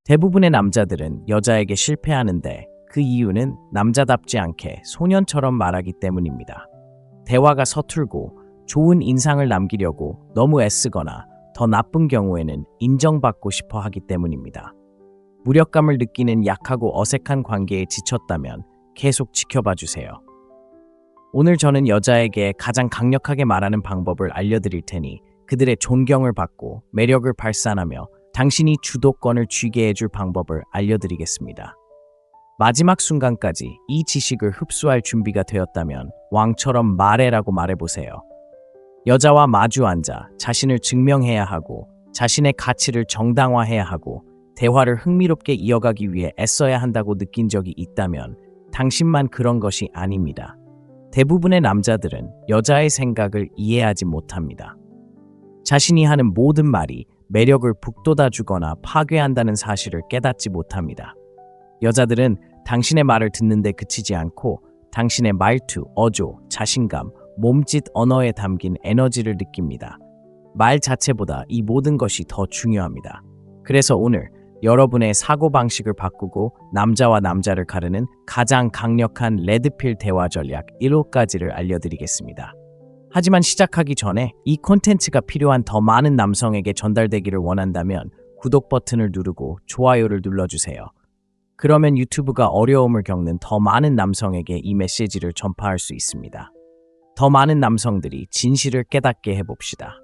대부분의 남자들은 여자에게 실패하는데 그 이유는 남자답지 않게 소년처럼 말하기 때문입니다. 대화가 서툴고 좋은 인상을 남기려고 너무 애쓰거나 더 나쁜 경우에는 인정받고 싶어 하기 때문입니다. 무력감을 느끼는 약하고 어색한 관계에 지쳤다면 계속 지켜봐 주세요. 오늘 저는 여자에게 가장 강력하게 말하는 방법을 알려드릴 테니 그들의 존경을 받고 매력을 발산하며 당신이 주도권을 쥐게 해줄 방법을 알려드리겠습니다. 마지막 순간까지 이 지식을 흡수할 준비가 되었다면 왕처럼 말해라고 말해보세요. 여자와 마주 앉아 자신을 증명해야 하고 자신의 가치를 정당화해야 하고 대화를 흥미롭게 이어가기 위해 애써야 한다고 느낀 적이 있다면 당신만 그런 것이 아닙니다. 대부분의 남자들은 여자의 생각을 이해하지 못합니다. 자신이 하는 모든 말이 매력을 북돋아주거나 파괴한다는 사실을 깨닫지 못합니다. 여자들은 당신의 말을 듣는데 그치지 않고 당신의 말투, 어조, 자신감, 몸짓, 언어에 담긴 에너지를 느낍니다. 말 자체보다 이 모든 것이 더 중요합니다. 그래서 오늘 여러분의 사고방식을 바꾸고 남자와 남자를 가르는 가장 강력한 레드필 대화 전략 1호까지를 알려드리겠습니다. 하지만 시작하기 전에 이 콘텐츠가 필요한 더 많은 남성에게 전달되기를 원한다면 구독 버튼을 누르고 좋아요를 눌러주세요. 그러면 유튜브가 어려움을 겪는 더 많은 남성에게 이 메시지를 전파할 수 있습니다. 더 많은 남성들이 진실을 깨닫게 해봅시다.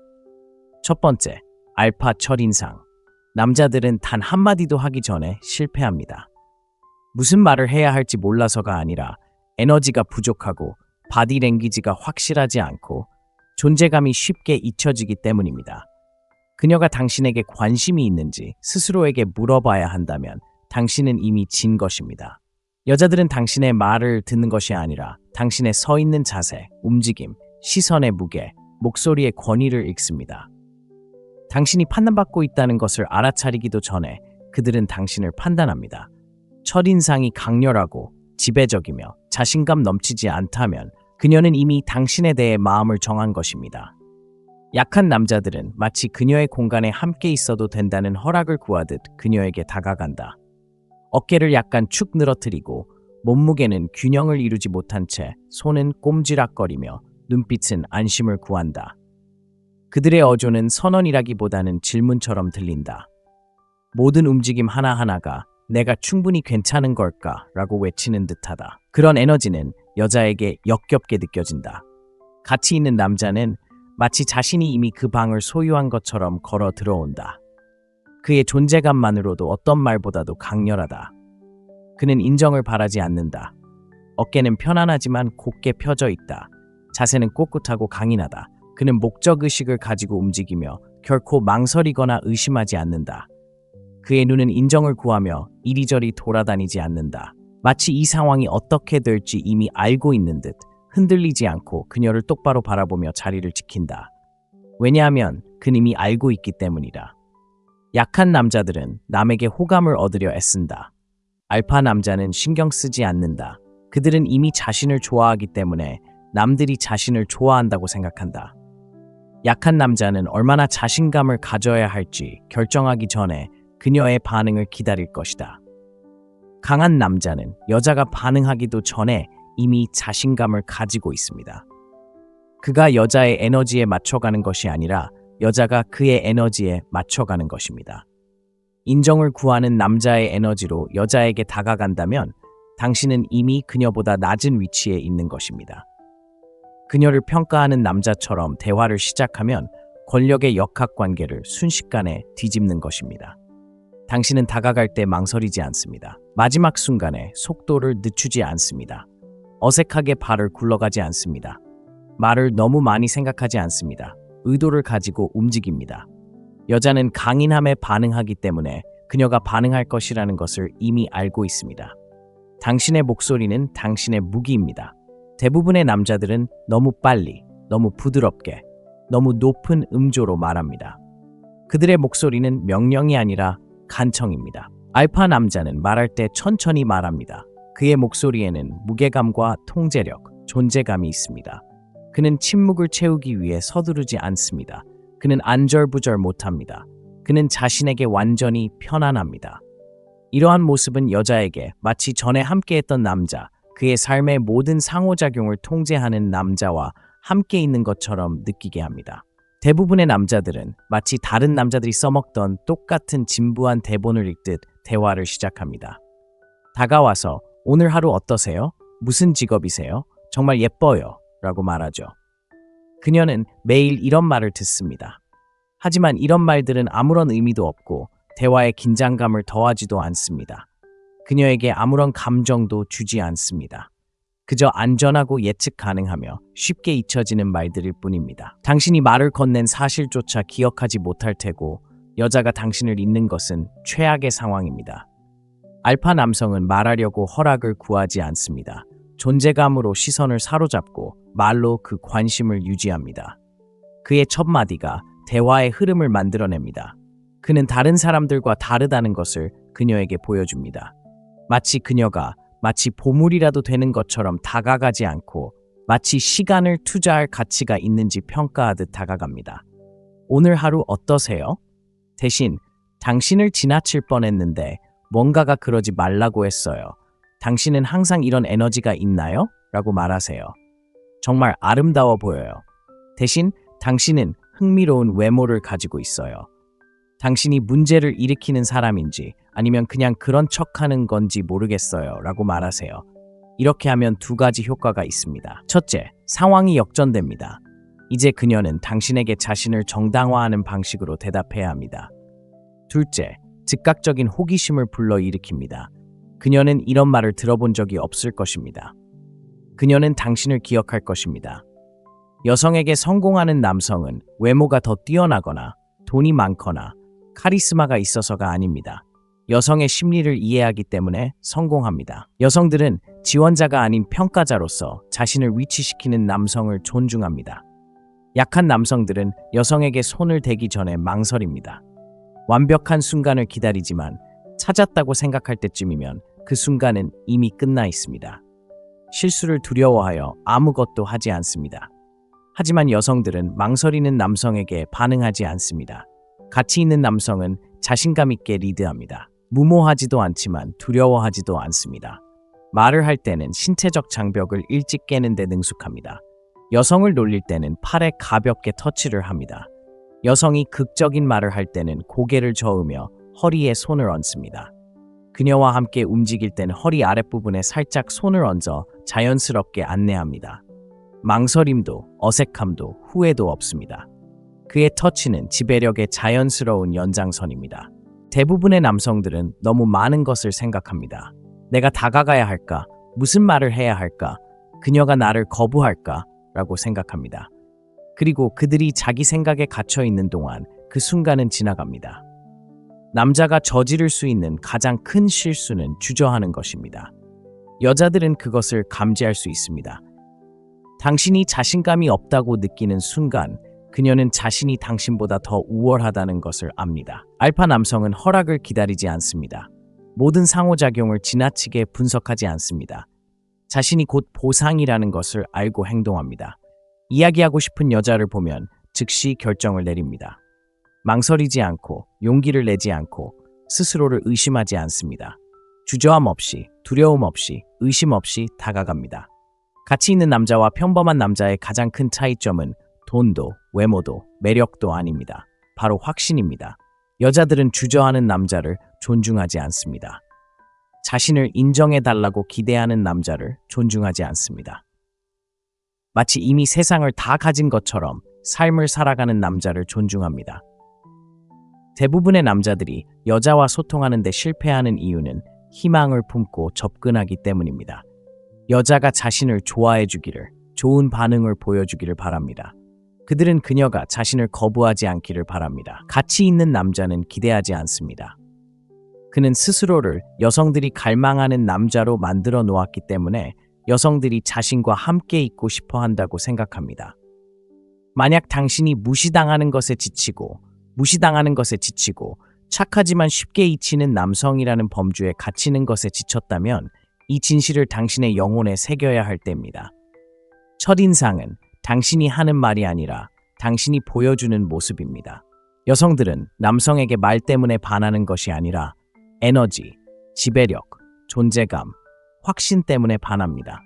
첫 번째, 알파 첫인상. 남자들은 단 한마디도 하기 전에 실패합니다. 무슨 말을 해야 할지 몰라서가 아니라 에너지가 부족하고 바디랭귀지가 확실하지 않고 존재감이 쉽게 잊혀지기 때문입니다. 그녀가 당신에게 관심이 있는지 스스로에게 물어봐야 한다면 당신은 이미 진 것입니다. 여자들은 당신의 말을 듣는 것이 아니라 당신의 서 있는 자세, 움직임, 시선의 무게, 목소리의 권위를 읽습니다. 당신이 판단받고 있다는 것을 알아차리기도 전에 그들은 당신을 판단합니다. 첫인상이 강렬하고 지배적이며 자신감 넘치지 않다면 그녀는 이미 당신에 대해 마음을 정한 것입니다. 약한 남자들은 마치 그녀의 공간에 함께 있어도 된다는 허락을 구하듯 그녀에게 다가간다. 어깨를 약간 축 늘어뜨리고 몸무게는 균형을 이루지 못한 채 손은 꼼지락거리며 눈빛은 안심을 구한다. 그들의 어조는 선언이라기보다는 질문처럼 들린다. 모든 움직임 하나하나가 내가 충분히 괜찮은 걸까? 라고 외치는 듯하다. 그런 에너지는 여자에게 역겹게 느껴진다. 가치 있는 남자는 마치 자신이 이미 그 방을 소유한 것처럼 걸어 들어온다. 그의 존재감만으로도 어떤 말보다도 강렬하다. 그는 인정을 바라지 않는다. 어깨는 편안하지만 곧게 펴져 있다. 자세는 꼿꼿하고 강인하다. 그는 목적의식을 가지고 움직이며 결코 망설이거나 의심하지 않는다. 그의 눈은 인정을 구하며 이리저리 돌아다니지 않는다. 마치 이 상황이 어떻게 될지 이미 알고 있는 듯 흔들리지 않고 그녀를 똑바로 바라보며 자리를 지킨다. 왜냐하면 그는 이미 알고 있기 때문이다. 약한 남자들은 남에게 호감을 얻으려 애쓴다. 알파 남자는 신경 쓰지 않는다. 그들은 이미 자신을 좋아하기 때문에 남들이 자신을 좋아한다고 생각한다. 약한 남자는 얼마나 자신감을 가져야 할지 결정하기 전에 그녀의 반응을 기다릴 것이다. 강한 남자는 여자가 반응하기도 전에 이미 자신감을 가지고 있습니다. 그가 여자의 에너지에 맞춰가는 것이 아니라 여자가 그의 에너지에 맞춰가는 것입니다. 인정을 구하는 남자의 에너지로 여자에게 다가간다면 당신은 이미 그녀보다 낮은 위치에 있는 것입니다. 그녀를 평가하는 남자처럼 대화를 시작하면 권력의 역학관계를 순식간에 뒤집는 것입니다. 당신은 다가갈 때 망설이지 않습니다. 마지막 순간에 속도를 늦추지 않습니다. 어색하게 발을 굴러가지 않습니다. 말을 너무 많이 생각하지 않습니다. 의도를 가지고 움직입니다. 여자는 강인함에 반응하기 때문에 그녀가 반응할 것이라는 것을 이미 알고 있습니다. 당신의 목소리는 당신의 무기입니다. 대부분의 남자들은 너무 빨리, 너무 부드럽게, 너무 높은 음조로 말합니다. 그들의 목소리는 명령이 아니라 간청입니다. 알파 남자는 말할 때 천천히 말합니다. 그의 목소리에는 무게감과 통제력, 존재감이 있습니다. 그는 침묵을 채우기 위해 서두르지 않습니다. 그는 안절부절 못합니다. 그는 자신에게 완전히 편안합니다. 이러한 모습은 여자에게 마치 전에 함께했던 남자, 그의 삶의 모든 상호작용을 통제하는 남자와 함께 있는 것처럼 느끼게 합니다. 대부분의 남자들은 마치 다른 남자들이 써먹던 똑같은 진부한 대본을 읽듯 대화를 시작합니다. 다가와서 오늘 하루 어떠세요? 무슨 직업이세요? 정말 예뻐요. 라고 말하죠. 그녀는 매일 이런 말을 듣습니다. 하지만 이런 말들은 아무런 의미도 없고 대화의 긴장감을 더하지도 않습니다. 그녀에게 아무런 감정도 주지 않습니다. 그저 안전하고 예측 가능하며 쉽게 잊혀지는 말들일 뿐입니다. 당신이 말을 건넨 사실조차 기억하지 못할 테고 여자가 당신을 잊는 것은 최악의 상황입니다. 알파 남성은 말하려고 허락을 구하지 않습니다. 존재감으로 시선을 사로잡고 말로 그 관심을 유지합니다. 그의 첫 마디가 대화의 흐름을 만들어냅니다. 그는 다른 사람들과 다르다는 것을 그녀에게 보여줍니다. 그녀가 마치 보물이라도 되는 것처럼 다가가지 않고 마치 시간을 투자할 가치가 있는지 평가하듯 다가갑니다. 오늘 하루 어떠세요? 대신 당신을 지나칠 뻔했는데 뭔가가 그러지 말라고 했어요. 당신은 항상 이런 에너지가 있나요? 라고 말하세요. 정말 아름다워 보여요. 대신 당신은 흥미로운 외모를 가지고 있어요. 당신이 문제를 일으키는 사람인지 아니면 그냥 그런 척하는 건지 모르겠어요. 라고 말하세요. 이렇게 하면 두 가지 효과가 있습니다. 첫째, 상황이 역전됩니다. 이제 그녀는 당신에게 자신을 정당화하는 방식으로 대답해야 합니다. 둘째, 즉각적인 호기심을 불러일으킵니다. 그녀는 이런 말을 들어본 적이 없을 것입니다. 그녀는 당신을 기억할 것입니다. 여성에게 성공하는 남성은 외모가 더 뛰어나거나 돈이 많거나 카리스마가 있어서가 아닙니다. 여성의 심리를 이해하기 때문에 성공합니다. 여성들은 지원자가 아닌 평가자로서 자신을 위치시키는 남성을 존중합니다. 약한 남성들은 여성에게 손을 대기 전에 망설입니다. 완벽한 순간을 기다리지만 찾았다고 생각할 때쯤이면 그 순간은 이미 끝나 있습니다. 실수를 두려워하여 아무것도 하지 않습니다. 하지만 여성들은 망설이는 남성에게 반응하지 않습니다. 가치 있는 남성은 자신감 있게 리드합니다. 무모하지도 않지만 두려워하지도 않습니다. 말을 할 때는 신체적 장벽을 일찍 깨는 데 능숙합니다. 여성을 놀릴 때는 팔에 가볍게 터치를 합니다. 여성이 극적인 말을 할 때는 고개를 저으며 허리에 손을 얹습니다. 그녀와 함께 움직일 때는 허리 아랫부분에 살짝 손을 얹어 자연스럽게 안내합니다. 망설임도 어색함도 후회도 없습니다. 그의 터치는 지배력의 자연스러운 연장선입니다. 대부분의 남성들은 너무 많은 것을 생각합니다. 내가 다가가야 할까? 무슨 말을 해야 할까? 그녀가 나를 거부할까? 라고 생각합니다. 그리고 그들이 자기 생각에 갇혀 있는 동안 그 순간은 지나갑니다. 남자가 저지를 수 있는 가장 큰 실수는 주저하는 것입니다. 여자들은 그것을 감지할 수 있습니다. 당신이 자신감이 없다고 느끼는 순간 그녀는 자신이 당신보다 더 우월하다는 것을 압니다. 알파 남성은 허락을 기다리지 않습니다. 모든 상호작용을 지나치게 분석하지 않습니다. 자신이 곧 보상이라는 것을 알고 행동합니다. 이야기하고 싶은 여자를 보면 즉시 결정을 내립니다. 망설이지 않고 용기를 내지 않고 스스로를 의심하지 않습니다. 주저함 없이, 두려움 없이, 의심 없이 다가갑니다. 가치 있는 남자와 평범한 남자의 가장 큰 차이점은 돈도, 외모도, 매력도 아닙니다. 바로 확신입니다. 여자들은 주저하는 남자를 존중하지 않습니다. 자신을 인정해달라고 기대하는 남자를 존중하지 않습니다. 마치 이미 세상을 다 가진 것처럼 삶을 살아가는 남자를 존중합니다. 대부분의 남자들이 여자와 소통하는 데 실패하는 이유는 희망을 품고 접근하기 때문입니다. 여자가 자신을 좋아해 주기를, 좋은 반응을 보여주기를 바랍니다. 그들은 그녀가 자신을 거부하지 않기를 바랍니다. 가치 있는 남자는 기대하지 않습니다. 그는 스스로를 여성들이 갈망하는 남자로 만들어 놓았기 때문에 여성들이 자신과 함께 있고 싶어 한다고 생각합니다. 만약 당신이 무시당하는 것에 지치고 착하지만 쉽게 잊히는 남성이라는 범주에 갇히는 것에 지쳤다면 이 진실을 당신의 영혼에 새겨야 할 때입니다. 첫인상은 당신이 하는 말이 아니라 당신이 보여주는 모습입니다. 여성들은 남성에게 말 때문에 반하는 것이 아니라 에너지, 지배력, 존재감, 확신 때문에 반합니다.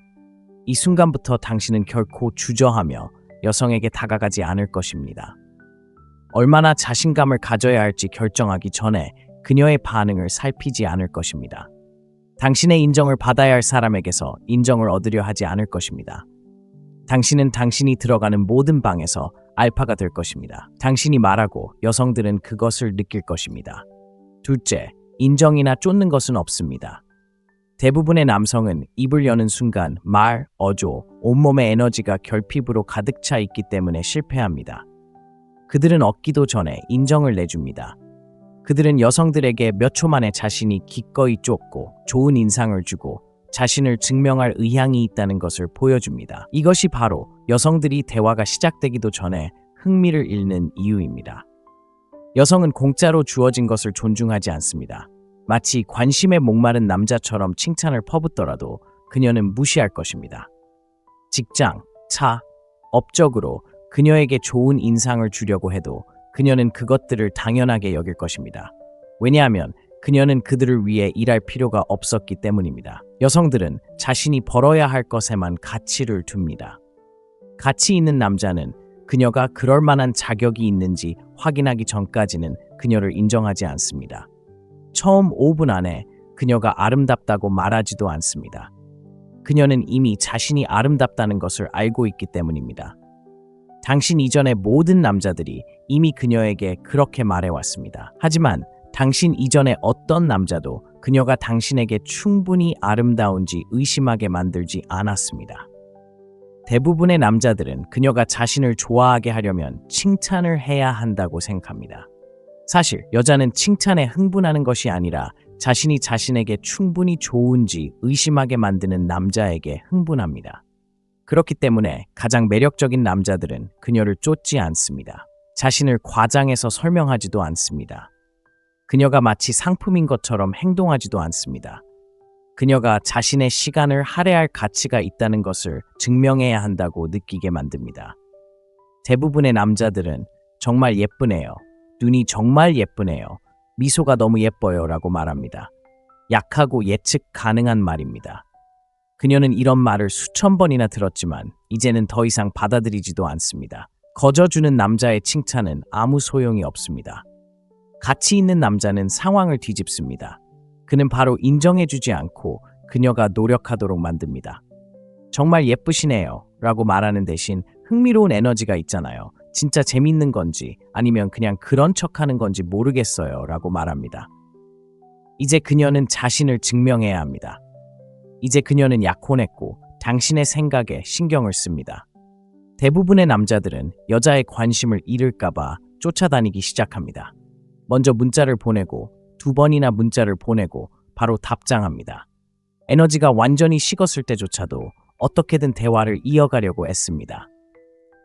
이 순간부터 당신은 결코 주저하며 여성에게 다가가지 않을 것입니다. 얼마나 자신감을 가져야 할지 결정하기 전에 그녀의 반응을 살피지 않을 것입니다. 당신의 인정을 받아야 할 사람에게서 인정을 얻으려 하지 않을 것입니다. 당신은 당신이 들어가는 모든 방에서 알파가 될 것입니다. 당신이 말하고 여성들은 그것을 느낄 것입니다. 둘째, 인정이나 쫓는 것은 없습니다. 대부분의 남성은 입을 여는 순간 말, 어조, 온몸의 에너지가 결핍으로 가득 차 있기 때문에 실패합니다. 그들은 얻기도 전에 인정을 내줍니다. 그들은 여성들에게 몇 초 만에 자신이 기꺼이 쫓고 좋은 인상을 주고 자신을 증명할 의향이 있다는 것을 보여줍니다. 이것이 바로 여성들이 대화가 시작되기도 전에 흥미를 잃는 이유입니다. 여성은 공짜로 주어진 것을 존중하지 않습니다. 마치 관심에 목마른 남자처럼 칭찬을 퍼붓더라도 그녀는 무시할 것입니다. 직장, 차, 업적으로 그녀에게 좋은 인상을 주려고 해도 그녀는 그것들을 당연하게 여길 것입니다. 왜냐하면 그녀는 그들을 위해 일할 필요가 없었기 때문입니다. 여성들은 자신이 벌어야 할 것에만 가치를 둡니다. 가치 있는 남자는 그녀가 그럴 만한 자격이 있는지 확인하기 전까지는 그녀를 인정하지 않습니다. 처음 5분 안에 그녀가 아름답다고 말하지도 않습니다. 그녀는 이미 자신이 아름답다는 것을 알고 있기 때문입니다. 당신 이전의 모든 남자들이 이미 그녀에게 그렇게 말해왔습니다. 하지만 당신 이전의 어떤 남자도 그녀가 당신에게 충분히 아름다운지 의심하게 만들지 않았습니다. 대부분의 남자들은 그녀가 자신을 좋아하게 하려면 칭찬을 해야 한다고 생각합니다. 사실 여자는 칭찬에 흥분하는 것이 아니라 자신이 자신에게 충분히 좋은지 의심하게 만드는 남자에게 흥분합니다. 그렇기 때문에 가장 매력적인 남자들은 그녀를 쫓지 않습니다. 자신을 과장해서 설명하지도 않습니다. 그녀가 마치 상품인 것처럼 행동하지도 않습니다. 그녀가 자신의 시간을 할애할 가치가 있다는 것을 증명해야 한다고 느끼게 만듭니다. 대부분의 남자들은 정말 예쁘네요. 눈이 정말 예쁘네요. 미소가 너무 예뻐요 라고 말합니다. 약하고 예측 가능한 말입니다. 그녀는 이런 말을 수천 번이나 들었지만 이제는 더 이상 받아들이지도 않습니다. 거저주는 남자의 칭찬은 아무 소용이 없습니다. 가치 있는 남자는 상황을 뒤집습니다. 그는 바로 인정해주지 않고 그녀가 노력하도록 만듭니다. 정말 예쁘시네요 라고 말하는 대신 흥미로운 에너지가 있잖아요. 진짜 재밌는 건지 아니면 그냥 그런 척하는 건지 모르겠어요 라고 말합니다. 이제 그녀는 자신을 증명해야 합니다. 이제 그녀는 약혼했고 당신의 생각에 신경을 씁니다. 대부분의 남자들은 여자의 관심을 잃을까봐 쫓아다니기 시작합니다. 먼저 문자를 보내고 2번이나 문자를 보내고 바로 답장합니다. 에너지가 완전히 식었을 때조차도 어떻게든 대화를 이어가려고 애씁니다.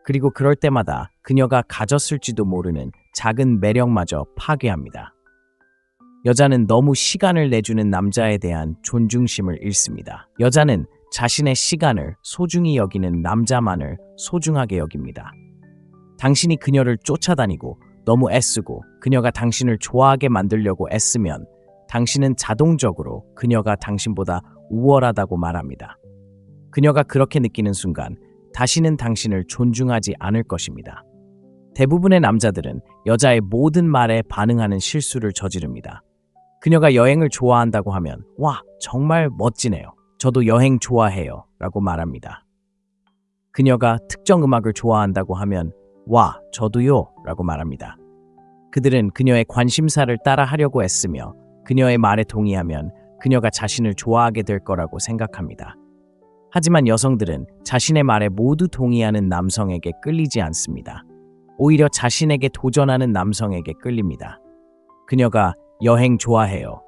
그리고 그럴 때마다 그녀가 가졌을지도 모르는 작은 매력마저 파괴합니다. 여자는 너무 시간을 내주는 남자에 대한 존중심을 잃습니다. 여자는 자신의 시간을 소중히 여기는 남자만을 소중하게 여깁니다. 당신이 그녀를 쫓아다니고 너무 애쓰고 그녀가 당신을 좋아하게 만들려고 애쓰면 당신은 자동적으로 그녀가 당신보다 우월하다고 말합니다. 그녀가 그렇게 느끼는 순간 다시는 당신을 존중하지 않을 것입니다. 대부분의 남자들은 여자의 모든 말에 반응하는 실수를 저지릅니다. 그녀가 여행을 좋아한다고 하면 와, 정말 멋지네요. 저도 여행 좋아해요 라고 말합니다. 그녀가 특정 음악을 좋아한다고 하면 와, 저도요 라고 말합니다. 그들은 그녀의 관심사를 따라 하려고 애쓰며 그녀의 말에 동의하면 그녀가 자신을 좋아하게 될 거라고 생각합니다. 하지만 여성들은 자신의 말에 모두 동의하는 남성에게 끌리지 않습니다. 오히려 자신에게 도전하는 남성에게 끌립니다. 그녀가 여행 좋아해요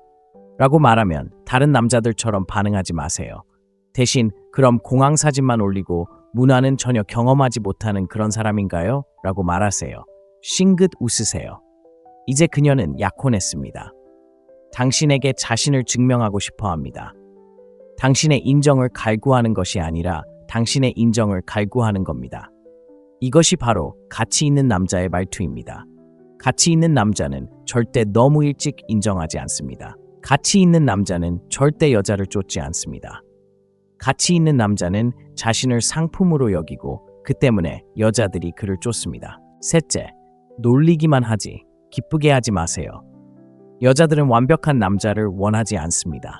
라고 말하면 다른 남자들처럼 반응하지 마세요. 대신 그럼 공항 사진만 올리고 문화는 전혀 경험하지 못하는 그런 사람인가요? 라고 말하세요. 싱긋 웃으세요. 이제 그녀는 약혼했습니다. 당신에게 자신을 증명하고 싶어 합니다. 당신의 인정을 갈구하는 것이 아니라 당신의 인정을 갈구하는 겁니다. 이것이 바로 가치 있는 남자의 말투입니다. 가치 있는 남자는 절대 너무 일찍 인정하지 않습니다. 가치 있는 남자는 절대 여자를 쫓지 않습니다. 가치 있는 남자는 자신을 상품으로 여기고 그 때문에 여자들이 그를 쫓습니다. 셋째, 놀리기만 하지 기쁘게 하지 마세요. 여자들은 완벽한 남자를 원하지 않습니다.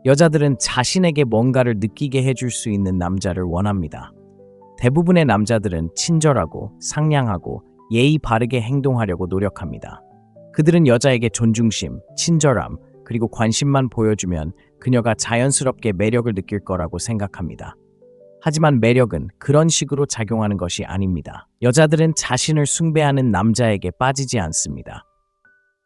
여자들은 자신에게 뭔가를 느끼게 해줄 수 있는 남자를 원합니다. 대부분의 남자들은 친절하고 상냥하고 예의 바르게 행동하려고 노력합니다. 그들은 여자에게 존중심, 친절함, 그리고 관심만 보여주면 그녀가 자연스럽게 매력을 느낄 거라고 생각합니다. 하지만 매력은 그런 식으로 작용하는 것이 아닙니다. 여자들은 자신을 숭배하는 남자에게 빠지지 않습니다.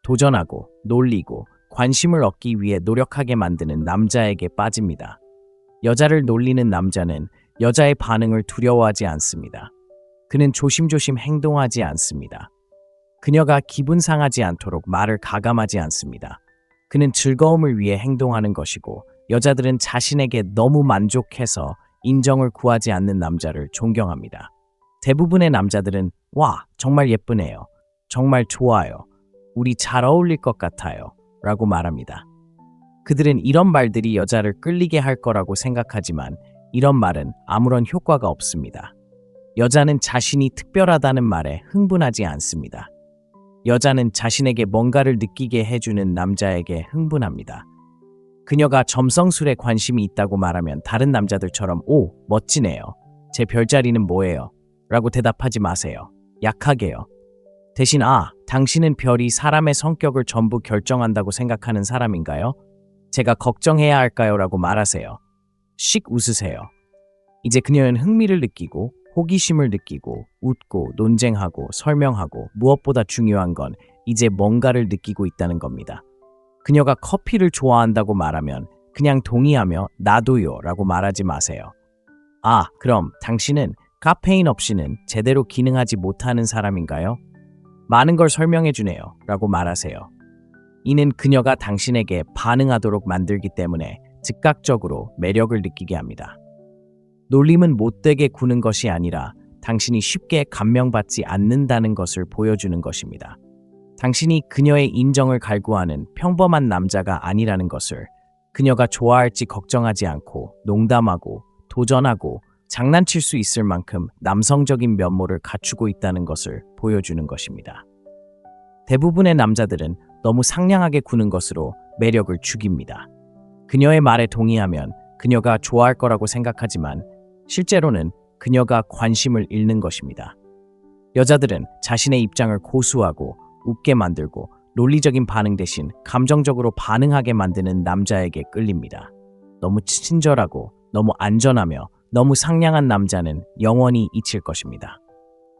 도전하고 놀리고 관심을 얻기 위해 노력하게 만드는 남자에게 빠집니다. 여자를 놀리는 남자는 여자의 반응을 두려워하지 않습니다. 그는 조심조심 행동하지 않습니다. 그녀가 기분 상하지 않도록 말을 가감하지 않습니다. 그는 즐거움을 위해 행동하는 것이고 여자들은 자신에게 너무 만족해서 인정을 구하지 않는 남자를 존경합니다. 대부분의 남자들은 와, 정말 예쁘네요. 정말 좋아요. 우리 잘 어울릴 것 같아요. 라고 말합니다. 그들은 이런 말들이 여자를 끌리게 할 거라고 생각하지만 이런 말은 아무런 효과가 없습니다. 여자는 자신이 특별하다는 말에 흥분하지 않습니다. 여자는 자신에게 뭔가를 느끼게 해주는 남자에게 흥분합니다. 그녀가 점성술에 관심이 있다고 말하면 다른 남자들처럼 오, 멋지네요. 제 별자리는 뭐예요? 라고 대답하지 마세요. 약하게요. 대신 당신은 별이 사람의 성격을 전부 결정한다고 생각하는 사람인가요? 제가 걱정해야 할까요? 라고 말하세요. 씩 웃으세요. 이제 그녀는 흥미를 느끼고 호기심을 느끼고 웃고 논쟁하고 설명하고 무엇보다 중요한 건 이제 뭔가를 느끼고 있다는 겁니다. 그녀가 커피를 좋아한다고 말하면 그냥 동의하며 나도요 라고 말하지 마세요. 그럼 당신은 카페인 없이는 제대로 기능하지 못하는 사람인가요? 많은 걸 설명해 주네요 라고 말하세요. 이는 그녀가 당신에게 반응하도록 만들기 때문에 즉각적으로 매력을 느끼게 합니다. 놀림은 못되게 구는 것이 아니라 당신이 쉽게 감명받지 않는다는 것을 보여주는 것입니다. 당신이 그녀의 인정을 갈구하는 평범한 남자가 아니라는 것을, 그녀가 좋아할지 걱정하지 않고 농담하고 도전하고 장난칠 수 있을 만큼 남성적인 면모를 갖추고 있다는 것을 보여주는 것입니다. 대부분의 남자들은 너무 상냥하게 구는 것으로 매력을 죽입니다. 그녀의 말에 동의하면 그녀가 좋아할 거라고 생각하지만 실제로는 그녀가 관심을 잃는 것입니다. 여자들은 자신의 입장을 고수하고 웃게 만들고 논리적인 반응 대신 감정적으로 반응하게 만드는 남자에게 끌립니다. 너무 친절하고 너무 안전하며 너무 상냥한 남자는 영원히 잊힐 것입니다.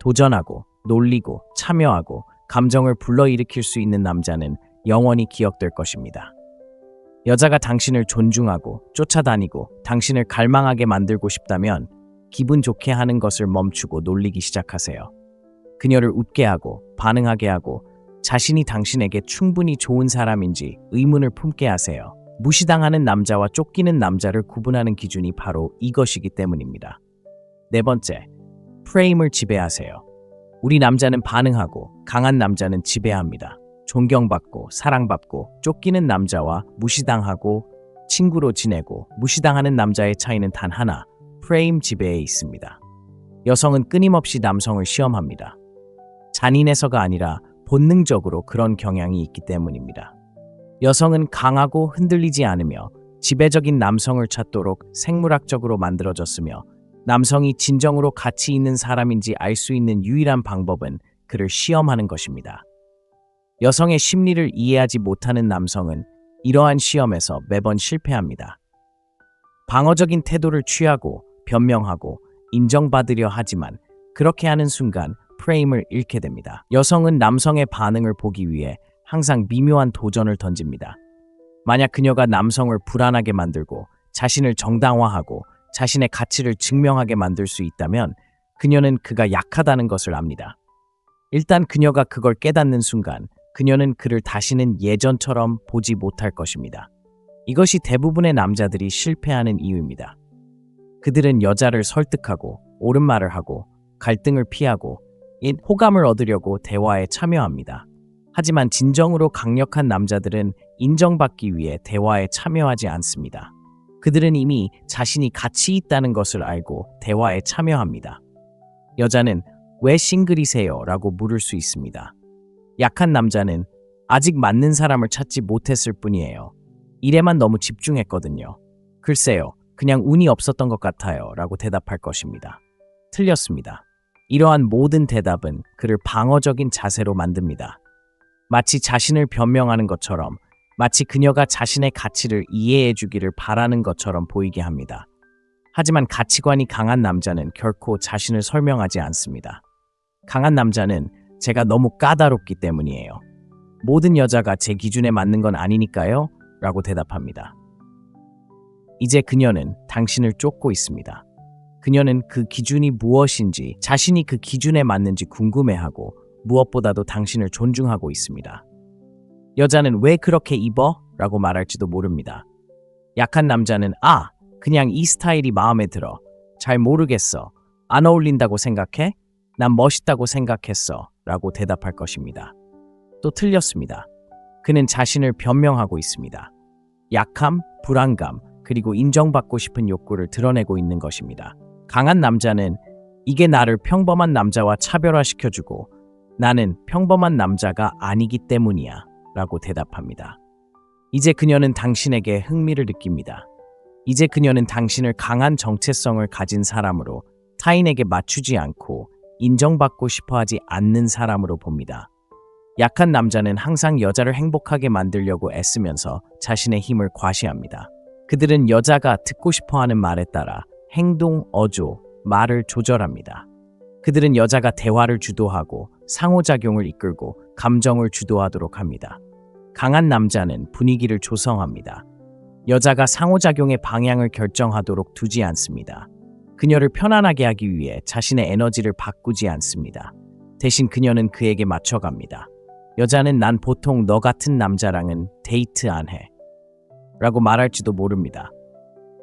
도전하고 놀리고 참여하고 감정을 불러일으킬 수 있는 남자는 영원히 기억될 것입니다. 여자가 당신을 존중하고 쫓아다니고 당신을 갈망하게 만들고 싶다면 기분 좋게 하는 것을 멈추고 놀리기 시작하세요. 그녀를 웃게 하고 반응하게 하고 자신이 당신에게 충분히 좋은 사람인지 의문을 품게 하세요. 무시당하는 남자와 쫓기는 남자를 구분하는 기준이 바로 이것이기 때문입니다. 네 번째, 프레임을 지배하세요. 우리 남자는 반응하고 강한 남자는 지배합니다. 존경받고 사랑받고 쫓기는 남자와 무시당하고 친구로 지내고 무시당하는 남자의 차이는 단 하나, 프레임 지배에 있습니다. 여성은 끊임없이 남성을 시험합니다. 잔인해서가 아니라 본능적으로 그런 경향이 있기 때문입니다. 여성은 강하고 흔들리지 않으며 지배적인 남성을 찾도록 생물학적으로 만들어졌으며 남성이 진정으로 가치 있는 사람인지 알 수 있는 유일한 방법은 그를 시험하는 것입니다. 여성의 심리를 이해하지 못하는 남성은 이러한 시험에서 매번 실패합니다. 방어적인 태도를 취하고 변명하고 인정받으려 하지만 그렇게 하는 순간 프레임을 잃게 됩니다. 여성은 남성의 반응을 보기 위해 항상 미묘한 도전을 던집니다. 만약 그녀가 남성을 불안하게 만들고 자신을 정당화하고 자신의 가치를 증명하게 만들 수 있다면 그녀는 그가 약하다는 것을 압니다. 일단 그녀가 그걸 깨닫는 순간 그녀는 그를 다시는 예전처럼 보지 못할 것입니다. 이것이 대부분의 남자들이 실패하는 이유입니다. 그들은 여자를 설득하고 옳은 말을 하고 갈등을 피하고 호감을 얻으려고 대화에 참여합니다. 하지만 진정으로 강력한 남자들은 인정받기 위해 대화에 참여하지 않습니다. 그들은 이미 자신이 가치 있다는 것을 알고 대화에 참여합니다. 여자는 왜 싱글이세요? 라고 물을 수 있습니다. 약한 남자는 아직 맞는 사람을 찾지 못했을 뿐이에요. 일에만 너무 집중했거든요. 글쎄요, 그냥 운이 없었던 것 같아요. 라고 대답할 것입니다. 틀렸습니다. 이러한 모든 대답은 그를 방어적인 자세로 만듭니다. 마치 자신을 변명하는 것처럼, 마치 그녀가 자신의 가치를 이해해 주기를 바라는 것처럼 보이게 합니다. 하지만 가치관이 강한 남자는 결코 자신을 설명하지 않습니다. 강한 남자는 제가 너무 까다롭기 때문이에요. 모든 여자가 제 기준에 맞는 건 아니니까요? 라고 대답합니다. 이제 그녀는 당신을 쫓고 있습니다. 그녀는 그 기준이 무엇인지, 자신이 그 기준에 맞는지 궁금해하고 무엇보다도 당신을 존중하고 있습니다. 여자는 왜 그렇게 입어? 라고 말할지도 모릅니다. 약한 남자는 그냥 이 스타일이 마음에 들어. 잘 모르겠어. 안 어울린다고 생각해? 난 멋있다고 생각했어. 라고 대답할 것입니다. 또 틀렸습니다. 그는 자신을 변명하고 있습니다. 약함, 불안감, 그리고 인정받고 싶은 욕구를 드러내고 있는 것입니다. 강한 남자는 이게 나를 평범한 남자와 차별화시켜주고 나는 평범한 남자가 아니기 때문이야 라고 대답합니다. 이제 그녀는 당신에게 흥미를 느낍니다. 이제 그녀는 당신을 강한 정체성을 가진 사람으로, 타인에게 맞추지 않고 인정받고 싶어하지 않는 사람으로 봅니다. 약한 남자는 항상 여자를 행복하게 만들려고 애쓰면서 자신의 힘을 과시합니다. 그들은 여자가 듣고 싶어하는 말에 따라 행동, 어조, 말을 조절합니다. 그들은 여자가 대화를 주도하고 상호작용을 이끌고 감정을 주도하도록 합니다. 강한 남자는 분위기를 조성합니다. 여자가 상호작용의 방향을 결정하도록 두지 않습니다. 그녀를 편안하게 하기 위해 자신의 에너지를 바꾸지 않습니다. 대신 그녀는 그에게 맞춰갑니다. 여자는 난 보통 너 같은 남자랑은 데이트 안 해. 라고 말할지도 모릅니다.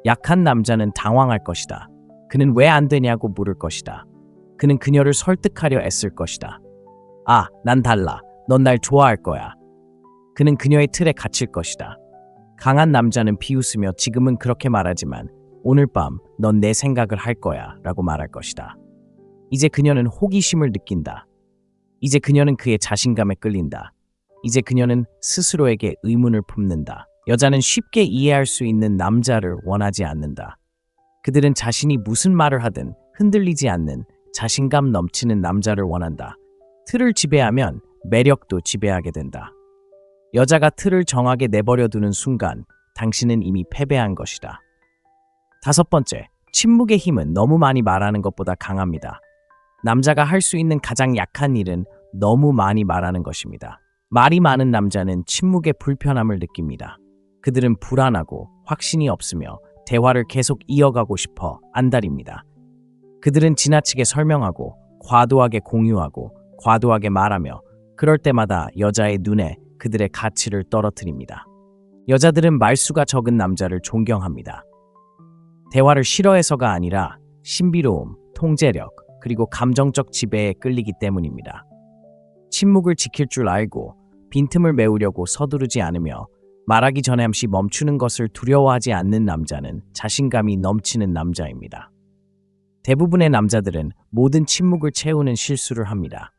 약한 남자는 당황할 것이다. 그는 왜 안 되냐고 물을 것이다. 그는 그녀를 설득하려 애쓸 것이다. 난 달라. 넌 날 좋아할 거야. 그는 그녀의 틀에 갇힐 것이다. 강한 남자는 비웃으며 지금은 그렇게 말하지만 오늘 밤 넌 내 생각을 할 거야 라고 말할 것이다. 이제 그녀는 호기심을 느낀다. 이제 그녀는 그의 자신감에 끌린다. 이제 그녀는 스스로에게 의문을 품는다. 여자는 쉽게 이해할 수 있는 남자를 원하지 않는다. 그들은 자신이 무슨 말을 하든 흔들리지 않는 자신감 넘치는 남자를 원한다. 틀을 지배하면 매력도 지배하게 된다. 여자가 틀을 정하게 내버려 두는 순간 당신은 이미 패배한 것이다. 5번째, 침묵의 힘은 너무 많이 말하는 것보다 강합니다. 남자가 할 수 있는 가장 약한 일은 너무 많이 말하는 것입니다. 말이 많은 남자는 침묵의 불편함을 느낍니다. 그들은 불안하고 확신이 없으며 대화를 계속 이어가고 싶어 안달입니다. 그들은 지나치게 설명하고 과도하게 공유하고 과도하게 말하며 그럴 때마다 여자의 눈에 그들의 가치를 떨어뜨립니다. 여자들은 말수가 적은 남자를 존경합니다. 대화를 싫어해서가 아니라 신비로움, 통제력, 그리고 감정적 지배에 끌리기 때문입니다. 침묵을 지킬 줄 알고 빈틈을 메우려고 서두르지 않으며 말하기 전에 잠시 멈추는 것을 두려워하지 않는 남자는 자신감이 넘치는 남자입니다. 대부분의 남자들은 모든 침묵을 채우는 실수를 합니다.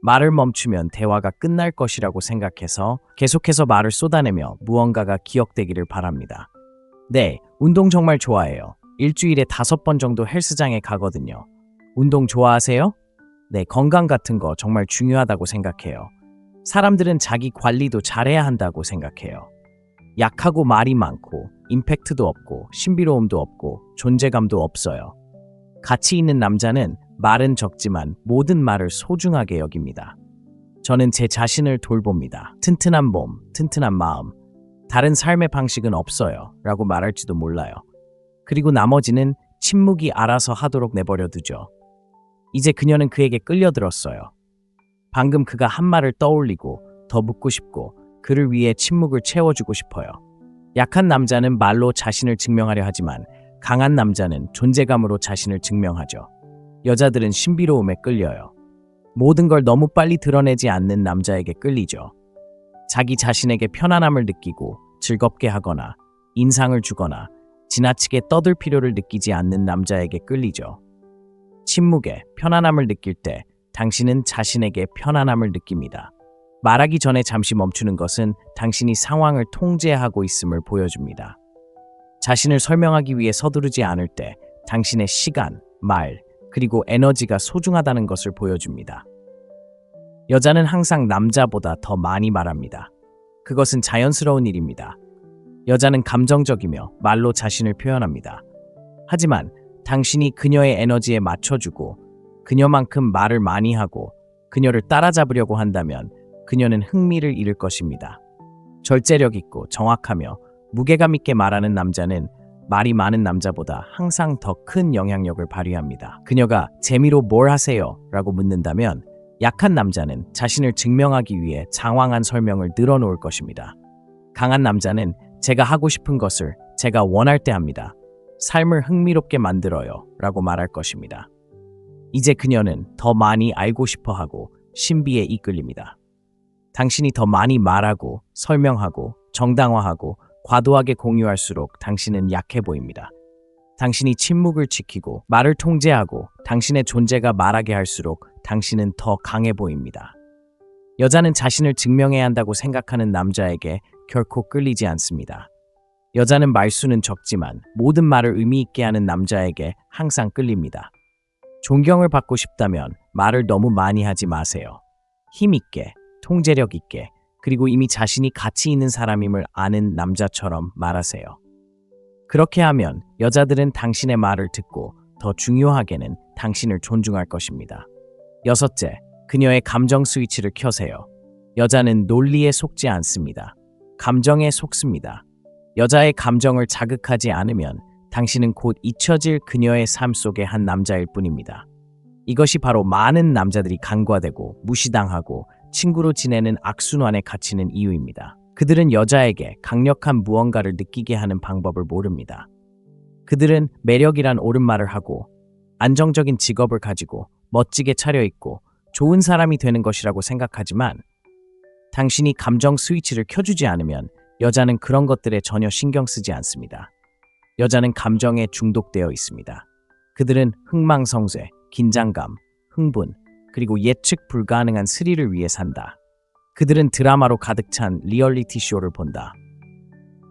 말을 멈추면 대화가 끝날 것이라고 생각해서 계속해서 말을 쏟아내며 무언가가 기억되기를 바랍니다. 네, 운동 정말 좋아해요. 일주일에 5번 정도 헬스장에 가거든요. 운동 좋아하세요? 네, 건강 같은 거 정말 중요하다고 생각해요. 사람들은 자기 관리도 잘해야 한다고 생각해요. 약하고 말이 많고 임팩트도 없고 신비로움도 없고 존재감도 없어요. 가치 있는 남자는 말은 적지만 모든 말을 소중하게 여깁니다. 저는 제 자신을 돌봅니다. 튼튼한 몸, 튼튼한 마음, 다른 삶의 방식은 없어요 라고 말할지도 몰라요. 그리고 나머지는 침묵이 알아서 하도록 내버려 두죠. 이제 그녀는 그에게 끌려들었어요. 방금 그가 한 말을 떠올리고 더 묻고 싶고 그를 위해 침묵을 채워주고 싶어요. 약한 남자는 말로 자신을 증명하려 하지만 강한 남자는 존재감으로 자신을 증명하죠. 여자들은 신비로움에 끌려요. 모든 걸 너무 빨리 드러내지 않는 남자에게 끌리죠. 자기 자신에게 편안함을 느끼고 즐겁게 하거나 인상을 주거나 지나치게 떠들 필요를 느끼지 않는 남자에게 끌리죠. 침묵에 편안함을 느낄 때 당신은 자신에게 편안함을 느낍니다. 말하기 전에 잠시 멈추는 것은 당신이 상황을 통제하고 있음을 보여줍니다. 자신을 설명하기 위해 서두르지 않을 때 당신의 시간, 말, 그리고 에너지가 소중하다는 것을 보여줍니다. 여자는 항상 남자보다 더 많이 말합니다. 그것은 자연스러운 일입니다. 여자는 감정적이며 말로 자신을 표현합니다. 하지만 당신이 그녀의 에너지에 맞춰주고 그녀만큼 말을 많이 하고 그녀를 따라잡으려고 한다면 그녀는 흥미를 잃을 것입니다. 절제력 있고 정확하며 무게감 있게 말하는 남자는 말이 많은 남자보다 항상 더 큰 영향력을 발휘합니다. 그녀가 재미로 뭘 하세요? 라고 묻는다면 약한 남자는 자신을 증명하기 위해 장황한 설명을 늘어놓을 것입니다. 강한 남자는 제가 하고 싶은 것을 제가 원할 때 합니다. 삶을 흥미롭게 만들어요 라고 말할 것입니다. 이제 그녀는 더 많이 알고 싶어 하고 신비에 이끌립니다. 당신이 더 많이 말하고 설명하고 정당화하고 과도하게 공유할수록 당신은 약해 보입니다. 당신이 침묵을 지키고 말을 통제하고 당신의 존재가 말하게 할수록 당신은 더 강해 보입니다. 여자는 자신을 증명해야 한다고 생각하는 남자에게 결코 끌리지 않습니다. 여자는 말수는 적지만 모든 말을 의미 있게 하는 남자에게 항상 끌립니다. 존경을 받고 싶다면 말을 너무 많이 하지 마세요. 힘 있게, 통제력 있게, 그리고 이미 자신이 가치 있는 사람임을 아는 남자처럼 말하세요. 그렇게 하면 여자들은 당신의 말을 듣고 더 중요하게는 당신을 존중할 것입니다. 여섯째, 그녀의 감정 스위치를 켜세요. 여자는 논리에 속지 않습니다. 감정에 속습니다. 여자의 감정을 자극하지 않으면 당신은 곧 잊혀질 그녀의 삶 속의 한 남자일 뿐입니다. 이것이 바로 많은 남자들이 간과되고 무시당하고 친구로 지내는 악순환에 갇히는 이유입니다. 그들은 여자에게 강력한 무언가를 느끼게 하는 방법을 모릅니다. 그들은 매력이란 옳은 말을 하고 안정적인 직업을 가지고 멋지게 차려입고 좋은 사람이 되는 것이라고 생각하지만 당신이 감정 스위치를 켜주지 않으면 여자는 그런 것들에 전혀 신경 쓰지 않습니다. 여자는 감정에 중독되어 있습니다. 그들은 흥망성쇠, 긴장감, 흥분, 그리고 예측 불가능한 스릴을 위해 산다. 그들은 드라마로 가득 찬 리얼리티 쇼를 본다.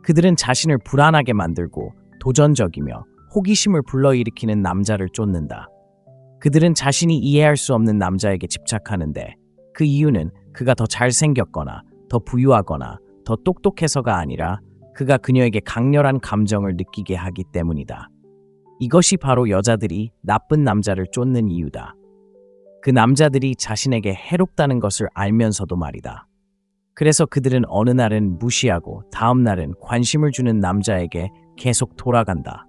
그들은 자신을 불안하게 만들고 도전적이며 호기심을 불러일으키는 남자를 쫓는다. 그들은 자신이 이해할 수 없는 남자에게 집착하는데 그 이유는 그가 더 잘생겼거나 더 부유하거나 더 똑똑해서가 아니라 그가 그녀에게 강렬한 감정을 느끼게 하기 때문이다. 이것이 바로 여자들이 나쁜 남자를 쫓는 이유다. 그 남자들이 자신에게 해롭다는 것을 알면서도 말이다. 그래서 그들은 어느 날은 무시하고 다음 날은 관심을 주는 남자에게 계속 돌아간다.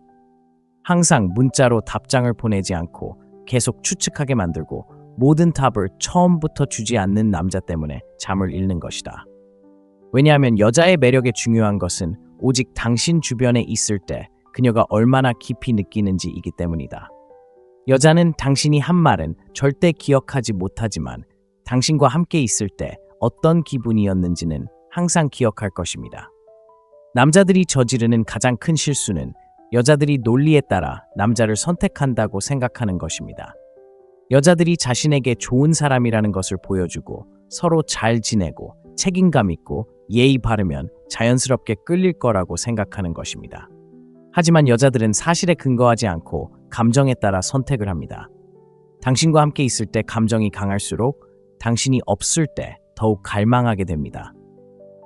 항상 문자로 답장을 보내지 않고 계속 추측하게 만들고 모든 답을 처음부터 주지 않는 남자 때문에 잠을 잃는 것이다. 왜냐하면 여자의 매력에 중요한 것은 오직 당신 주변에 있을 때 그녀가 얼마나 깊이 느끼는지이기 때문이다. 여자는 당신이 한 말은 절대 기억하지 못하지만 당신과 함께 있을 때 어떤 기분이었는지는 항상 기억할 것입니다. 남자들이 저지르는 가장 큰 실수는 여자들이 논리에 따라 남자를 선택한다고 생각하는 것입니다. 여자들이 자신에게 좋은 사람이라는 것을 보여주고 서로 잘 지내고 책임감 있고 예의 바르면 자연스럽게 끌릴 거라고 생각하는 것입니다. 하지만 여자들은 사실에 근거하지 않고 감정에 따라 선택을 합니다. 당신과 함께 있을 때 감정이 강할수록 당신이 없을 때 더욱 갈망하게 됩니다.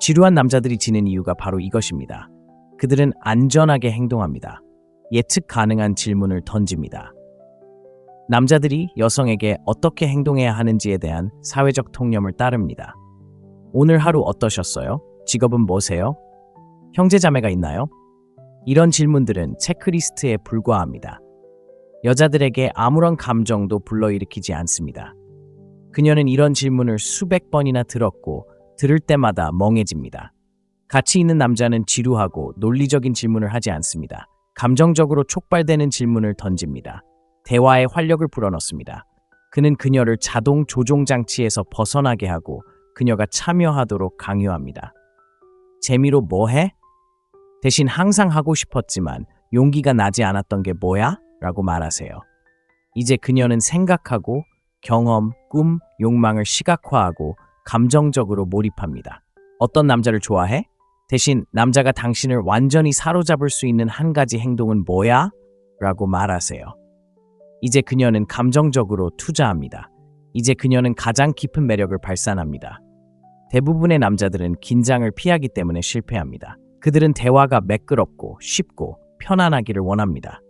지루한 남자들이 지는 이유가 바로 이것입니다. 그들은 안전하게 행동합니다. 예측 가능한 질문을 던집니다. 남자들이 여성에게 어떻게 행동해야 하는지에 대한 사회적 통념을 따릅니다. 오늘 하루 어떠셨어요? 직업은 뭐세요? 형제자매가 있나요? 이런 질문들은 체크리스트에 불과합니다. 여자들에게 아무런 감정도 불러일으키지 않습니다. 그녀는 이런 질문을 수백 번이나 들었고 들을 때마다 멍해집니다. 가치 있는 남자는 지루하고 논리적인 질문을 하지 않습니다. 감정적으로 촉발되는 질문을 던집니다. 대화에 활력을 불어넣습니다. 그는 그녀를 자동 조종 장치에서 벗어나게 하고 그녀가 참여하도록 강요합니다. 재미로 뭐 해? 대신 항상 하고 싶었지만 용기가 나지 않았던 게 뭐야? 라고 말하세요. 이제 그녀는 생각하고 경험, 꿈, 욕망을 시각화하고 감정적으로 몰입합니다. 어떤 남자를 좋아해? 대신 남자가 당신을 완전히 사로잡을 수 있는 한 가지 행동은 뭐야? 라고 말하세요. 이제 그녀는 감정적으로 투자합니다. 이제 그녀는 가장 깊은 매력을 발산합니다. 대부분의 남자들은 긴장을 피하기 때문에 실패합니다. 그들은 대화가 매끄럽고 쉽고 편안하기를 원합니다.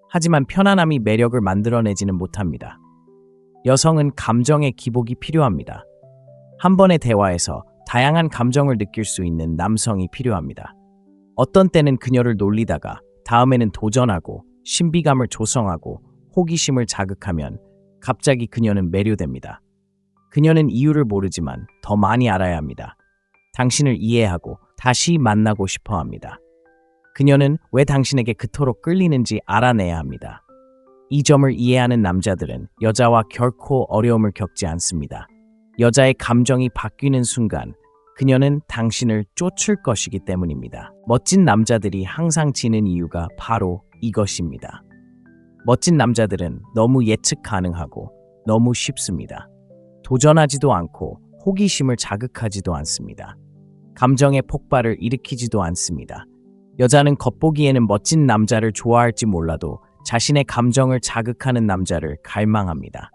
하지만 편안함이 매력을 만들어내지는 못합니다. 여성은 감정의 기복이 필요합니다. 한 번의 대화에서 다양한 감정을 느낄 수 있는 남성이 필요합니다. 어떤 때는 그녀를 놀리다가 다음에는 도전하고 신비감을 조성하고 호기심을 자극하면 갑자기 그녀는 매료됩니다. 그녀는 이유를 모르지만 더 많이 알아야 합니다. 당신을 이해하고 다시 만나고 싶어 합니다. 그녀는 왜 당신에게 그토록 끌리는지 알아내야 합니다. 이 점을 이해하는 남자들은 여자와 결코 어려움을 겪지 않습니다. 여자의 감정이 바뀌는 순간 그녀는 당신을 쫓을 것이기 때문입니다. 멋진 남자들이 항상 지는 이유가 바로 이것입니다. 멋진 남자들은 너무 예측 가능하고 너무 쉽습니다. 도전하지도 않고 호기심을 자극하지도 않습니다. 감정의 폭발을 일으키지도 않습니다. 여자는 겉보기에는 멋진 남자를 좋아할지 몰라도 자신의 감정을 자극하는 남자를 갈망합니다.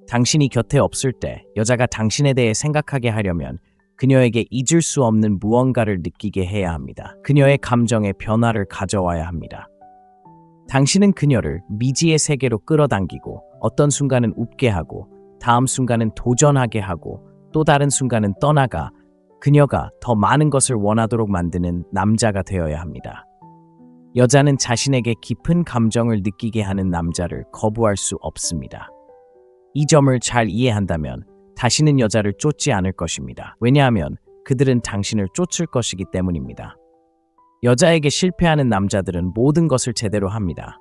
당신이 곁에 없을 때 여자가 당신에 대해 생각하게 하려면 그녀에게 잊을 수 없는 무언가를 느끼게 해야 합니다. 그녀의 감정에 변화를 가져와야 합니다. 당신은 그녀를 미지의 세계로 끌어당기고 어떤 순간은 웃게 하고 다음 순간은 도전하게 하고 또 다른 순간은 떠나가 그녀가 더 많은 것을 원하도록 만드는 남자가 되어야 합니다. 여자는 자신에게 깊은 감정을 느끼게 하는 남자를 거부할 수 없습니다. 이 점을 잘 이해한다면 다시는 여자를 쫓지 않을 것입니다. 왜냐하면 그들은 당신을 쫓을 것이기 때문입니다. 여자에게 실패하는 남자들은 모든 것을 제대로 합니다.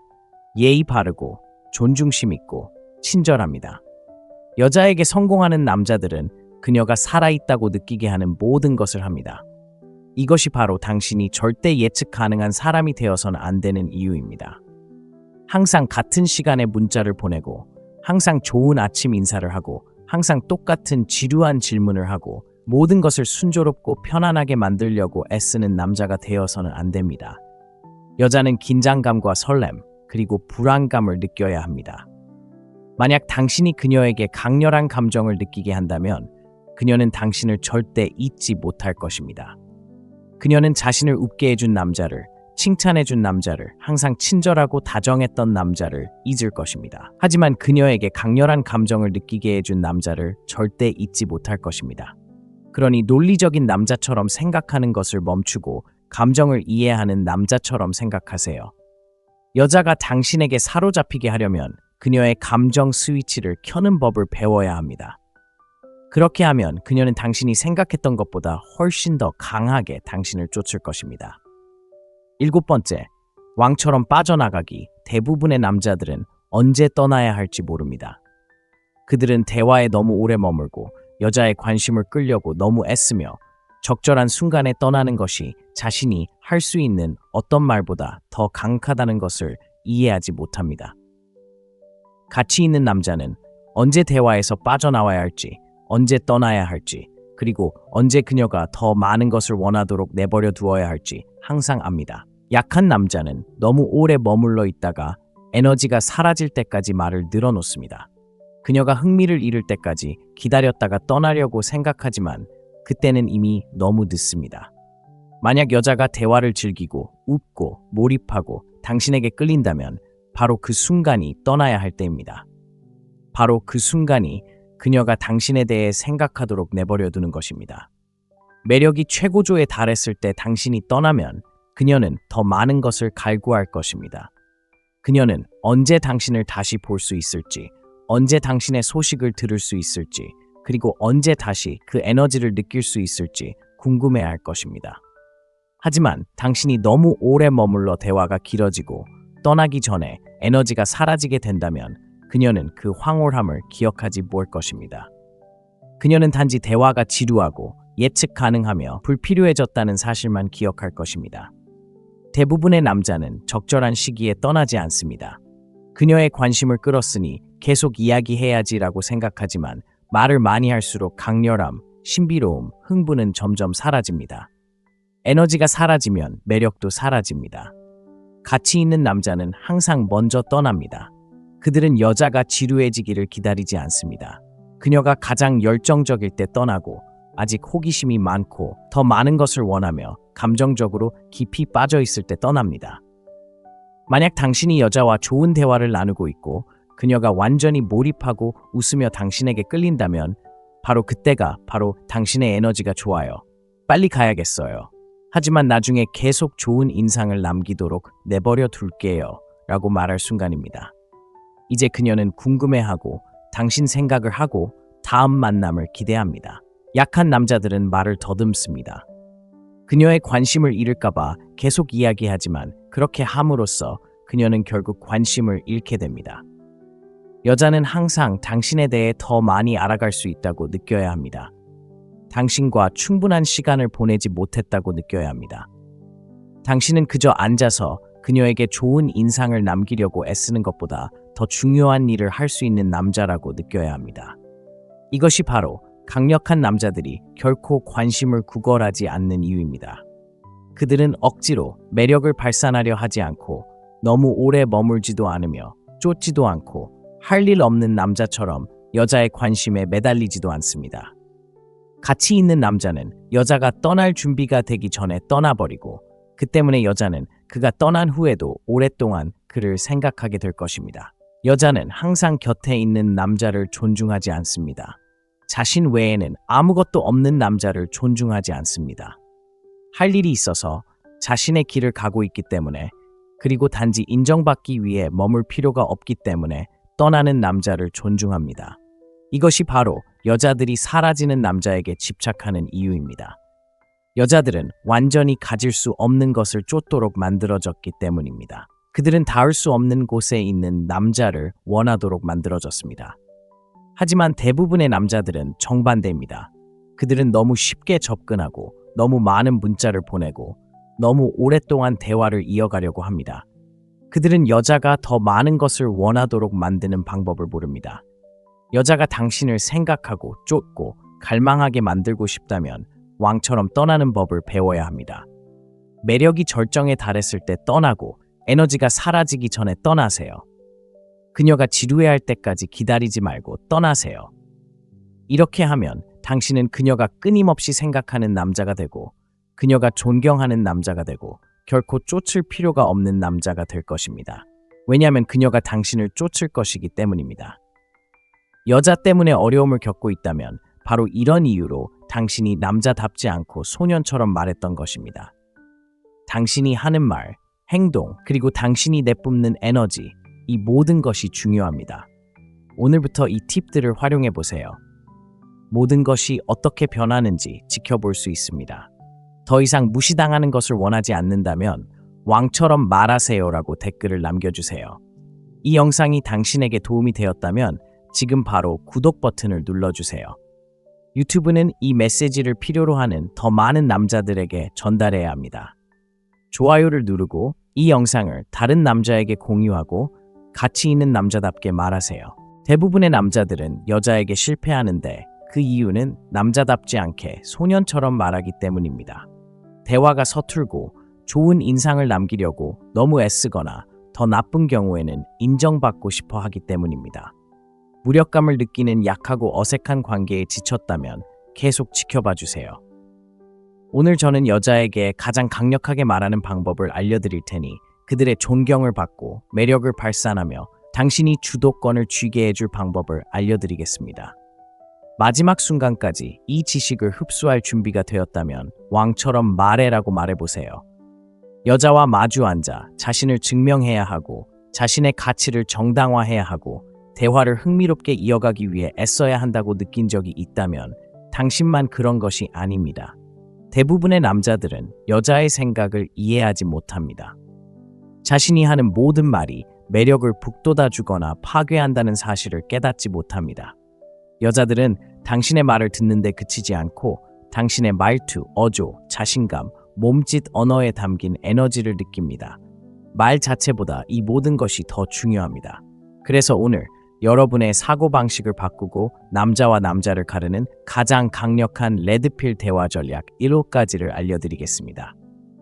예의 바르고 존중심 있고 친절합니다. 여자에게 성공하는 남자들은 그녀가 살아있다고 느끼게 하는 모든 것을 합니다. 이것이 바로 당신이 절대 예측 가능한 사람이 되어서는 안 되는 이유입니다. 항상 같은 시간에 문자를 보내고 항상 좋은 아침 인사를 하고 항상 똑같은 지루한 질문을 하고 모든 것을 순조롭고 편안하게 만들려고 애쓰는 남자가 되어서는 안 됩니다. 여자는 긴장감과 설렘 그리고 불안감을 느껴야 합니다. 만약 당신이 그녀에게 강렬한 감정을 느끼게 한다면 그녀는 당신을 절대 잊지 못할 것입니다. 그녀는 자신을 웃게 해준 남자를, 칭찬해준 남자를, 항상 친절하고 다정했던 남자를 잊을 것입니다. 하지만 그녀에게 강렬한 감정을 느끼게 해준 남자를 절대 잊지 못할 것입니다. 그러니 논리적인 남자처럼 생각하는 것을 멈추고 감정을 이해하는 남자처럼 생각하세요. 여자가 당신에게 사로잡히게 하려면 그녀의 감정 스위치를 켜는 법을 배워야 합니다. 그렇게 하면 그녀는 당신이 생각했던 것보다 훨씬 더 강하게 당신을 쫓을 것입니다. 7번째, 왕처럼 빠져나가기. 대부분의 남자들은 언제 떠나야 할지 모릅니다. 그들은 대화에 너무 오래 머물고 여자의 관심을 끌려고 너무 애쓰며 적절한 순간에 떠나는 것이 자신이 할 수 있는 어떤 말보다 더 강하다는 것을 이해하지 못합니다. 가치 있는 남자는 언제 대화에서 빠져나와야 할지, 언제 떠나야 할지, 그리고 언제 그녀가 더 많은 것을 원하도록 내버려 두어야 할지 항상 압니다. 약한 남자는 너무 오래 머물러 있다가 에너지가 사라질 때까지 말을 늘어놓습니다. 그녀가 흥미를 잃을 때까지 기다렸다가 떠나려고 생각하지만 그때는 이미 너무 늦습니다. 만약 여자가 대화를 즐기고 웃고 몰입하고 당신에게 끌린다면 바로 그 순간이 떠나야 할 때입니다. 바로 그 순간이 그녀가 당신에 대해 생각하도록 내버려 두는 것입니다. 매력이 최고조에 달했을 때 당신이 떠나면 그녀는 더 많은 것을 갈구할 것입니다. 그녀는 언제 당신을 다시 볼 수 있을지, 언제 당신의 소식을 들을 수 있을지, 그리고 언제 다시 그 에너지를 느낄 수 있을지 궁금해할 것입니다. 하지만 당신이 너무 오래 머물러 대화가 길어지고 떠나기 전에 에너지가 사라지게 된다면 그녀는 그 황홀함을 기억하지 뭘 것입니다. 그녀는 단지 대화가 지루하고 예측 가능하며 불필요해졌다는 사실만 기억할 것입니다. 대부분의 남자는 적절한 시기에 떠나지 않습니다. 그녀의 관심을 끌었으니 계속 이야기해야지라고 생각하지만 말을 많이 할수록 강렬함, 신비로움, 흥분은 점점 사라집니다. 에너지가 사라지면 매력도 사라집니다. 가치 있는 남자는 항상 먼저 떠납니다. 그들은 여자가 지루해지기를 기다리지 않습니다. 그녀가 가장 열정적일 때 떠나고 아직 호기심이 많고 더 많은 것을 원하며 감정적으로 깊이 빠져 있을 때 떠납니다. 만약 당신이 여자와 좋은 대화를 나누고 있고 그녀가 완전히 몰입하고 웃으며 당신에게 끌린다면 바로 그때가 바로 당신의 에너지가 좋아요. 빨리 가야겠어요. 하지만 나중에 계속 좋은 인상을 남기도록 내버려 둘게요. 라고 말할 순간입니다. 이제 그녀는 궁금해하고 당신 생각을 하고 다음 만남을 기대합니다. 약한 남자들은 말을 더듬습니다. 그녀의 관심을 잃을까봐 계속 이야기하지만 그렇게 함으로써 그녀는 결국 관심을 잃게 됩니다. 여자는 항상 당신에 대해 더 많이 알아갈 수 있다고 느껴야 합니다. 당신과 충분한 시간을 보내지 못했다고 느껴야 합니다. 당신은 그저 앉아서 그녀에게 좋은 인상을 남기려고 애쓰는 것보다 더 중요한 일을 할 수 있는 남자라고 느껴야 합니다. 이것이 바로 강력한 남자들이 결코 관심을 구걸하지 않는 이유입니다. 그들은 억지로 매력을 발산하려 하지 않고 너무 오래 머물지도 않으며 쫓지도 않고 할 일 없는 남자처럼 여자의 관심에 매달리지도 않습니다. 가치 있는 남자는 여자가 떠날 준비가 되기 전에 떠나버리고 그 때문에 여자는 그가 떠난 후에도 오랫동안 그를 생각하게 될 것입니다. 여자는 항상 곁에 있는 남자를 존중하지 않습니다. 자신 외에는 아무것도 없는 남자를 존중하지 않습니다. 할 일이 있어서 자신의 길을 가고 있기 때문에 그리고 단지 인정받기 위해 머물 필요가 없기 때문에 떠나는 남자를 존중합니다. 이것이 바로 여자들이 사라지는 남자에게 집착하는 이유입니다. 여자들은 완전히 가질 수 없는 것을 쫓도록 만들어졌기 때문입니다. 그들은 닿을 수 없는 곳에 있는 남자를 원하도록 만들어졌습니다. 하지만 대부분의 남자들은 정반대입니다. 그들은 너무 쉽게 접근하고 너무 많은 문자를 보내고 너무 오랫동안 대화를 이어가려고 합니다. 그들은 여자가 더 많은 것을 원하도록 만드는 방법을 모릅니다. 여자가 당신을 생각하고 쫓고 갈망하게 만들고 싶다면 왕처럼 떠나는 법을 배워야 합니다. 매력이 절정에 달했을 때 떠나고 에너지가 사라지기 전에 떠나세요. 그녀가 지루해할 때까지 기다리지 말고 떠나세요. 이렇게 하면 당신은 그녀가 끊임없이 생각하는 남자가 되고 그녀가 존경하는 남자가 되고 결코 쫓을 필요가 없는 남자가 될 것입니다. 왜냐하면 그녀가 당신을 쫓을 것이기 때문입니다. 여자 때문에 어려움을 겪고 있다면 바로 이런 이유로 당신이 남자답지 않고 소년처럼 말했던 것입니다. 당신이 하는 말, 행동, 그리고 당신이 내뿜는 에너지, 이 모든 것이 중요합니다. 오늘부터 이 팁들을 활용해 보세요. 모든 것이 어떻게 변하는지 지켜볼 수 있습니다. 더 이상 무시당하는 것을 원하지 않는다면 왕처럼 말하세요라고 댓글을 남겨주세요. 이 영상이 당신에게 도움이 되었다면 지금 바로 구독 버튼을 눌러주세요. 유튜브는 이 메시지를 필요로 하는 더 많은 남자들에게 전달해야 합니다. 좋아요를 누르고 이 영상을 다른 남자에게 공유하고 가치 있는 남자답게 말하세요. 대부분의 남자들은 여자에게 실패하는데 그 이유는 남자답지 않게 소년처럼 말하기 때문입니다. 대화가 서툴고 좋은 인상을 남기려고 너무 애쓰거나 더 나쁜 경우에는 인정받고 싶어 하기 때문입니다. 무력감을 느끼는 약하고 어색한 관계에 지쳤다면 계속 지켜봐 주세요. 오늘 저는 여자에게 가장 강력하게 말하는 방법을 알려드릴 테니 그들의 존경을 받고 매력을 발산하며 당신이 주도권을 쥐게 해줄 방법을 알려드리겠습니다. 마지막 순간까지 이 지식을 흡수할 준비가 되었다면 왕처럼 말해라고 말해보세요. 여자와 마주 앉아 자신을 증명해야 하고 자신의 가치를 정당화해야 하고 대화를 흥미롭게 이어가기 위해 애써야 한다고 느낀 적이 있다면 당신만 그런 것이 아닙니다. 대부분의 남자들은 여자의 생각을 이해하지 못합니다. 자신이 하는 모든 말이 매력을 북돋아주거나 파괴한다는 사실을 깨닫지 못합니다. 여자들은 당신의 말을 듣는데 그치지 않고 당신의 말투, 어조, 자신감, 몸짓, 언어에 담긴 에너지를 느낍니다. 말 자체보다 이 모든 것이 더 중요합니다. 그래서 오늘 여러분의 사고방식을 바꾸고 남자와 남자를 가르는 가장 강력한 레드필 대화 전략 1호까지를 알려드리겠습니다.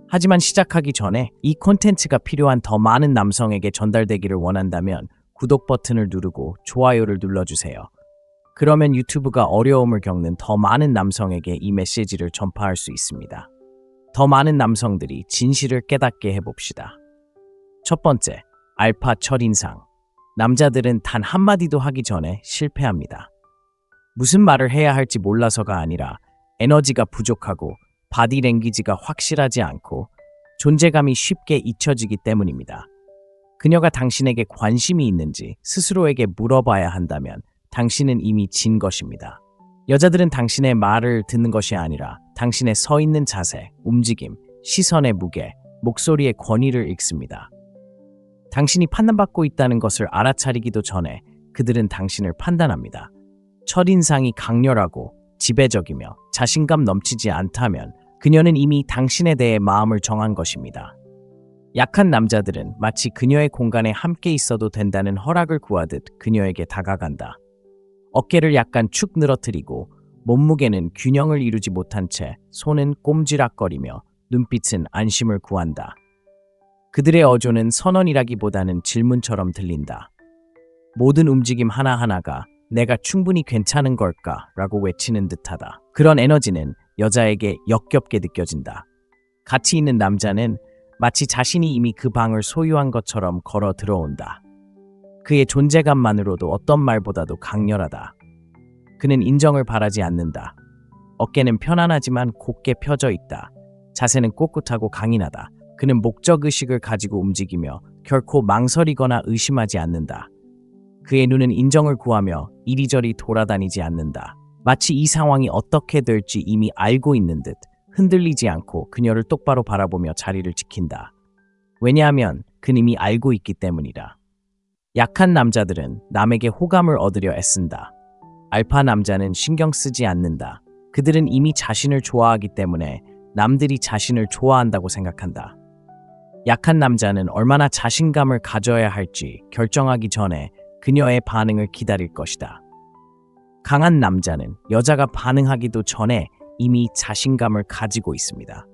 하지만 시작하기 전에 이 콘텐츠가 필요한 더 많은 남성에게 전달되기를 원한다면 구독 버튼을 누르고 좋아요를 눌러주세요. 그러면 유튜브가 어려움을 겪는 더 많은 남성에게 이 메시지를 전파할 수 있습니다. 더 많은 남성들이 진실을 깨닫게 해봅시다. 첫 번째, 알파 첫인상. 남자들은 단 한마디도 하기 전에 실패합니다. 무슨 말을 해야 할지 몰라서가 아니라 에너지가 부족하고 바디랭귀지가 확실하지 않고 존재감이 쉽게 잊혀지기 때문입니다. 그녀가 당신에게 관심이 있는지 스스로에게 물어봐야 한다면 당신은 이미 진 것입니다. 여자들은 당신의 말을 듣는 것이 아니라 당신의 서 있는 자세, 움직임, 시선의 무게, 목소리의 권위를 읽습니다. 당신이 판단받고 있다는 것을 알아차리기도 전에 그들은 당신을 판단합니다. 첫인상이 강렬하고 지배적이며 자신감 넘치지 않다면 그녀는 이미 당신에 대해 마음을 정한 것입니다. 약한 남자들은 마치 그녀의 공간에 함께 있어도 된다는 허락을 구하듯 그녀에게 다가간다. 어깨를 약간 축 늘어뜨리고 몸무게는 균형을 이루지 못한 채 손은 꼼지락거리며 눈빛은 안심을 구한다. 그들의 어조는 선언이라기보다는 질문처럼 들린다. 모든 움직임 하나하나가 내가 충분히 괜찮은 걸까? 라고 외치는 듯하다. 그런 에너지는 여자에게 역겹게 느껴진다. 같이 있는 남자는 마치 자신이 이미 그 방을 소유한 것처럼 걸어 들어온다. 그의 존재감만으로도 어떤 말보다도 강렬하다. 그는 인정을 바라지 않는다. 어깨는 편안하지만 곧게 펴져 있다. 자세는 꼿꼿하고 강인하다. 그는 목적의식을 가지고 움직이며 결코 망설이거나 의심하지 않는다. 그의 눈은 인정을 구하며 이리저리 돌아다니지 않는다. 마치 이 상황이 어떻게 될지 이미 알고 있는 듯 흔들리지 않고 그녀를 똑바로 바라보며 자리를 지킨다. 왜냐하면 그는 이미 알고 있기 때문이다. 약한 남자들은 남에게 호감을 얻으려 애쓴다. 알파 남자는 신경 쓰지 않는다. 그들은 이미 자신을 좋아하기 때문에 남들이 자신을 좋아한다고 생각한다. 약한 남자는 얼마나 자신감을 가져야 할지 결정하기 전에 그녀의 반응을 기다릴 것이다. 강한 남자는 여자가 반응하기도 전에 이미 자신감을 가지고 있습니다.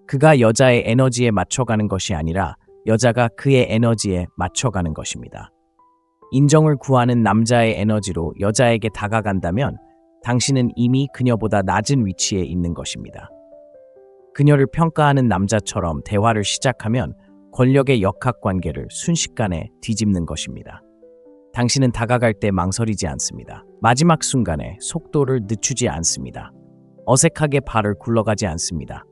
그가 여자의 에너지에 맞춰가는 것이 아니라 여자가 그의 에너지에 맞춰가는 것입니다. 인정을 구하는 남자의 에너지로 여자에게 다가간다면 당신은 이미 그녀보다 낮은 위치에 있는 것입니다. 그녀를 평가하는 남자처럼 대화를 시작하면 권력의 역학관계를 순식간에 뒤집는 것입니다. 당신은 다가갈 때 망설이지 않습니다. 마지막 순간에 속도를 늦추지 않습니다. 어색하게 발을 굴러가지 않습니다.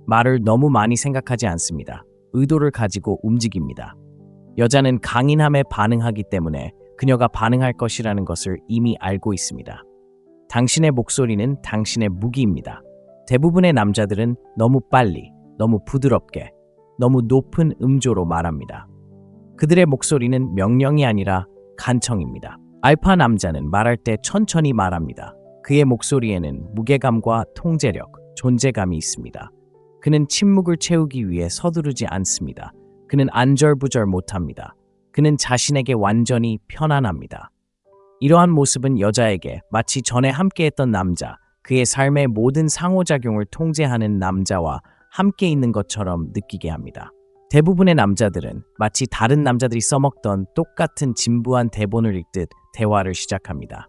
말을 너무 많이 생각하지 않습니다. 의도를 가지고 움직입니다. 여자는 강인함에 반응하기 때문에 그녀가 반응할 것이라는 것을 이미 알고 있습니다. 당신의 목소리는 당신의 무기입니다. 대부분의 남자들은 너무 빨리, 너무 부드럽게, 너무 높은 음조로 말합니다. 그들의 목소리는 명령이 아니라 간청입니다. 알파 남자는 말할 때 천천히 말합니다. 그의 목소리에는 무게감과 통제력, 존재감이 있습니다. 그는 침묵을 채우기 위해 서두르지 않습니다. 그는 안절부절 못합니다. 그는 자신에게 완전히 편안합니다. 이러한 모습은 여자에게 마치 전에 함께했던 남자, 그의 삶의 모든 상호작용을 통제하는 남자와 함께 있는 것처럼 느끼게 합니다. 대부분의 남자들은 마치 다른 남자들이 써먹던 똑같은 진부한 대본을 읽듯 대화를 시작합니다.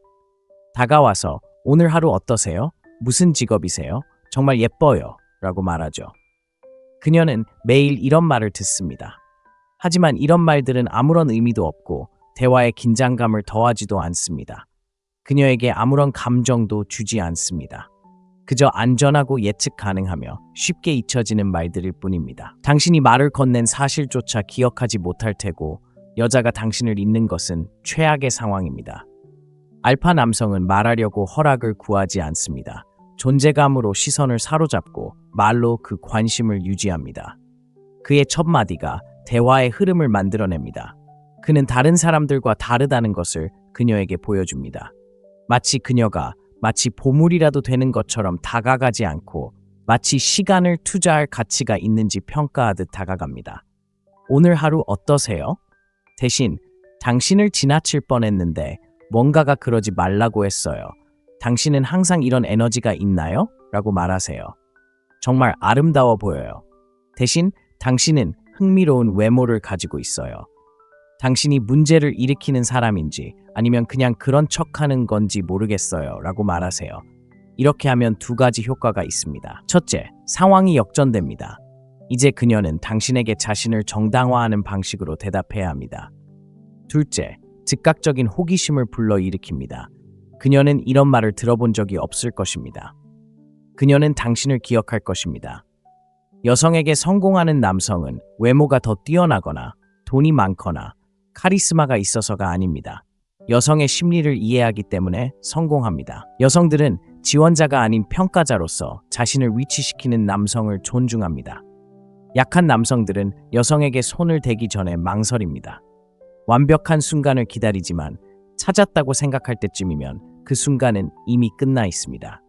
다가와서 오늘 하루 어떠세요? 무슨 직업이세요? 정말 예뻐요. 라고 말하죠. 그녀는 매일 이런 말을 듣습니다. 하지만 이런 말들은 아무런 의미도 없고 대화의 긴장감을 더하지도 않습니다. 그녀에게 아무런 감정도 주지 않습니다. 그저 안전하고 예측 가능하며 쉽게 잊혀지는 말들일 뿐입니다. 당신이 말을 건넨 사실조차 기억하지 못할 테고 여자가 당신을 잊는 것은 최악의 상황입니다. 알파 남성은 말하려고 허락을 구하지 않습니다. 존재감으로 시선을 사로잡고 말로 그 관심을 유지합니다. 그의 첫 마디가 대화의 흐름을 만들어냅니다. 그는 다른 사람들과 다르다는 것을 그녀에게 보여줍니다. 마치 그녀가 마치 보물이라도 되는 것처럼 다가가지 않고 마치 시간을 투자할 가치가 있는지 평가하듯 다가갑니다. 오늘 하루 어떠세요? 대신 당신을 지나칠 뻔했는데 뭔가가 그러지 말라고 했어요. 당신은 항상 이런 에너지가 있나요? 라고 말하세요. 정말 아름다워 보여요. 대신 당신은 흥미로운 외모를 가지고 있어요. 당신이 문제를 일으키는 사람인지 아니면 그냥 그런 척하는 건지 모르겠어요. 라고 말하세요. 이렇게 하면 두 가지 효과가 있습니다. 첫째, 상황이 역전됩니다. 이제 그녀는 당신에게 자신을 정당화하는 방식으로 대답해야 합니다. 둘째, 즉각적인 호기심을 불러일으킵니다. 그녀는 이런 말을 들어본 적이 없을 것입니다. 그녀는 당신을 기억할 것입니다. 여성에게 성공하는 남성은 외모가 더 뛰어나거나 돈이 많거나 카리스마가 있어서가 아닙니다. 여성의 심리를 이해하기 때문에 성공합니다. 여성들은 지원자가 아닌 평가자로서 자신을 위치시키는 남성을 존중합니다. 약한 남성들은 여성에게 손을 대기 전에 망설입니다. 완벽한 순간을 기다리지만 찾았다고 생각할 때쯤이면 그 순간은 이미 끝나 있습니다.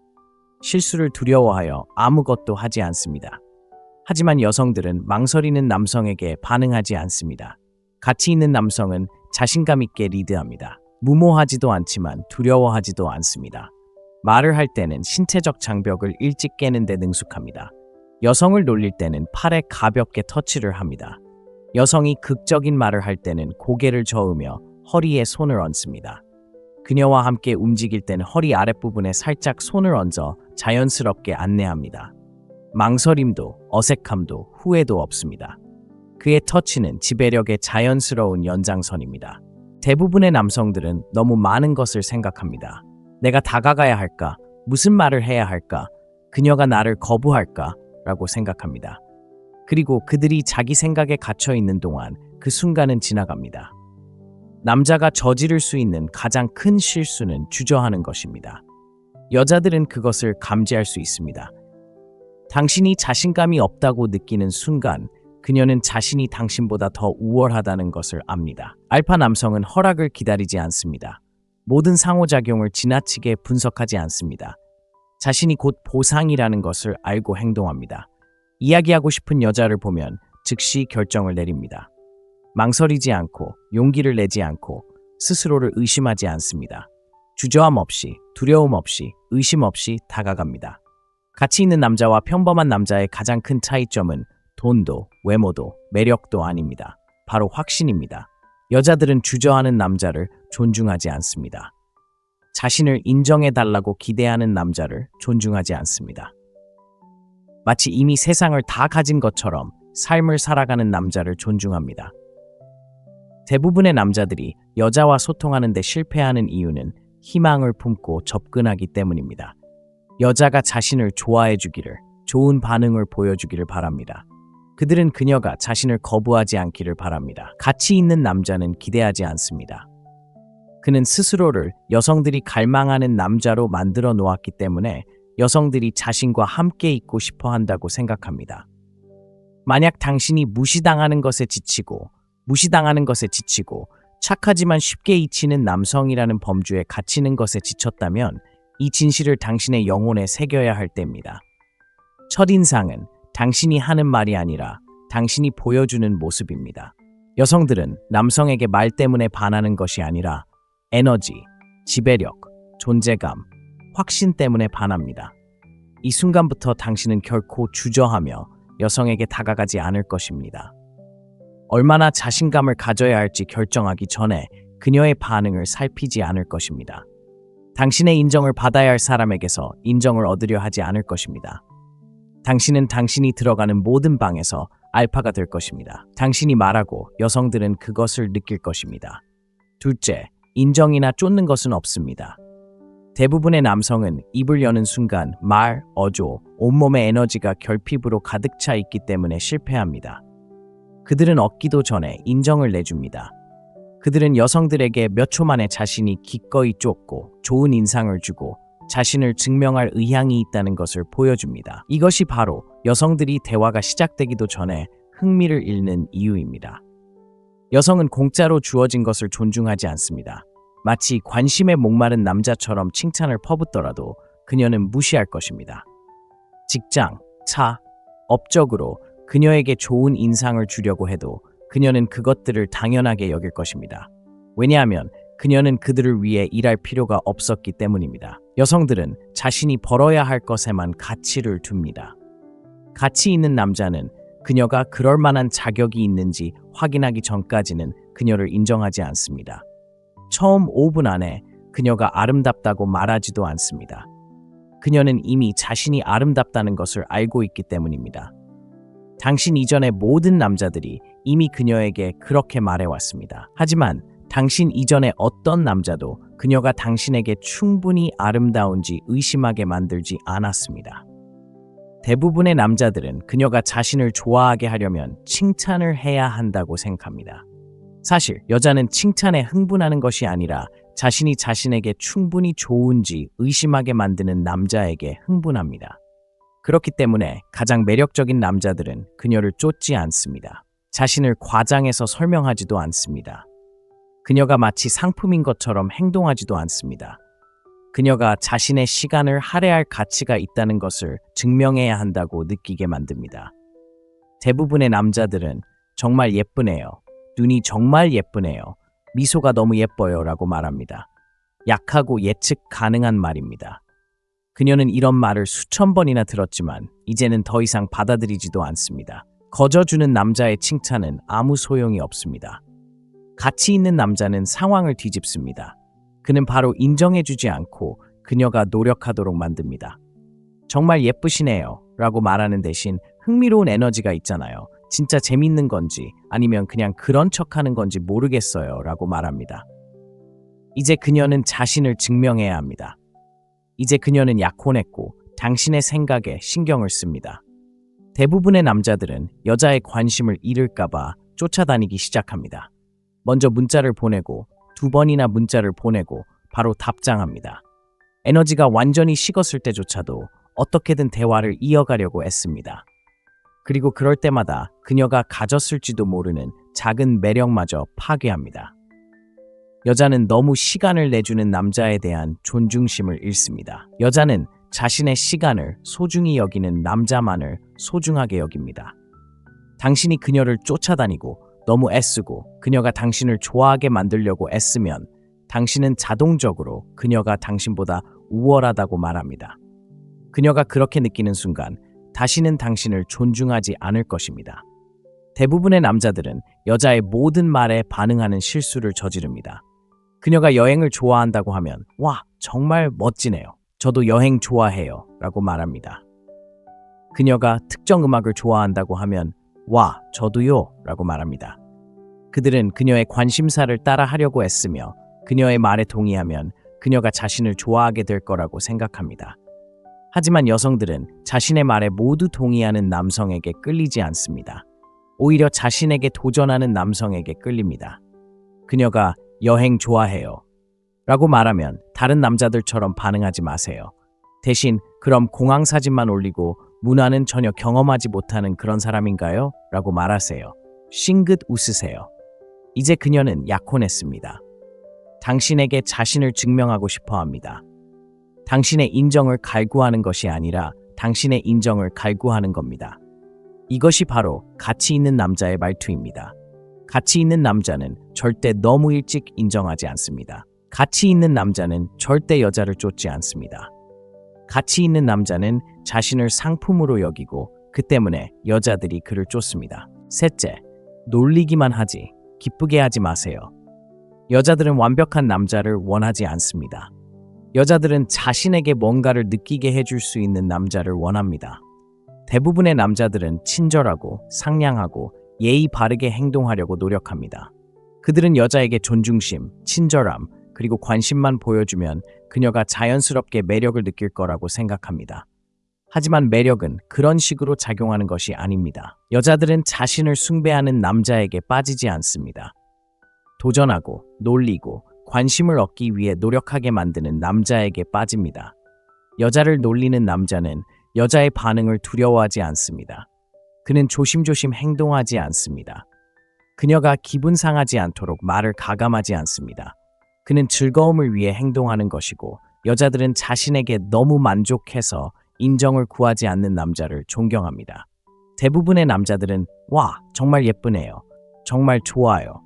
실수를 두려워하여 아무것도 하지 않습니다. 하지만 여성들은 망설이는 남성에게 반응하지 않습니다. 가치 있는 남성은 자신감 있게 리드합니다. 무모하지도 않지만 두려워하지도 않습니다. 말을 할 때는 신체적 장벽을 일찍 깨는 데 능숙합니다. 여성을 놀릴 때는 팔에 가볍게 터치를 합니다. 여성이 극적인 말을 할 때는 고개를 저으며 허리에 손을 얹습니다. 그녀와 함께 움직일 때는 허리 아랫부분에 살짝 손을 얹어 자연스럽게 안내합니다. 망설임도 어색함도 후회도 없습니다. 그의 터치는 지배력의 자연스러운 연장선입니다. 대부분의 남성들은 너무 많은 것을 생각합니다. 내가 다가가야 할까? 무슨 말을 해야 할까? 그녀가 나를 거부할까? 라고 생각합니다. 그리고 그들이 자기 생각에 갇혀 있는 동안 그 순간은 지나갑니다. 남자가 저지를 수 있는 가장 큰 실수는 주저하는 것입니다. 여자들은 그것을 감지할 수 있습니다. 당신이 자신감이 없다고 느끼는 순간 그녀는 자신이 당신보다 더 우월하다는 것을 압니다. 알파 남성은 허락을 기다리지 않습니다. 모든 상호작용을 지나치게 분석하지 않습니다. 자신이 곧 보상이라는 것을 알고 행동합니다. 이야기하고 싶은 여자를 보면 즉시 결정을 내립니다. 망설이지 않고 용기를 내지 않고 스스로를 의심하지 않습니다. 주저함 없이, 두려움 없이, 의심 없이 다가갑니다. 가치 있는 남자와 평범한 남자의 가장 큰 차이점은 돈도, 외모도, 매력도 아닙니다. 바로 확신입니다. 여자들은 주저하는 남자를 존중하지 않습니다. 자신을 인정해달라고 기대하는 남자를 존중하지 않습니다. 마치 이미 세상을 다 가진 것처럼 삶을 살아가는 남자를 존중합니다. 대부분의 남자들이 여자와 소통하는 데 실패하는 이유는 희망을 품고 접근하기 때문입니다. 여자가 자신을 좋아해 주기를, 좋은 반응을 보여주기를 바랍니다. 그들은 그녀가 자신을 거부하지 않기를 바랍니다. 가치 있는 남자는 기대하지 않습니다. 그는 스스로를 여성들이 갈망하는 남자로 만들어 놓았기 때문에 여성들이 자신과 함께 있고 싶어 한다고 생각합니다. 만약 당신이 무시당하는 것에 지치고 착하지만 쉽게 잊히는 남성이라는 범주에 갇히는 것에 지쳤다면 이 진실을 당신의 영혼에 새겨야 할 때입니다. 첫인상은 당신이 하는 말이 아니라 당신이 보여주는 모습입니다. 여성들은 남성에게 말 때문에 반하는 것이 아니라 에너지, 지배력, 존재감, 확신 때문에 반합니다. 이 순간부터 당신은 결코 주저하며 여성에게 다가가지 않을 것입니다. 얼마나 자신감을 가져야 할지 결정하기 전에 그녀의 반응을 살피지 않을 것입니다. 당신의 인정을 받아야 할 사람에게서 인정을 얻으려 하지 않을 것입니다. 당신은 당신이 들어가는 모든 방에서 알파가 될 것입니다. 당신이 말하고 여성들은 그것을 느낄 것입니다. 둘째, 인정이나 쫓는 것은 없습니다. 대부분의 남성은 입을 여는 순간 말, 어조, 온몸의 에너지가 결핍으로 가득 차 있기 때문에 실패합니다. 그들은 얻기도 전에 인정을 내줍니다. 그들은 여성들에게 몇 초 만에 자신이 기꺼이 쫓고 좋은 인상을 주고 자신을 증명할 의향이 있다는 것을 보여줍니다. 이것이 바로 여성들이 대화가 시작되기도 전에 흥미를 잃는 이유입니다. 여성은 공짜로 주어진 것을 존중하지 않습니다. 마치 관심에 목마른 남자처럼 칭찬을 퍼붓더라도 그녀는 무시할 것입니다. 직장, 차, 업적으로 그녀에게 좋은 인상을 주려고 해도 그녀는 그것들을 당연하게 여길 것입니다. 왜냐하면 그녀는 그들을 위해 일할 필요가 없었기 때문입니다. 여성들은 자신이 벌어야 할 것에만 가치를 둡니다. 가치 있는 남자는 그녀가 그럴 만한 자격이 있는지 확인하기 전까지는 그녀를 인정하지 않습니다. 처음 5분 안에 그녀가 아름답다고 말하지도 않습니다. 그녀는 이미 자신이 아름답다는 것을 알고 있기 때문입니다. 당신 이전의 모든 남자들이 이미 그녀에게 그렇게 말해왔습니다. 하지만 당신 이전의 어떤 남자도 그녀가 당신에게 충분히 아름다운지 의심하게 만들지 않았습니다. 대부분의 남자들은 그녀가 자신을 좋아하게 하려면 칭찬을 해야 한다고 생각합니다. 사실 여자는 칭찬에 흥분하는 것이 아니라 자신이 자신에게 충분히 좋은지 의심하게 만드는 남자에게 흥분합니다. 그렇기 때문에 가장 매력적인 남자들은 그녀를 쫓지 않습니다. 자신을 과장해서 설명하지도 않습니다. 그녀가 마치 상품인 것처럼 행동하지도 않습니다. 그녀가 자신의 시간을 할애할 가치가 있다는 것을 증명해야 한다고 느끼게 만듭니다. 대부분의 남자들은 정말 예쁘네요. 눈이 정말 예쁘네요. 미소가 너무 예뻐요 라고 말합니다. 약하고 예측 가능한 말입니다. 그녀는 이런 말을 수천 번이나 들었지만 이제는 더 이상 받아들이지도 않습니다. 거저주는 남자의 칭찬은 아무 소용이 없습니다. 가치 있는 남자는 상황을 뒤집습니다. 그는 바로 인정해주지 않고 그녀가 노력하도록 만듭니다. 정말 예쁘시네요 라고 말하는 대신 흥미로운 에너지가 있잖아요. 진짜 재밌는 건지 아니면 그냥 그런 척하는 건지 모르겠어요 라고 말합니다. 이제 그녀는 자신을 증명해야 합니다. 이제 그녀는 약혼했고 당신의 생각에 신경을 씁니다. 대부분의 남자들은 여자의 관심을 잃을까봐 쫓아다니기 시작합니다. 먼저 문자를 보내고 2번이나 문자를 보내고 바로 답장합니다. 에너지가 완전히 식었을 때조차도 어떻게든 대화를 이어가려고 애씁니다. 그리고 그럴 때마다 그녀가 가졌을지도 모르는 작은 매력마저 파괴합니다. 여자는 너무 시간을 내주는 남자에 대한 존중심을 잃습니다. 여자는 자신의 시간을 소중히 여기는 남자만을 소중하게 여깁니다. 당신이 그녀를 쫓아다니고 너무 애쓰고 그녀가 당신을 좋아하게 만들려고 애쓰면 당신은 자동적으로 그녀가 당신보다 우월하다고 말합니다. 그녀가 그렇게 느끼는 순간 다시는 당신을 존중하지 않을 것입니다. 대부분의 남자들은 여자의 모든 말에 반응하는 실수를 저지릅니다. 그녀가 여행을 좋아한다고 하면 와, 정말 멋지네요. 저도 여행 좋아해요 라고 말합니다. 그녀가 특정 음악을 좋아한다고 하면 와, 저도요 라고 말합니다. 그들은 그녀의 관심사를 따라 하려고 애쓰며 그녀의 말에 동의하면 그녀가 자신을 좋아하게 될 거라고 생각합니다. 하지만 여성들은 자신의 말에 모두 동의하는 남성에게 끌리지 않습니다. 오히려 자신에게 도전하는 남성에게 끌립니다. 그녀가 여행 좋아해요 라고 말하면 다른 남자들처럼 반응하지 마세요. 대신 그럼 공항 사진만 올리고 문화는 전혀 경험하지 못하는 그런 사람인가요? 라고 말하세요. 싱긋 웃으세요. 이제 그녀는 약혼했습니다. 당신에게 자신을 증명하고 싶어 합니다. 당신의 인정을 갈구하는 것이 아니라 당신의 인정을 갈구하는 겁니다. 이것이 바로 가치 있는 남자의 말투입니다. 가치 있는 남자는 절대 너무 일찍 인정하지 않습니다. 가치 있는 남자는 절대 여자를 쫓지 않습니다. 가치 있는 남자는 자신을 상품으로 여기고 그 때문에 여자들이 그를 쫓습니다. 셋째, 놀리기만 하지 기쁘게 하지 마세요. 여자들은 완벽한 남자를 원하지 않습니다. 여자들은 자신에게 뭔가를 느끼게 해줄 수 있는 남자를 원합니다. 대부분의 남자들은 친절하고 상냥하고 예의 바르게 행동하려고 노력합니다. 그들은 여자에게 존중심, 친절함, 그리고 관심만 보여주면 그녀가 자연스럽게 매력을 느낄 거라고 생각합니다. 하지만 매력은 그런 식으로 작용하는 것이 아닙니다. 여자들은 자신을 숭배하는 남자에게 빠지지 않습니다. 도전하고 놀리고 관심을 얻기 위해 노력하게 만드는 남자에게 빠집니다. 여자를 놀리는 남자는 여자의 반응을 두려워하지 않습니다. 그는 조심조심 행동하지 않습니다. 그녀가 기분 상하지 않도록 말을 가감하지 않습니다. 그는 즐거움을 위해 행동하는 것이고 여자들은 자신에게 너무 만족해서 인정을 구하지 않는 남자를 존경합니다. 대부분의 남자들은 와, 정말 예쁘네요. 정말 좋아요.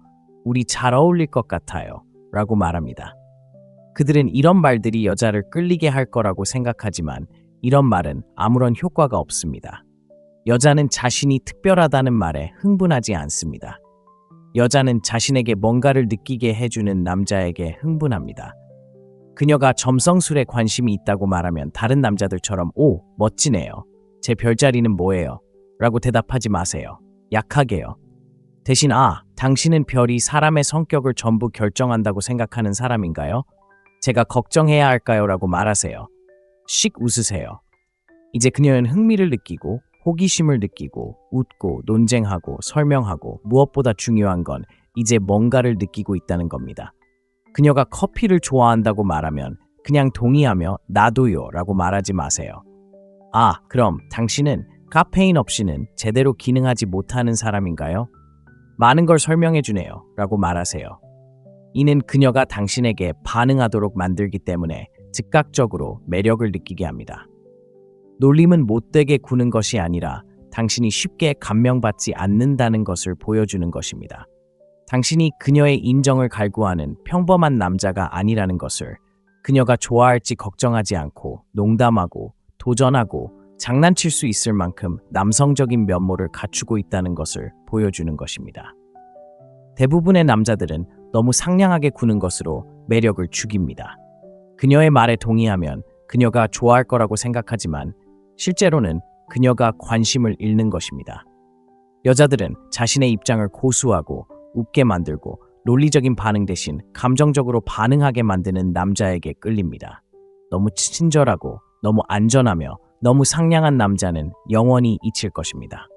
우리 잘 어울릴 것 같아요. 라고 말합니다. 그들은 이런 말들이 여자를 끌리게 할 거라고 생각하지만 이런 말은 아무런 효과가 없습니다. 여자는 자신이 특별하다는 말에 흥분하지 않습니다. 여자는 자신에게 뭔가를 느끼게 해주는 남자에게 흥분합니다. 그녀가 점성술에 관심이 있다고 말하면 다른 남자들처럼 오, 멋지네요. 제 별자리는 뭐예요? 라고 대답하지 마세요. 약하게요. 대신 당신은 별이 사람의 성격을 전부 결정한다고 생각하는 사람인가요? 제가 걱정해야 할까요? 라고 말하세요. 씩 웃으세요. 이제 그녀는 흥미를 느끼고 호기심을 느끼고 웃고 논쟁하고 설명하고 무엇보다 중요한 건 이제 뭔가를 느끼고 있다는 겁니다. 그녀가 커피를 좋아한다고 말하면 그냥 동의하며 나도요 라고 말하지 마세요. 그럼 당신은 카페인 없이는 제대로 기능하지 못하는 사람인가요? 많은 걸 설명해 주네요 라고 말하세요. 이는 그녀가 당신에게 반응하도록 만들기 때문에 즉각적으로 매력을 느끼게 합니다. 놀림은 못되게 구는 것이 아니라 당신이 쉽게 감명받지 않는다는 것을 보여주는 것입니다. 당신이 그녀의 인정을 갈구하는 평범한 남자가 아니라는 것을, 그녀가 좋아할지 걱정하지 않고 농담하고 도전하고 장난칠 수 있을 만큼 남성적인 면모를 갖추고 있다는 것을 보여주는 것입니다. 대부분의 남자들은 너무 상냥하게 구는 것으로 매력을 죽입니다. 그녀의 말에 동의하면 그녀가 좋아할 거라고 생각하지만 실제로는 그녀가 관심을 잃는 것입니다. 여자들은 자신의 입장을 고수하고 웃게 만들고 논리적인 반응 대신 감정적으로 반응하게 만드는 남자에게 끌립니다. 너무 친절하고 너무 안전하며 너무 상냥한 남자는 영원히 잊힐 것입니다.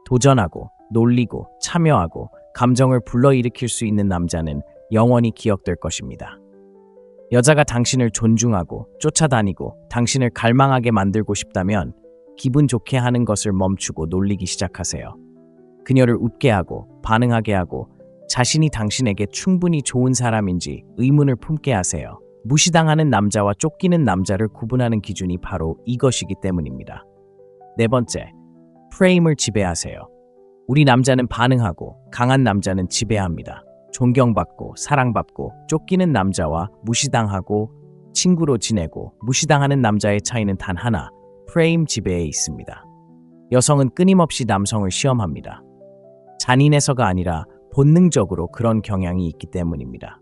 도전하고 놀리고 참여하고 감정을 불러일으킬 수 있는 남자는 영원히 기억될 것입니다. 여자가 당신을 존중하고 쫓아다니고 당신을 갈망하게 만들고 싶다면 기분 좋게 하는 것을 멈추고 놀리기 시작하세요. 그녀를 웃게 하고 반응하게 하고 자신이 당신에게 충분히 좋은 사람인지 의문을 품게 하세요. 무시당하는 남자와 쫓기는 남자를 구분하는 기준이 바로 이것이기 때문입니다. 네 번째, 프레임을 지배하세요. 우리 남자는 반응하고 강한 남자는 지배합니다. 존경받고 사랑받고 쫓기는 남자와 무시당하고 친구로 지내고 무시당하는 남자의 차이는 단 하나, 프레임 지배에 있습니다. 여성은 끊임없이 남성을 시험합니다. 잔인해서가 아니라 본능적으로 그런 경향이 있기 때문입니다.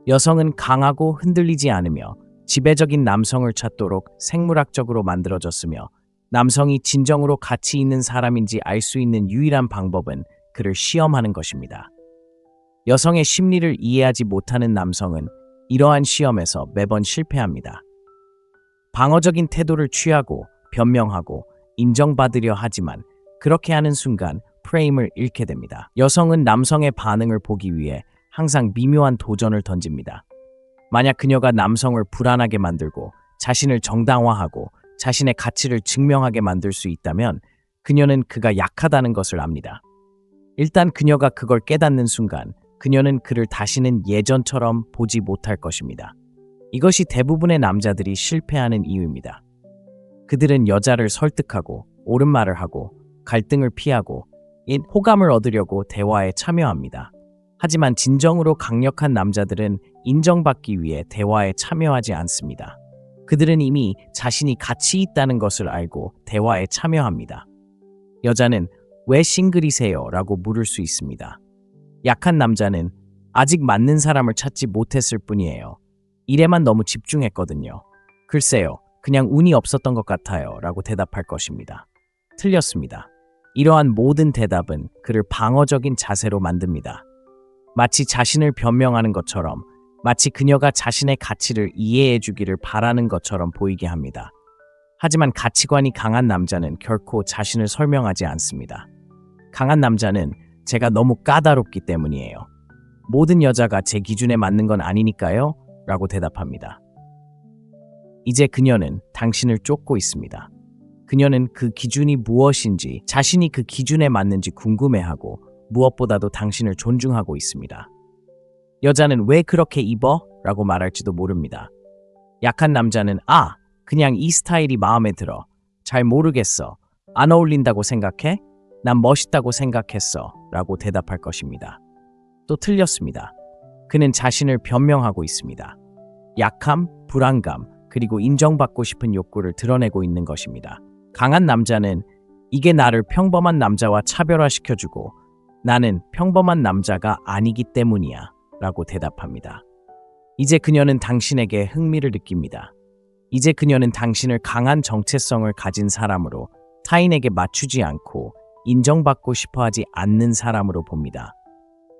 여성은 강하고 흔들리지 않으며 지배적인 남성을 찾도록 생물학적으로 만들어졌으며 남성이 진정으로 가치 있는 사람인지 알 수 있는 유일한 방법은 그를 시험하는 것입니다. 여성의 심리를 이해하지 못하는 남성은 이러한 시험에서 매번 실패합니다. 방어적인 태도를 취하고 변명하고 인정받으려 하지만 그렇게 하는 순간 프레임을 잃게 됩니다. 여성은 남성의 반응을 보기 위해 항상 미묘한 도전을 던집니다. 만약 그녀가 남성을 불안하게 만들고 자신을 정당화하고 자신의 가치를 증명하게 만들 수 있다면 그녀는 그가 약하다는 것을 압니다. 일단 그녀가 그걸 깨닫는 순간 그녀는 그를 다시는 예전처럼 보지 못할 것입니다. 이것이 대부분의 남자들이 실패하는 이유입니다. 그들은 여자를 설득하고 옳은 말을 하고 갈등을 피하고 호감을 얻으려고 대화에 참여합니다. 하지만 진정으로 강력한 남자들은 인정받기 위해 대화에 참여하지 않습니다. 그들은 이미 자신이 가치 있다는 것을 알고 대화에 참여합니다. 여자는 왜 싱글이세요? 라고 물을 수 있습니다. 약한 남자는 아직 맞는 사람을 찾지 못했을 뿐이에요. 일에만 너무 집중했거든요. 글쎄요, 그냥 운이 없었던 것 같아요. 라고 대답할 것입니다. 틀렸습니다. 이러한 모든 대답은 그를 방어적인 자세로 만듭니다. 마치 자신을 변명하는 것처럼, 마치 그녀가 자신의 가치를 이해해 주기를 바라는 것처럼 보이게 합니다. 하지만 가치관이 강한 남자는 결코 자신을 설명하지 않습니다. 강한 남자는 제가 너무 까다롭기 때문이에요. 모든 여자가 제 기준에 맞는 건 아니니까요? 라고 대답합니다. 이제 그녀는 당신을 쫓고 있습니다. 그녀는 그 기준이 무엇인지, 자신이 그 기준에 맞는지 궁금해하고 무엇보다도 당신을 존중하고 있습니다. 여자는 왜 그렇게 입어? 라고 말할지도 모릅니다. 약한 남자는 그냥 이 스타일이 마음에 들어. 잘 모르겠어. 안 어울린다고 생각해? 난 멋있다고 생각했어. 라고 대답할 것입니다. 또 틀렸습니다. 그는 자신을 변명하고 있습니다. 약함, 불안감, 그리고 인정받고 싶은 욕구를 드러내고 있는 것입니다. 강한 남자는 이게 나를 평범한 남자와 차별화시켜주고 나는 평범한 남자가 아니기 때문이야. 라고 대답합니다. 이제 그녀는 당신에게 흥미를 느낍니다. 이제 그녀는 당신을 강한 정체성을 가진 사람으로 타인에게 맞추지 않고 인정받고 싶어 하지 않는 사람으로 봅니다.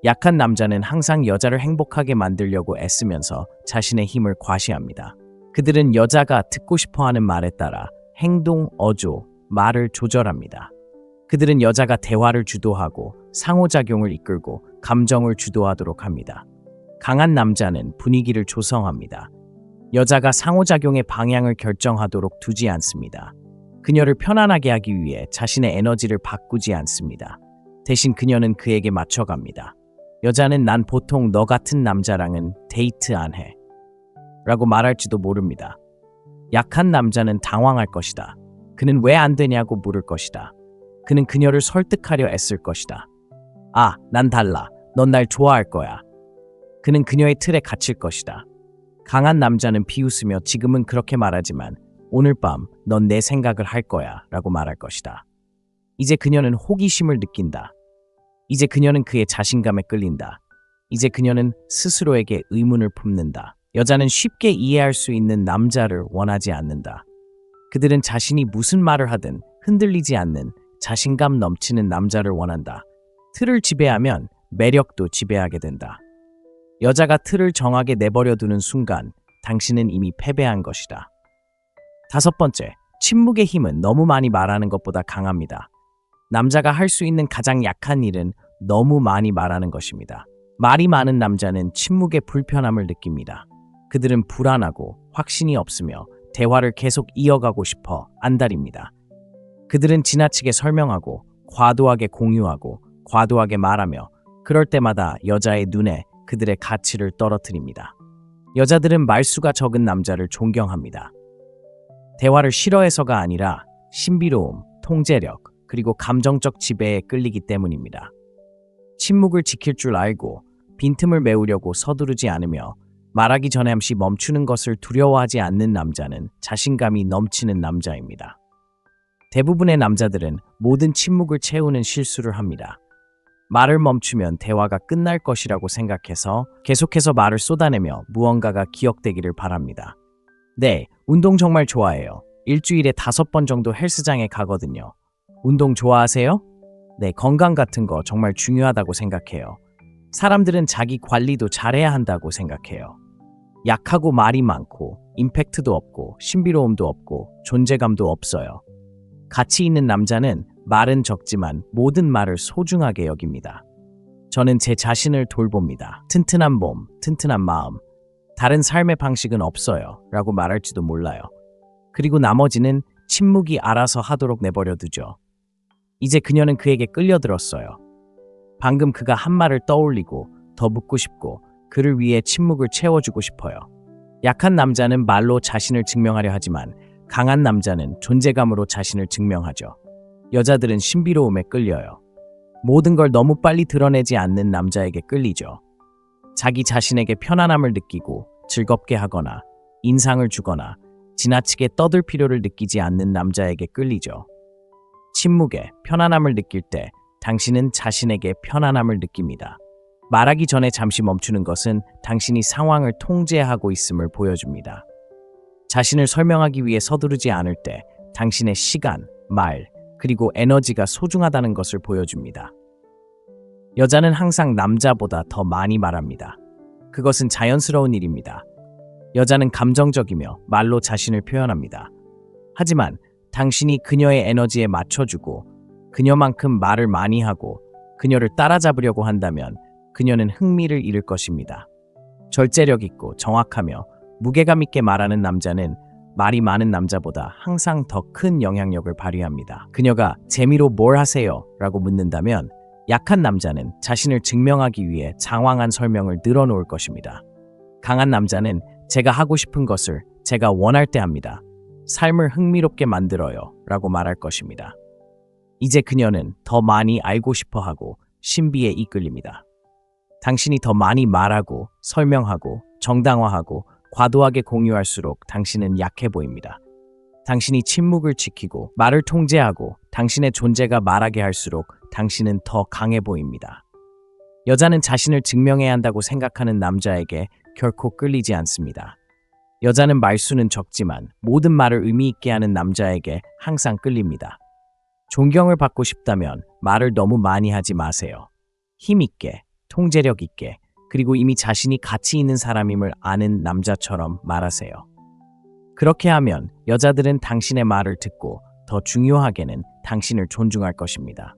약한 남자는 항상 여자를 행복하게 만들려고 애쓰면서 자신의 힘을 과시합니다. 그들은 여자가 듣고 싶어 하는 말에 따라 행동, 어조, 말을 조절합니다. 그들은 여자가 대화를 주도하고 상호작용을 이끌고 감정을 주도하도록 합니다. 강한 남자는 분위기를 조성합니다. 여자가 상호작용의 방향을 결정하도록 두지 않습니다. 그녀를 편안하게 하기 위해 자신의 에너지를 바꾸지 않습니다. 대신 그녀는 그에게 맞춰갑니다. 여자는 난 보통 너 같은 남자랑은 데이트 안 해. 라고 말할지도 모릅니다. 약한 남자는 당황할 것이다. 그는 왜 안 되냐고 물을 것이다. 그는 그녀를 설득하려 애쓸 것이다. 난 달라. 넌 날 좋아할 거야. 그는 그녀의 틀에 갇힐 것이다. 강한 남자는 비웃으며 지금은 그렇게 말하지만 오늘 밤 넌 내 생각을 할 거야 라고 말할 것이다. 이제 그녀는 호기심을 느낀다. 이제 그녀는 그의 자신감에 끌린다. 이제 그녀는 스스로에게 의문을 품는다. 여자는 쉽게 이해할 수 있는 남자를 원하지 않는다. 그들은 자신이 무슨 말을 하든 흔들리지 않는 자신감 넘치는 남자를 원한다. 틀을 지배하면 매력도 지배하게 된다. 여자가 틀을 정하게 내버려 두는 순간 당신은 이미 패배한 것이다. 5번째, 침묵의 힘은 너무 많이 말하는 것보다 강합니다. 남자가 할 수 있는 가장 약한 일은 너무 많이 말하는 것입니다. 말이 많은 남자는 침묵의 불편함을 느낍니다. 그들은 불안하고 확신이 없으며 대화를 계속 이어가고 싶어 안달입니다. 그들은 지나치게 설명하고 과도하게 공유하고 과도하게 말하며 그럴 때마다 여자의 눈에 그들의 가치를 떨어뜨립니다. 여자들은 말수가 적은 남자를 존경합니다. 대화를 싫어해서가 아니라 신비로움, 통제력, 그리고 감정적 지배에 끌리기 때문입니다. 침묵을 지킬 줄 알고 빈틈을 메우려고 서두르지 않으며 말하기 전에 잠시 멈추는 것을 두려워하지 않는 남자는 자신감이 넘치는 남자입니다. 대부분의 남자들은 모든 침묵을 채우는 실수를 합니다. 말을 멈추면 대화가 끝날 것이라고 생각해서 계속해서 말을 쏟아내며 무언가가 기억되기를 바랍니다. 네, 운동 정말 좋아해요. 일주일에 5번 정도 헬스장에 가거든요. 운동 좋아하세요? 네, 건강 같은 거 정말 중요하다고 생각해요. 사람들은 자기 관리도 잘해야 한다고 생각해요. 약하고 말이 많고 임팩트도 없고 신비로움도 없고 존재감도 없어요. 가치 있는 남자는 말은 적지만 모든 말을 소중하게 여깁니다. 저는 제 자신을 돌봅니다. 튼튼한 몸, 튼튼한 마음, 다른 삶의 방식은 없어요 라고 말할지도 몰라요. 그리고 나머지는 침묵이 알아서 하도록 내버려 두죠. 이제 그녀는 그에게 끌려들었어요. 방금 그가 한 말을 떠올리고 더 묻고 싶고 그를 위해 침묵을 채워주고 싶어요. 약한 남자는 말로 자신을 증명하려 하지만 강한 남자는 존재감으로 자신을 증명하죠. 여자들은 신비로움에 끌려요. 모든 걸 너무 빨리 드러내지 않는 남자에게 끌리죠. 자기 자신에게 편안함을 느끼고 즐겁게 하거나 인상을 주거나 지나치게 떠들 필요를 느끼지 않는 남자에게 끌리죠. 침묵에 편안함을 느낄 때 당신은 자신에게 편안함을 느낍니다. 말하기 전에 잠시 멈추는 것은 당신이 상황을 통제하고 있음을 보여줍니다. 자신을 설명하기 위해 서두르지 않을 때 당신의 시간, 말, 그리고 에너지가 소중하다는 것을 보여줍니다. 여자는 항상 남자보다 더 많이 말합니다. 그것은 자연스러운 일입니다. 여자는 감정적이며 말로 자신을 표현합니다. 하지만 당신이 그녀의 에너지에 맞춰주고 그녀만큼 말을 많이 하고 그녀를 따라잡으려고 한다면 그녀는 흥미를 잃을 것입니다. 절제력 있고 정확하며 무게감 있게 말하는 남자는 말이 많은 남자보다 항상 더 큰 영향력을 발휘합니다. 그녀가 재미로 뭘 하세요? 라고 묻는다면 약한 남자는 자신을 증명하기 위해 장황한 설명을 늘어놓을 것입니다. 강한 남자는 제가 하고 싶은 것을 제가 원할 때 합니다. 삶을 흥미롭게 만들어요 라고 말할 것입니다. 이제 그녀는 더 많이 알고 싶어 하고 신비에 이끌립니다. 당신이 더 많이 말하고 설명하고 정당화하고 과도하게 공유할수록 당신은 약해 보입니다. 당신이 침묵을 지키고 말을 통제하고 당신의 존재가 말하게 할수록 당신은 더 강해 보입니다. 여자는 자신을 증명해야 한다고 생각하는 남자에게 결코 끌리지 않습니다. 여자는 말수는 적지만 모든 말을 의미 있게 하는 남자에게 항상 끌립니다. 존경을 받고 싶다면 말을 너무 많이 하지 마세요. 힘 있게, 통제력 있게, 그리고 이미 자신이 가치 있는 사람임을 아는 남자처럼 말하세요. 그렇게 하면 여자들은 당신의 말을 듣고 더 중요하게는 당신을 존중할 것입니다.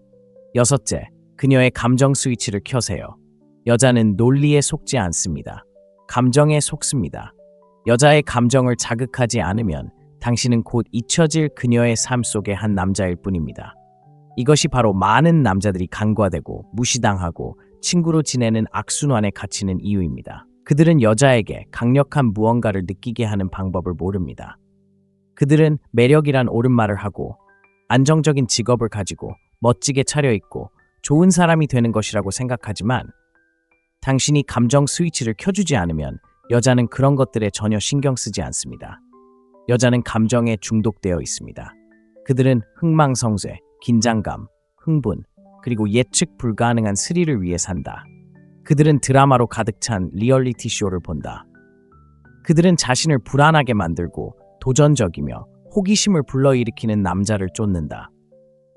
여섯째, 그녀의 감정 스위치를 켜세요. 여자는 논리에 속지 않습니다. 감정에 속습니다. 여자의 감정을 자극하지 않으면 당신은 곧 잊혀질 그녀의 삶 속의 한 남자일 뿐입니다. 이것이 바로 많은 남자들이 간과되고 무시당하고 친구로 지내는 악순환에 갇히는 이유입니다. 그들은 여자에게 강력한 무언가를 느끼게 하는 방법을 모릅니다. 그들은 매력이란 옳은 말을 하고 안정적인 직업을 가지고 멋지게 차려입고 좋은 사람이 되는 것이라고 생각하지만 당신이 감정 스위치를 켜주지 않으면 여자는 그런 것들에 전혀 신경 쓰지 않습니다. 여자는 감정에 중독되어 있습니다. 그들은 흥망성쇠, 긴장감, 흥분, 그리고 예측 불가능한 스릴을 위해 산다. 그들은 드라마로 가득 찬 리얼리티 쇼를 본다. 그들은 자신을 불안하게 만들고 도전적이며 호기심을 불러일으키는 남자를 쫓는다.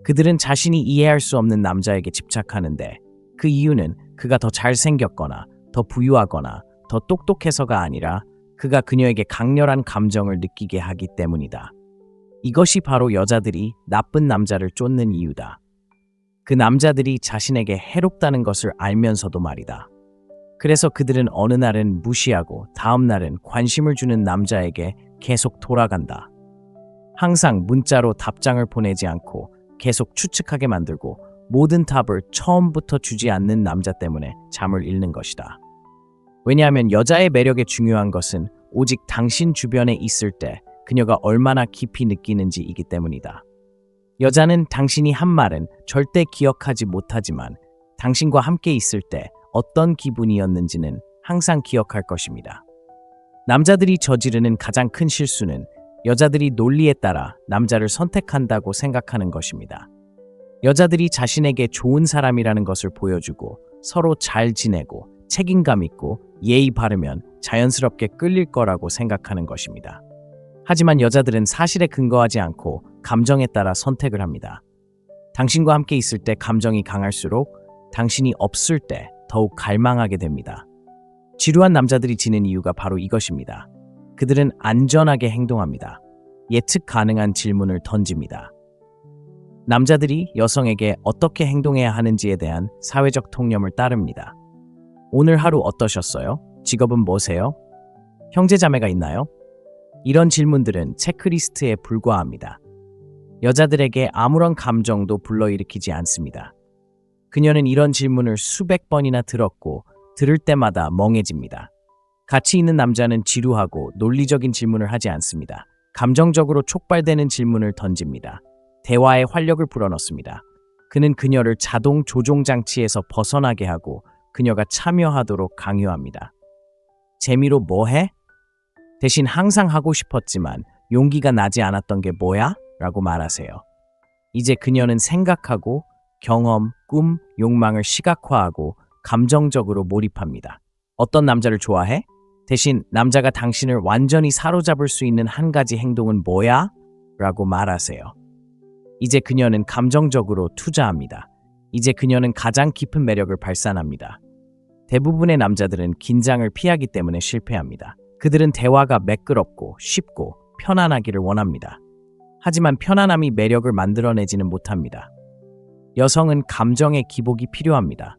그들은 자신이 이해할 수 없는 남자에게 집착하는데 그 이유는 그가 더 잘생겼거나 더 부유하거나 더 똑똑해서가 아니라 그가 그녀에게 강렬한 감정을 느끼게 하기 때문이다. 이것이 바로 여자들이 나쁜 남자를 쫓는 이유다. 그 남자들이 자신에게 해롭다는 것을 알면서도 말이다. 그래서 그들은 어느 날은 무시하고 다음 날은 관심을 주는 남자에게 계속 돌아간다. 항상 문자로 답장을 보내지 않고 계속 추측하게 만들고 모든 답을 처음부터 주지 않는 남자 때문에 잠을 잃는 것이다. 왜냐하면 여자의 매력에 중요한 것은 오직 당신 주변에 있을 때 그녀가 얼마나 깊이 느끼는지이기 때문이다. 여자는 당신이 한 말은 절대 기억하지 못하지만 당신과 함께 있을 때 어떤 기분이었는지는 항상 기억할 것입니다. 남자들이 저지르는 가장 큰 실수는 여자들이 논리에 따라 남자를 선택한다고 생각하는 것입니다. 여자들이 자신에게 좋은 사람이라는 것을 보여주고 서로 잘 지내고 책임감 있고 예의 바르면 자연스럽게 끌릴 거라고 생각하는 것입니다. 하지만 여자들은 사실에 근거하지 않고 감정에 따라 선택을 합니다. 당신과 함께 있을 때 감정이 강할수록 당신이 없을 때 더욱 갈망하게 됩니다. 지루한 남자들이 지는 이유가 바로 이것입니다. 그들은 안전하게 행동합니다. 예측 가능한 질문을 던집니다. 남자들이 여성에게 어떻게 행동해야 하는지에 대한 사회적 통념을 따릅니다. 오늘 하루 어떠셨어요? 직업은 뭐세요? 형제자매가 있나요? 이런 질문들은 체크리스트에 불과합니다. 여자들에게 아무런 감정도 불러일으키지 않습니다. 그녀는 이런 질문을 수백 번이나 들었고 들을 때마다 멍해집니다. 가치 있는 남자는 지루하고 논리적인 질문을 하지 않습니다. 감정적으로 촉발되는 질문을 던집니다. 대화에 활력을 불어넣습니다. 그는 그녀를 자동 조종 장치에서 벗어나게 하고 그녀가 참여하도록 강요합니다. 재미로 뭐 해? 대신 항상 하고 싶었지만 용기가 나지 않았던 게 뭐야? 라고 말하세요. 이제 그녀는 생각하고 경험, 꿈, 욕망을 시각화하고 감정적으로 몰입합니다. 어떤 남자를 좋아해? 대신 남자가 당신을 완전히 사로잡을 수 있는 한 가지 행동은 뭐야? 라고 말하세요. 이제 그녀는 감정적으로 투자합니다. 이제 그녀는 가장 깊은 매력을 발산합니다. 대부분의 남자들은 긴장을 피하기 때문에 실패합니다. 그들은 대화가 매끄럽고 쉽고 편안하기를 원합니다. 하지만 편안함이 매력을 만들어내지는 못합니다. 여성은 감정의 기복이 필요합니다.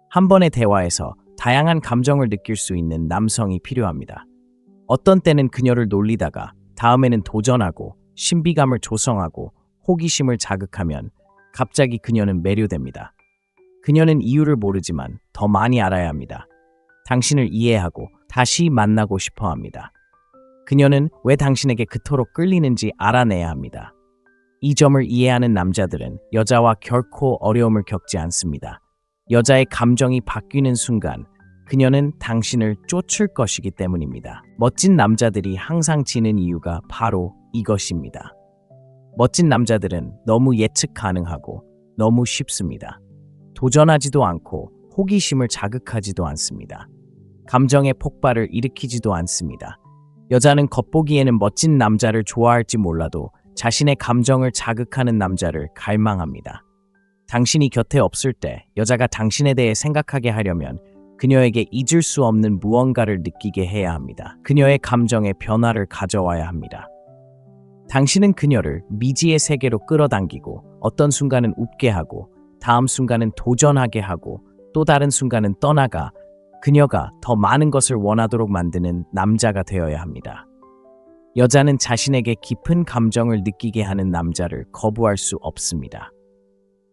한 번의 대화에서 다양한 감정을 느낄 수 있는 남성이 필요합니다. 어떤 때는 그녀를 놀리다가 다음에는 도전하고 신비감을 조성하고 호기심을 자극하면 갑자기 그녀는 매료됩니다. 그녀는 이유를 모르지만 더 많이 알아야 합니다. 당신을 이해하고 다시 만나고 싶어 합니다. 그녀는 왜 당신에게 그토록 끌리는지 알아내야 합니다. 이 점을 이해하는 남자들은 여자와 결코 어려움을 겪지 않습니다. 여자의 감정이 바뀌는 순간 그녀는 당신을 쫓을 것이기 때문입니다. 멋진 남자들이 항상 지는 이유가 바로 이것입니다. 멋진 남자들은 너무 예측 가능하고 너무 쉽습니다. 도전하지도 않고 호기심을 자극하지도 않습니다. 감정의 폭발을 일으키지도 않습니다. 여자는 겉보기에는 멋진 남자를 좋아할지 몰라도 자신의 감정을 자극하는 남자를 갈망합니다. 당신이 곁에 없을 때 여자가 당신에 대해 생각하게 하려면 그녀에게 잊을 수 없는 무언가를 느끼게 해야 합니다. 그녀의 감정에 변화를 가져와야 합니다. 당신은 그녀를 미지의 세계로 끌어당기고 어떤 순간은 웃게 하고 다음 순간은 도전하게 하고 또 다른 순간은 떠나가 그녀가 더 많은 것을 원하도록 만드는 남자가 되어야 합니다. 여자는 자신에게 깊은 감정을 느끼게 하는 남자를 거부할 수 없습니다.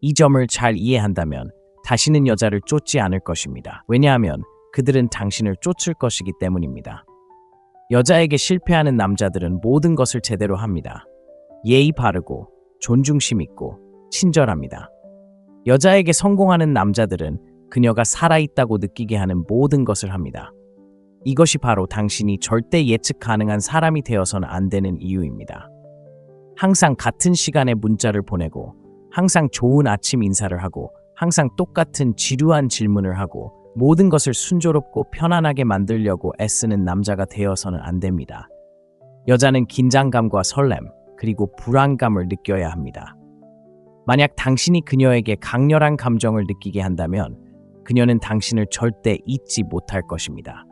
이 점을 잘 이해한다면 다시는 여자를 쫓지 않을 것입니다. 왜냐하면 그들은 당신을 쫓을 것이기 때문입니다. 여자에게 실패하는 남자들은 모든 것을 제대로 합니다. 예의 바르고 존중심 있고 친절합니다. 여자에게 성공하는 남자들은 그녀가 살아있다고 느끼게 하는 모든 것을 합니다. 이것이 바로 당신이 절대 예측 가능한 사람이 되어서는 안 되는 이유입니다. 항상 같은 시간에 문자를 보내고 항상 좋은 아침 인사를 하고 항상 똑같은 지루한 질문을 하고 모든 것을 순조롭고 편안하게 만들려고 애쓰는 남자가 되어서는 안 됩니다. 여자는 긴장감과 설렘 그리고 불안감을 느껴야 합니다. 만약 당신이 그녀에게 강렬한 감정을 느끼게 한다면 그녀는 당신을 절대 잊지 못할 것입니다.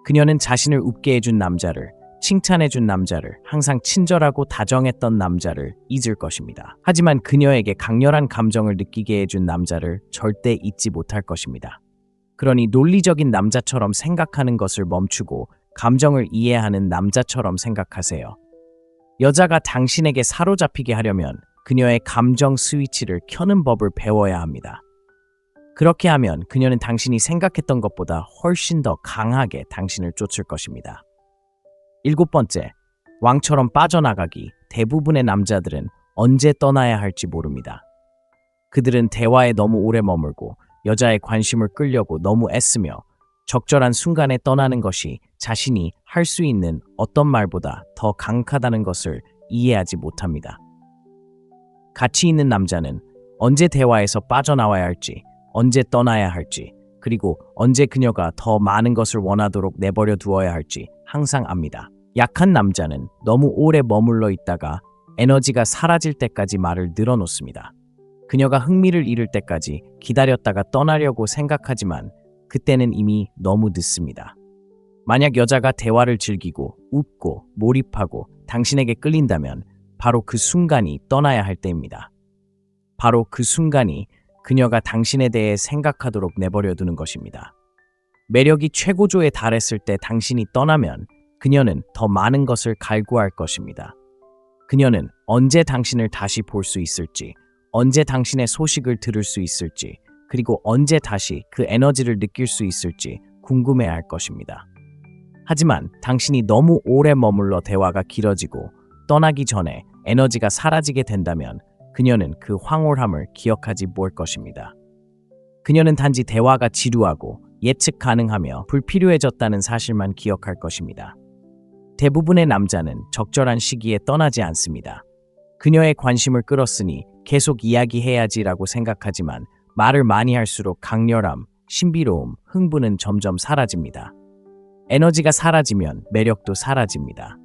그녀는 자신을 웃게 해준 남자를, 칭찬해준 남자를, 항상 친절하고 다정했던 남자를 잊을 것입니다. 하지만 그녀에게 강렬한 감정을 느끼게 해준 남자를 절대 잊지 못할 것입니다. 그러니 논리적인 남자처럼 생각하는 것을 멈추고 감정을 이해하는 남자처럼 생각하세요. 여자가 당신에게 사로잡히게 하려면 그녀의 감정 스위치를 켜는 법을 배워야 합니다. 그렇게 하면 그녀는 당신이 생각했던 것보다 훨씬 더 강하게 당신을 쫓을 것입니다. 7번째, 왕처럼 빠져나가기. 대부분의 남자들은 언제 떠나야 할지 모릅니다. 그들은 대화에 너무 오래 머물고 여자의 관심을 끌려고 너무 애쓰며 적절한 순간에 떠나는 것이 자신이 할 수 있는 어떤 말보다 더 강하다는 것을 이해하지 못합니다. 가치 있는 남자는 언제 대화에서 빠져나와야 할지, 언제 떠나야 할지, 그리고 언제 그녀가 더 많은 것을 원하도록 내버려 두어야 할지 항상 압니다. 약한 남자는 너무 오래 머물러 있다가 에너지가 사라질 때까지 말을 늘어놓습니다. 그녀가 흥미를 잃을 때까지 기다렸다가 떠나려고 생각하지만 그때는 이미 너무 늦습니다. 만약 여자가 대화를 즐기고 웃고 몰입하고 당신에게 끌린다면 바로 그 순간이 떠나야 할 때입니다. 바로 그 순간이 그녀가 당신에 대해 생각하도록 내버려 두는 것입니다. 매력이 최고조에 달했을 때 당신이 떠나면 그녀는 더 많은 것을 갈구할 것입니다. 그녀는 언제 당신을 다시 볼 수 있을지, 언제 당신의 소식을 들을 수 있을지, 그리고 언제 다시 그 에너지를 느낄 수 있을지 궁금해할 것입니다. 하지만 당신이 너무 오래 머물러 대화가 길어지고 떠나기 전에 에너지가 사라지게 된다면 그녀는 그 황홀함을 기억하지 못 것입니다. 그녀는 단지 대화가 지루하고 예측 가능하며 불필요해졌다는 사실만 기억할 것입니다. 대부분의 남자는 적절한 시기에 떠나지 않습니다. 그녀의 관심을 끌었으니 계속 이야기해야지라고 생각하지만 말을 많이 할수록 강렬함, 신비로움, 흥분은 점점 사라집니다. 에너지가 사라지면 매력도 사라집니다.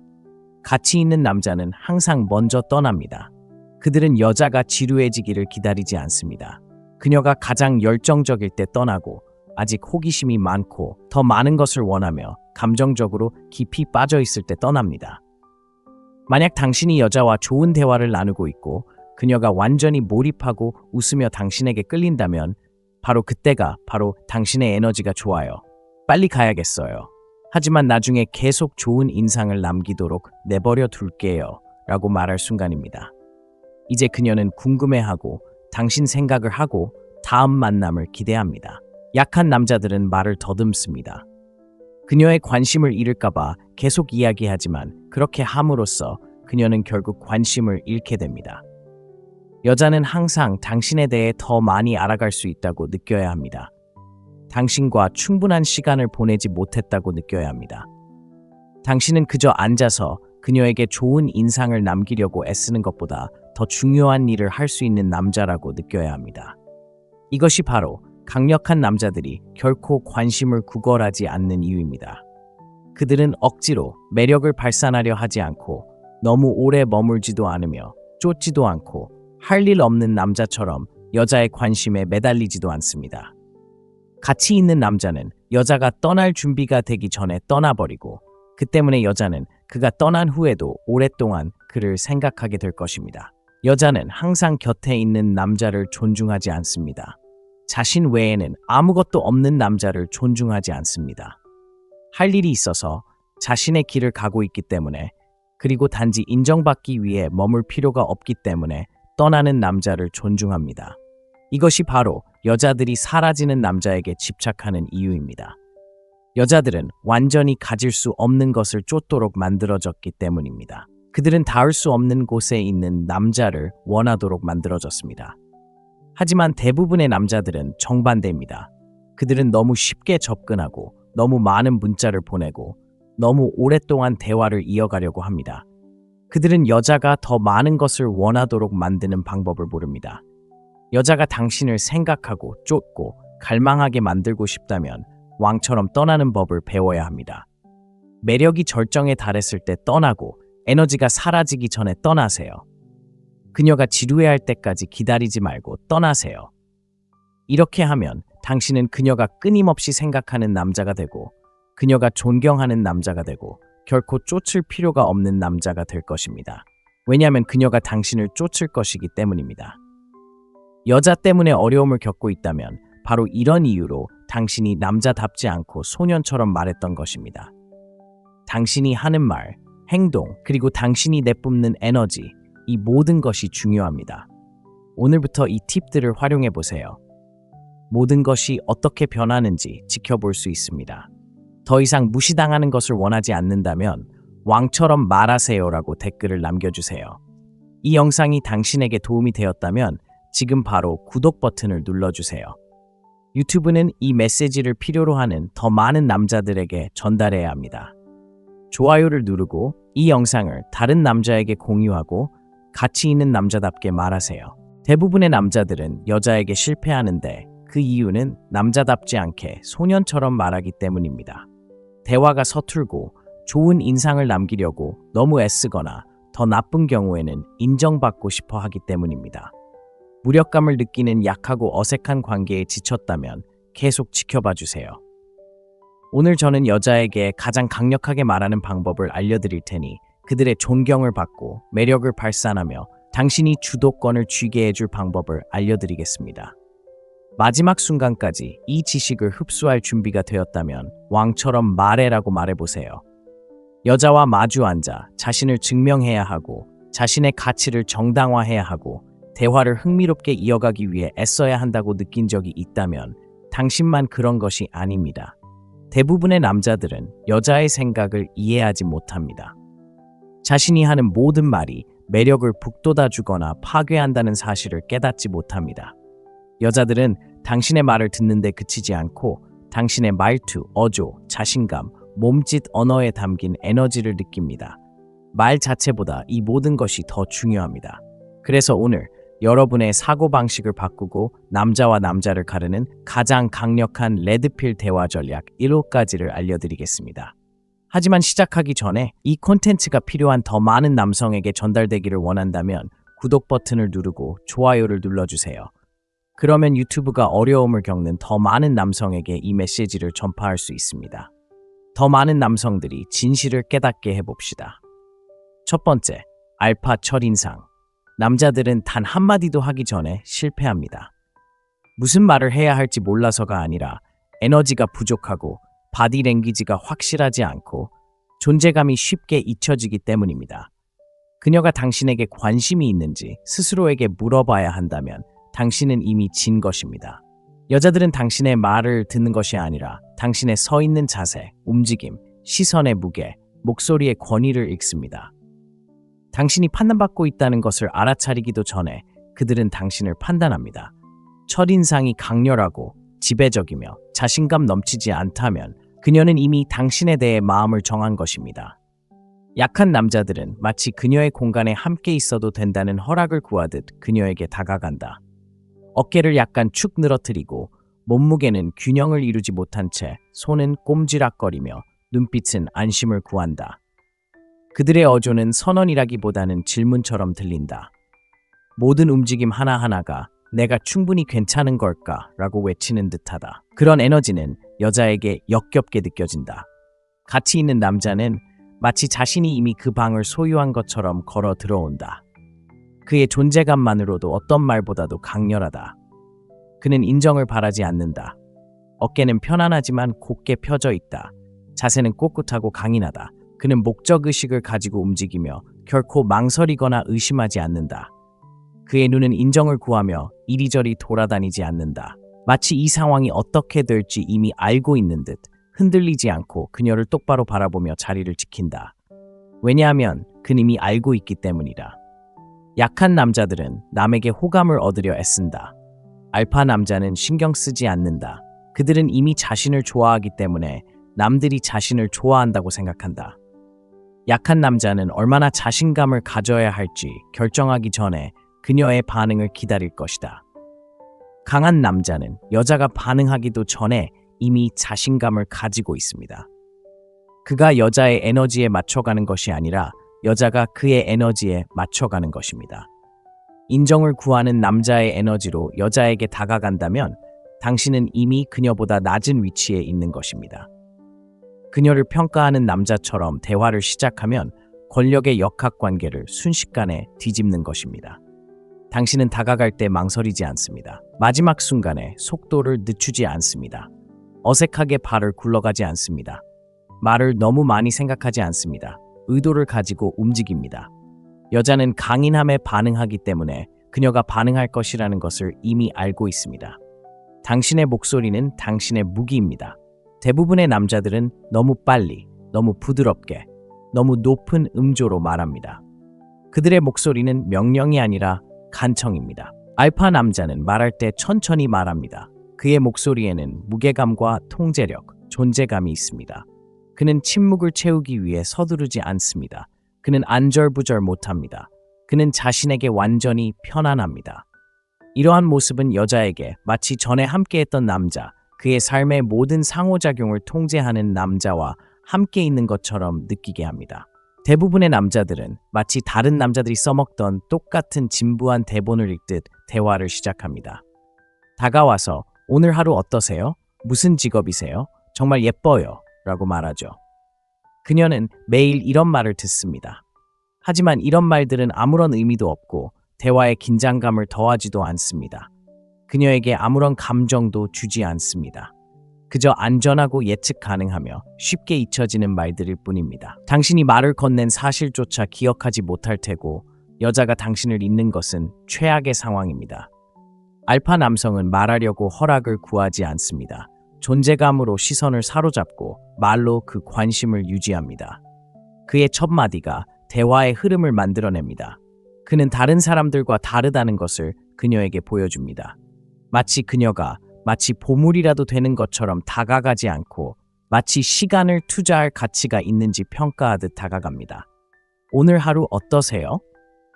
가치 있는 남자는 항상 먼저 떠납니다. 그들은 여자가 지루해지기를 기다리지 않습니다. 그녀가 가장 열정적일 때 떠나고 아직 호기심이 많고 더 많은 것을 원하며 감정적으로 깊이 빠져 있을 때 떠납니다. 만약 당신이 여자와 좋은 대화를 나누고 있고 그녀가 완전히 몰입하고 웃으며 당신에게 끌린다면 바로 그때가 바로 당신의 에너지가 좋아요. 빨리 가야겠어요. 하지만 나중에 계속 좋은 인상을 남기도록 내버려 둘게요. 라고 말할 순간입니다. 이제 그녀는 궁금해하고 당신 생각을 하고 다음 만남을 기대합니다. 약한 남자들은 말을 더듬습니다. 그녀의 관심을 잃을까봐 계속 이야기하지만 그렇게 함으로써 그녀는 결국 관심을 잃게 됩니다. 여자는 항상 당신에 대해 더 많이 알아갈 수 있다고 느껴야 합니다. 당신과 충분한 시간을 보내지 못했다고 느껴야 합니다. 당신은 그저 앉아서 그녀에게 좋은 인상을 남기려고 애쓰는 것보다 더 중요한 일을 할 수 있는 남자라고 느껴야 합니다. 이것이 바로 강력한 남자들이 결코 관심을 구걸하지 않는 이유입니다. 그들은 억지로 매력을 발산하려 하지 않고 너무 오래 머물지도 않으며 쫓지도 않고 할 일 없는 남자처럼 여자의 관심에 매달리지도 않습니다. 가치 있는 남자는 여자가 떠날 준비가 되기 전에 떠나버리고 그 때문에 여자는 그가 떠난 후에도 오랫동안 그를 생각하게 될 것입니다. 여자는 항상 곁에 있는 남자를 존중하지 않습니다. 자신 외에는 아무것도 없는 남자를 존중하지 않습니다. 할 일이 있어서 자신의 길을 가고 있기 때문에 그리고 단지 인정받기 위해 머물 필요가 없기 때문에 떠나는 남자를 존중합니다. 이것이 바로 여자들이 사라지는 남자에게 집착하는 이유입니다. 여자들은 완전히 가질 수 없는 것을 쫓도록 만들어졌기 때문입니다. 그들은 닿을 수 없는 곳에 있는 남자를 원하도록 만들어졌습니다. 하지만 대부분의 남자들은 정반대입니다. 그들은 너무 쉽게 접근하고 너무 많은 문자를 보내고 너무 오랫동안 대화를 이어가려고 합니다. 그들은 여자가 더 많은 것을 원하도록 만드는 방법을 모릅니다. 여자가 당신을 생각하고 쫓고 갈망하게 만들고 싶다면 왕처럼 떠나는 법을 배워야 합니다. 매력이 절정에 달했을 때 떠나고 에너지가 사라지기 전에 떠나세요. 그녀가 지루해할 때까지 기다리지 말고 떠나세요. 이렇게 하면 당신은 그녀가 끊임없이 생각하는 남자가 되고 그녀가 존경하는 남자가 되고 결코 쫓을 필요가 없는 남자가 될 것입니다. 왜냐하면 그녀가 당신을 쫓을 것이기 때문입니다. 여자 때문에 어려움을 겪고 있다면 바로 이런 이유로 당신이 남자답지 않고 소년처럼 말했던 것입니다. 당신이 하는 말, 행동, 그리고 당신이 내뿜는 에너지, 이 모든 것이 중요합니다. 오늘부터 이 팁들을 활용해 보세요. 모든 것이 어떻게 변하는지 지켜볼 수 있습니다. 더 이상 무시당하는 것을 원하지 않는다면 왕처럼 말하세요라고 댓글을 남겨주세요. 이 영상이 당신에게 도움이 되었다면 지금 바로 구독 버튼을 눌러주세요. 유튜브는 이 메시지를 필요로 하는 더 많은 남자들에게 전달해야 합니다. 좋아요를 누르고 이 영상을 다른 남자에게 공유하고 가치 있는 남자답게 말하세요. 대부분의 남자들은 여자에게 실패하는데 그 이유는 남자답지 않게 소년처럼 말하기 때문입니다. 대화가 서툴고 좋은 인상을 남기려고 너무 애쓰거나 더 나쁜 경우에는 인정받고 싶어 하기 때문입니다. 무력감을 느끼는 약하고 어색한 관계에 지쳤다면 계속 지켜봐 주세요. 오늘 저는 여자에게 가장 강력하게 말하는 방법을 알려드릴 테니 그들의 존경을 받고 매력을 발산하며 당신이 주도권을 쥐게 해줄 방법을 알려드리겠습니다. 마지막 순간까지 이 지식을 흡수할 준비가 되었다면 왕처럼 말해라고 말해보세요. 여자와 마주 앉아 자신을 증명해야 하고 자신의 가치를 정당화해야 하고 대화를 흥미롭게 이어가기 위해 애써야 한다고 느낀 적이 있다면 당신만 그런 것이 아닙니다. 대부분의 남자들은 여자의 생각을 이해하지 못합니다. 자신이 하는 모든 말이 매력을 북돋아주거나 파괴한다는 사실을 깨닫지 못합니다. 여자들은 당신의 말을 듣는데 그치지 않고 당신의 말투, 어조, 자신감, 몸짓, 언어에 담긴 에너지를 느낍니다. 말 자체보다 이 모든 것이 더 중요합니다. 그래서 오늘 여러분의 사고방식을 바꾸고 남자와 남자를 가르는 가장 강력한 레드필 대화 전략 1호까지를 알려드리겠습니다. 하지만 시작하기 전에 이 콘텐츠가 필요한 더 많은 남성에게 전달되기를 원한다면 구독 버튼을 누르고 좋아요를 눌러주세요. 그러면 유튜브가 어려움을 겪는 더 많은 남성에게 이 메시지를 전파할 수 있습니다. 더 많은 남성들이 진실을 깨닫게 해봅시다. 첫 번째, 알파 첫인상. 남자들은 단 한마디도 하기 전에 실패합니다. 무슨 말을 해야 할지 몰라서가 아니라 에너지가 부족하고 바디랭귀지가 확실하지 않고 존재감이 쉽게 잊혀지기 때문입니다. 그녀가 당신에게 관심이 있는지 스스로에게 물어봐야 한다면 당신은 이미 진 것입니다. 여자들은 당신의 말을 듣는 것이 아니라 당신의 서 있는 자세, 움직임, 시선의 무게, 목소리의 권위를 읽습니다. 당신이 판단받고 있다는 것을 알아차리기도 전에 그들은 당신을 판단합니다. 첫인상이 강렬하고 지배적이며 자신감 넘치지 않다면 그녀는 이미 당신에 대해 마음을 정한 것입니다. 약한 남자들은 마치 그녀의 공간에 함께 있어도 된다는 허락을 구하듯 그녀에게 다가간다. 어깨를 약간 축 늘어뜨리고 몸무게는 균형을 이루지 못한 채 손은 꼼지락거리며 눈빛은 안심을 구한다. 그들의 어조는 선언이라기보다는 질문처럼 들린다. 모든 움직임 하나하나가 내가 충분히 괜찮은 걸까? 라고 외치는 듯하다. 그런 에너지는 여자에게 역겹게 느껴진다. 같이 있는 남자는 마치 자신이 이미 그 방을 소유한 것처럼 걸어 들어온다. 그의 존재감만으로도 어떤 말보다도 강렬하다. 그는 인정을 바라지 않는다. 어깨는 편안하지만 곧게 펴져 있다. 자세는 꼿꼿하고 강인하다. 그는 목적의식을 가지고 움직이며 결코 망설이거나 의심하지 않는다. 그의 눈은 인정을 구하며 이리저리 돌아다니지 않는다. 마치 이 상황이 어떻게 될지 이미 알고 있는 듯 흔들리지 않고 그녀를 똑바로 바라보며 자리를 지킨다. 왜냐하면 그는 이미 알고 있기 때문이다. 약한 남자들은 남에게 호감을 얻으려 애쓴다. 알파 남자는 신경 쓰지 않는다. 그들은 이미 자신을 좋아하기 때문에 남들이 자신을 좋아한다고 생각한다. 약한 남자는 얼마나 자신감을 가져야 할지 결정하기 전에 그녀의 반응을 기다릴 것이다. 강한 남자는 여자가 반응하기도 전에 이미 자신감을 가지고 있습니다. 그가 여자의 에너지에 맞춰가는 것이 아니라 여자가 그의 에너지에 맞춰가는 것입니다. 인정을 구하는 남자의 에너지로 여자에게 다가간다면 당신은 이미 그녀보다 낮은 위치에 있는 것입니다. 그녀를 평가하는 남자처럼 대화를 시작하면 권력의 역학관계를 순식간에 뒤집는 것입니다. 당신은 다가갈 때 망설이지 않습니다. 마지막 순간에 속도를 늦추지 않습니다. 어색하게 발을 굴러가지 않습니다. 말을 너무 많이 생각하지 않습니다. 의도를 가지고 움직입니다. 여자는 강인함에 반응하기 때문에 그녀가 반응할 것이라는 것을 이미 알고 있습니다. 당신의 목소리는 당신의 무기입니다. 대부분의 남자들은 너무 빨리, 너무 부드럽게, 너무 높은 음조로 말합니다. 그들의 목소리는 명령이 아니라 간청입니다. 알파 남자는 말할 때 천천히 말합니다. 그의 목소리에는 무게감과 통제력, 존재감이 있습니다. 그는 침묵을 채우기 위해 서두르지 않습니다. 그는 안절부절 못합니다. 그는 자신에게 완전히 편안합니다. 이러한 모습은 여자에게 마치 전에 함께했던 남자, 그의 삶의 모든 상호작용을 통제하는 남자와 함께 있는 것처럼 느끼게 합니다. 대부분의 남자들은 마치 다른 남자들이 써먹던 똑같은 진부한 대본을 읽듯 대화를 시작합니다. 다가와서 오늘 하루 어떠세요? 무슨 직업이세요? 정말 예뻐요. 라고 말하죠. 그녀는 매일 이런 말을 듣습니다. 하지만 이런 말들은 아무런 의미도 없고 대화의 긴장감을 더하지도 않습니다. 그녀에게 아무런 감정도 주지 않습니다. 그저 안전하고 예측 가능하며 쉽게 잊혀지는 말들일 뿐입니다. 당신이 말을 건넨 사실조차 기억하지 못할 테고 여자가 당신을 잊는 것은 최악의 상황입니다. 알파 남성은 말하려고 허락을 구하지 않습니다. 존재감으로 시선을 사로잡고 말로 그 관심을 유지합니다. 그의 첫 마디가 대화의 흐름을 만들어냅니다. 그는 다른 사람들과 다르다는 것을 그녀에게 보여줍니다. 그녀가 마치 보물이라도 되는 것처럼 다가가지 않고 마치 시간을 투자할 가치가 있는지 평가하듯 다가갑니다. 오늘 하루 어떠세요?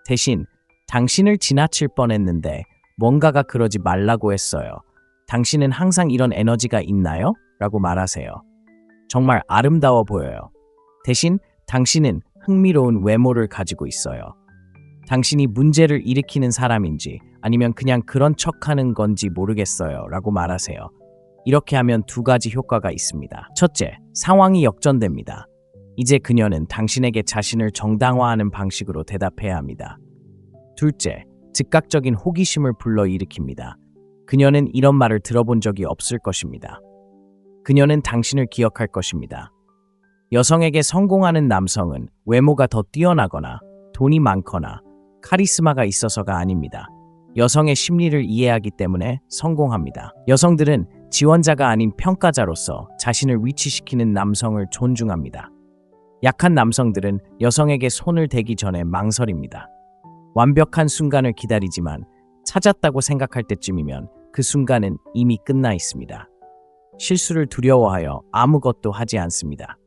대신 당신을 지나칠 뻔했는데 뭔가가 그러지 말라고 했어요. 당신은 항상 이런 에너지가 있나요? 라고 말하세요. 정말 아름다워 보여요. 대신 당신은 흥미로운 외모를 가지고 있어요. 당신이 문제를 일으키는 사람인지 아니면 그냥 그런 척하는 건지 모르겠어요. 라고 말하세요. 이렇게 하면 두 가지 효과가 있습니다. 첫째, 상황이 역전됩니다. 이제 그녀는 당신에게 자신을 정당화하는 방식으로 대답해야 합니다. 둘째, 즉각적인 호기심을 불러일으킵니다. 그녀는 이런 말을 들어본 적이 없을 것입니다. 그녀는 당신을 기억할 것입니다. 여성에게 성공하는 남성은 외모가 더 뛰어나거나 돈이 많거나 카리스마가 있어서가 아닙니다. 여성의 심리를 이해하기 때문에 성공합니다. 여성들은 지원자가 아닌 평가자로서 자신을 위치시키는 남성을 존중합니다. 약한 남성들은 여성에게 손을 대기 전에 망설입니다. 완벽한 순간을 기다리지만 찾았다고 생각할 때쯤이면 그 순간은 이미 끝나 있습니다. 실수를 두려워하여 아무것도 하지 않습니다.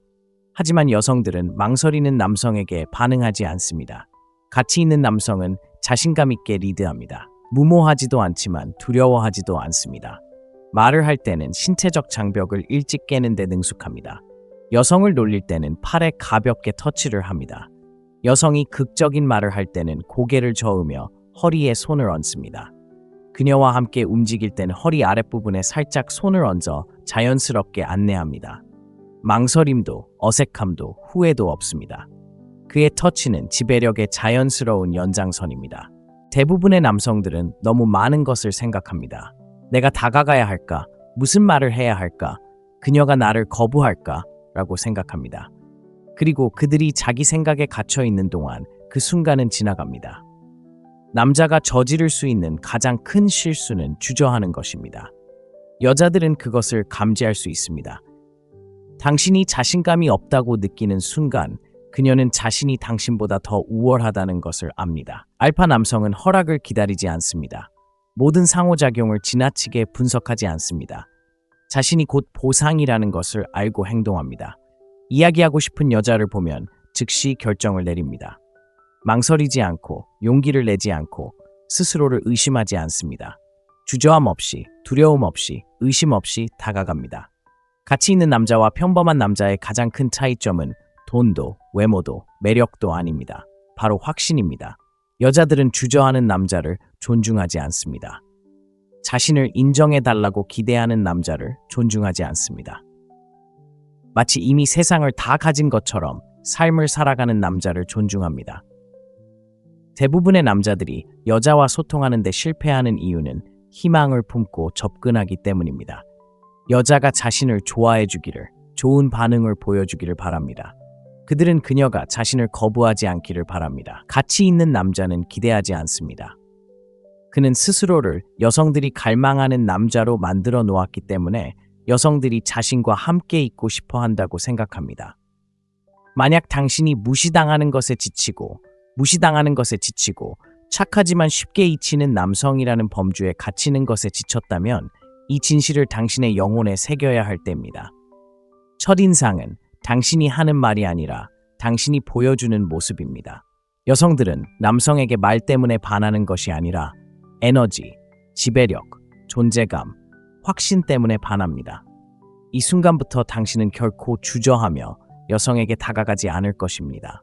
하지만 여성들은 망설이는 남성에게 반응하지 않습니다. 가치 있는 남성은 자신감 있게 리드합니다. 무모하지도 않지만 두려워하지도 않습니다. 말을 할 때는 신체적 장벽을 일찍 깨는 데 능숙합니다. 여성을 놀릴 때는 팔에 가볍게 터치를 합니다. 여성이 극적인 말을 할 때는 고개를 저으며 허리에 손을 얹습니다. 그녀와 함께 움직일 때는 허리 아랫부분에 살짝 손을 얹어 자연스럽게 안내합니다. 망설임도 어색함도 후회도 없습니다. 그의 터치는 지배력의 자연스러운 연장선입니다. 대부분의 남성들은 너무 많은 것을 생각합니다. 내가 다가가야 할까? 무슨 말을 해야 할까? 그녀가 나를 거부할까? 라고 생각합니다. 그리고 그들이 자기 생각에 갇혀 있는 동안 그 순간은 지나갑니다. 남자가 저지를 수 있는 가장 큰 실수는 주저하는 것입니다. 여자들은 그것을 감지할 수 있습니다. 당신이 자신감이 없다고 느끼는 순간 그녀는 자신이 당신보다 더 우월하다는 것을 압니다. 알파 남성은 허락을 기다리지 않습니다. 모든 상호작용을 지나치게 분석하지 않습니다. 자신이 곧 보상이라는 것을 알고 행동합니다. 이야기하고 싶은 여자를 보면 즉시 결정을 내립니다. 망설이지 않고 용기를 내지 않고 스스로를 의심하지 않습니다. 주저함 없이, 두려움 없이, 의심 없이 다가갑니다. 가치 있는 남자와 평범한 남자의 가장 큰 차이점은 돈도, 외모도, 매력도 아닙니다. 바로 확신입니다. 여자들은 주저하는 남자를 존중하지 않습니다. 자신을 인정해달라고 기대하는 남자를 존중하지 않습니다. 마치 이미 세상을 다 가진 것처럼 삶을 살아가는 남자를 존중합니다. 대부분의 남자들이 여자와 소통하는 데 실패하는 이유는 희망을 품고 접근하기 때문입니다. 여자가 자신을 좋아해 주기를, 좋은 반응을 보여주기를 바랍니다. 그들은 그녀가 자신을 거부하지 않기를 바랍니다. 가치 있는 남자는 기대하지 않습니다. 그는 스스로를 여성들이 갈망하는 남자로 만들어 놓았기 때문에 여성들이 자신과 함께 있고 싶어 한다고 생각합니다. 만약 당신이 무시당하는 것에 지치고 착하지만 쉽게 잊히는 남성이라는 범주에 갇히는 것에 지쳤다면 이 진실을 당신의 영혼에 새겨야 할 때입니다. 첫인상은 당신이 하는 말이 아니라 당신이 보여주는 모습입니다. 여성들은 남성에게 말 때문에 반하는 것이 아니라 에너지, 지배력, 존재감, 확신 때문에 반합니다. 이 순간부터 당신은 결코 주저하며 여성에게 다가가지 않을 것입니다.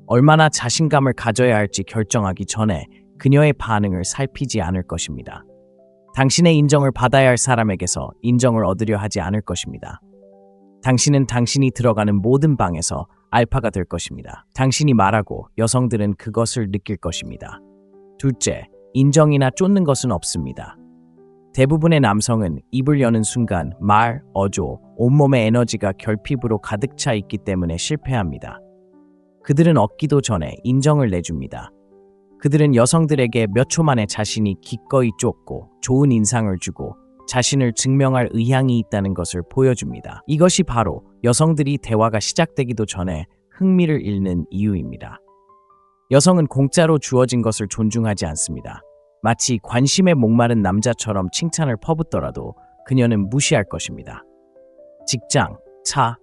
얼마나 자신감을 가져야 할지 결정하기 전에 그녀의 반응을 살피지 않을 것입니다. 당신의 인정을 받아야 할 사람에게서 인정을 얻으려 하지 않을 것입니다. 당신은 당신이 들어가는 모든 방에서 알파가 될 것입니다. 당신이 말하고 여성들은 그것을 느낄 것입니다. 둘째, 인정이나 쫓는 것은 없습니다. 대부분의 남성은 입을 여는 순간 말, 어조, 온몸의 에너지가 결핍으로 가득 차 있기 때문에 실패합니다. 그들은 얻기도 전에 인정을 내줍니다. 그들은 여성들에게 몇 초 만에 자신이 기꺼이 쫓고 좋은 인상을 주고 자신을 증명할 의향이 있다는 것을 보여줍니다. 이것이 바로 여성들이 대화가 시작되기도 전에 흥미를 잃는 이유입니다. 여성은 공짜로 주어진 것을 존중하지 않습니다. 마치 관심에 목마른 남자처럼 칭찬을 퍼붓더라도 그녀는 무시할 것입니다. 직장, 차,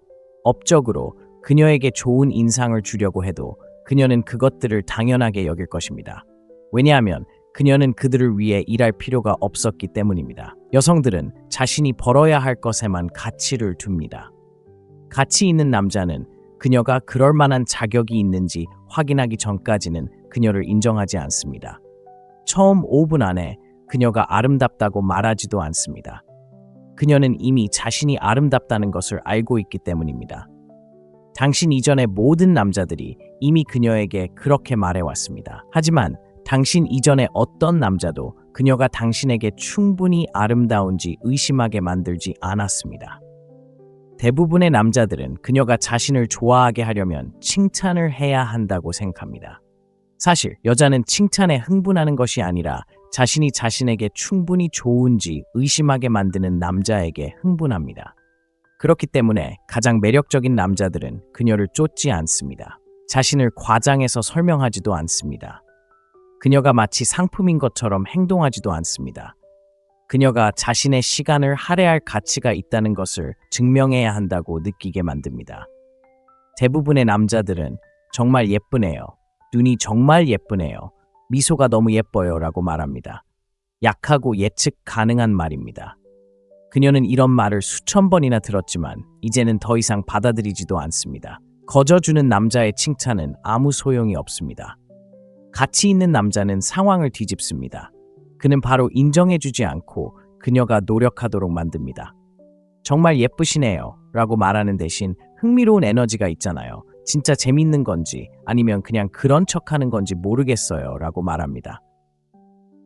업적으로 그녀에게 좋은 인상을 주려고 해도 그녀는 그것들을 당연하게 여길 것입니다. 왜냐하면 그녀는 그들을 위해 일할 필요가 없었기 때문입니다. 여성들은 자신이 벌어야 할 것에만 가치를 둡니다. 가치 있는 남자는 그녀가 그럴 만한 자격이 있는지 확인하기 전까지는 그녀를 인정하지 않습니다. 처음 5분 안에 그녀가 아름답다고 말하지도 않습니다. 그녀는 이미 자신이 아름답다는 것을 알고 있기 때문입니다. 당신 이전의 모든 남자들이 이미 그녀에게 그렇게 말해왔습니다. 하지만 당신 이전의 어떤 남자도 그녀가 당신에게 충분히 아름다운지 의심하게 만들지 않았습니다. 대부분의 남자들은 그녀가 자신을 좋아하게 하려면 칭찬을 해야 한다고 생각합니다. 사실 여자는 칭찬에 흥분하는 것이 아니라 자신이 자신에게 충분히 좋은지 의심하게 만드는 남자에게 흥분합니다. 그렇기 때문에 가장 매력적인 남자들은 그녀를 쫓지 않습니다. 자신을 과장해서 설명하지도 않습니다. 그녀가 마치 상품인 것처럼 행동하지도 않습니다. 그녀가 자신의 시간을 할애할 가치가 있다는 것을 증명해야 한다고 느끼게 만듭니다. 대부분의 남자들은 정말 예쁘네요. 눈이 정말 예쁘네요. 미소가 너무 예뻐요 라고 말합니다. 약하고 예측 가능한 말입니다. 그녀는 이런 말을 수천 번이나 들었지만 이제는 더 이상 받아들이지도 않습니다. 거저주는 남자의 칭찬은 아무 소용이 없습니다. 가치 있는 남자는 상황을 뒤집습니다. 그는 바로 인정해주지 않고 그녀가 노력하도록 만듭니다. 정말 예쁘시네요 라고 말하는 대신 흥미로운 에너지가 있잖아요. 진짜 재밌는 건지 아니면 그냥 그런 척하는 건지 모르겠어요 라고 말합니다.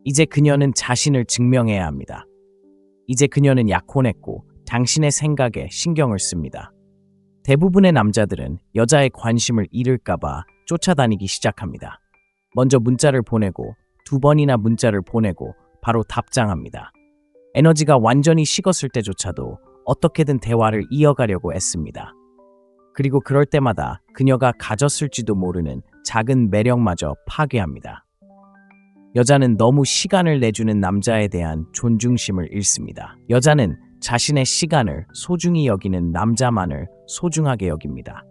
이제 그녀는 자신을 증명해야 합니다. 이제 그녀는 약혼했고 당신의 생각에 신경을 씁니다. 대부분의 남자들은 여자의 관심을 잃을까봐 쫓아다니기 시작합니다. 먼저 문자를 보내고 2번이나 문자를 보내고 바로 답장합니다. 에너지가 완전히 식었을 때조차도 어떻게든 대화를 이어가려고 애씁니다. 그리고 그럴 때마다 그녀가 가졌을지도 모르는 작은 매력마저 파괴합니다. 여자는 너무 시간을 내주는 남자에 대한 존중심을 잃습니다. 여자는 자신의 시간을 소중히 여기는 남자만을 소중하게 여깁니다.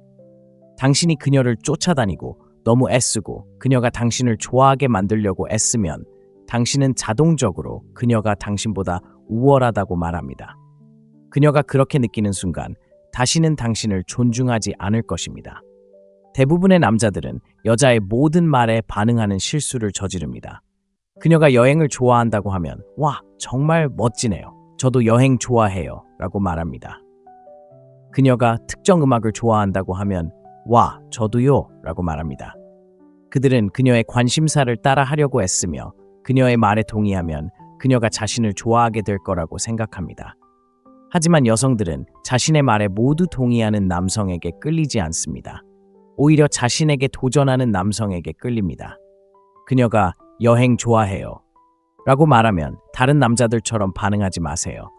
당신이 그녀를 쫓아다니고 너무 애쓰고 그녀가 당신을 좋아하게 만들려고 애쓰면 당신은 자동적으로 그녀가 당신보다 우월하다고 말합니다. 그녀가 그렇게 느끼는 순간 다시는 당신을 존중하지 않을 것입니다. 대부분의 남자들은 여자의 모든 말에 반응하는 실수를 저지릅니다. 그녀가 여행을 좋아한다고 하면 와, 정말 멋지네요. 저도 여행 좋아해요 라고 말합니다. 그녀가 특정 음악을 좋아한다고 하면 와, 저도요 라고 말합니다. 그들은 그녀의 관심사를 따라 하려고 애쓰며 그녀의 말에 동의하면 그녀가 자신을 좋아하게 될 거라고 생각합니다. 하지만 여성들은 자신의 말에 모두 동의하는 남성에게 끌리지 않습니다. 오히려 자신에게 도전하는 남성에게 끌립니다. 그녀가 여행 좋아해요 라고 말하면 다른 남자들처럼 반응하지 마세요.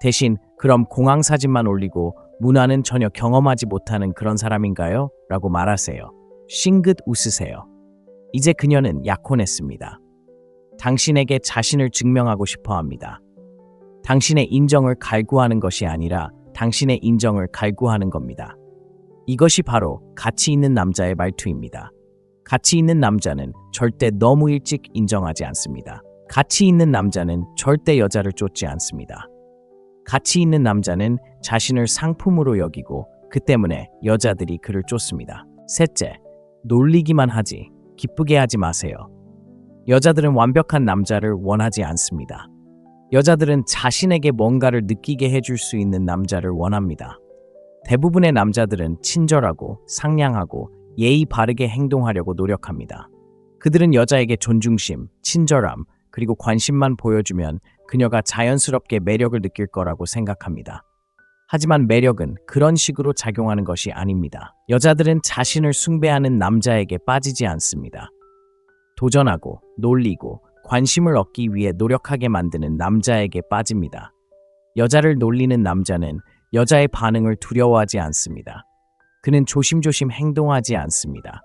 대신 그럼 공항 사진만 올리고 문화는 전혀 경험하지 못하는 그런 사람인가요? 라고 말하세요. 싱긋 웃으세요. 이제 그녀는 약혼했습니다. 당신에게 자신을 증명하고 싶어 합니다. 당신의 인정을 갈구하는 것이 아니라 당신의 인정을 갈구하는 겁니다. 이것이 바로 가치 있는 남자의 말투입니다. 가치 있는 남자는 절대 너무 일찍 인정하지 않습니다. 가치 있는 남자는 절대 여자를 쫓지 않습니다. 가치 있는 남자는 자신을 상품으로 여기고 그 때문에 여자들이 그를 쫓습니다. 셋째, 놀리기만 하지 기쁘게 하지 마세요. 여자들은 완벽한 남자를 원하지 않습니다. 여자들은 자신에게 뭔가를 느끼게 해줄 수 있는 남자를 원합니다. 대부분의 남자들은 친절하고 상냥하고 예의 바르게 행동하려고 노력합니다. 그들은 여자에게 존중심, 친절함, 그리고 관심만 보여주면 그녀가 자연스럽게 매력을 느낄 거라고 생각합니다. 하지만 매력은 그런 식으로 작용하는 것이 아닙니다. 여자들은 자신을 숭배하는 남자에게 빠지지 않습니다. 도전하고 놀리고 관심을 얻기 위해 노력하게 만드는 남자에게 빠집니다. 여자를 놀리는 남자는 여자의 반응을 두려워하지 않습니다. 그는 조심조심 행동하지 않습니다.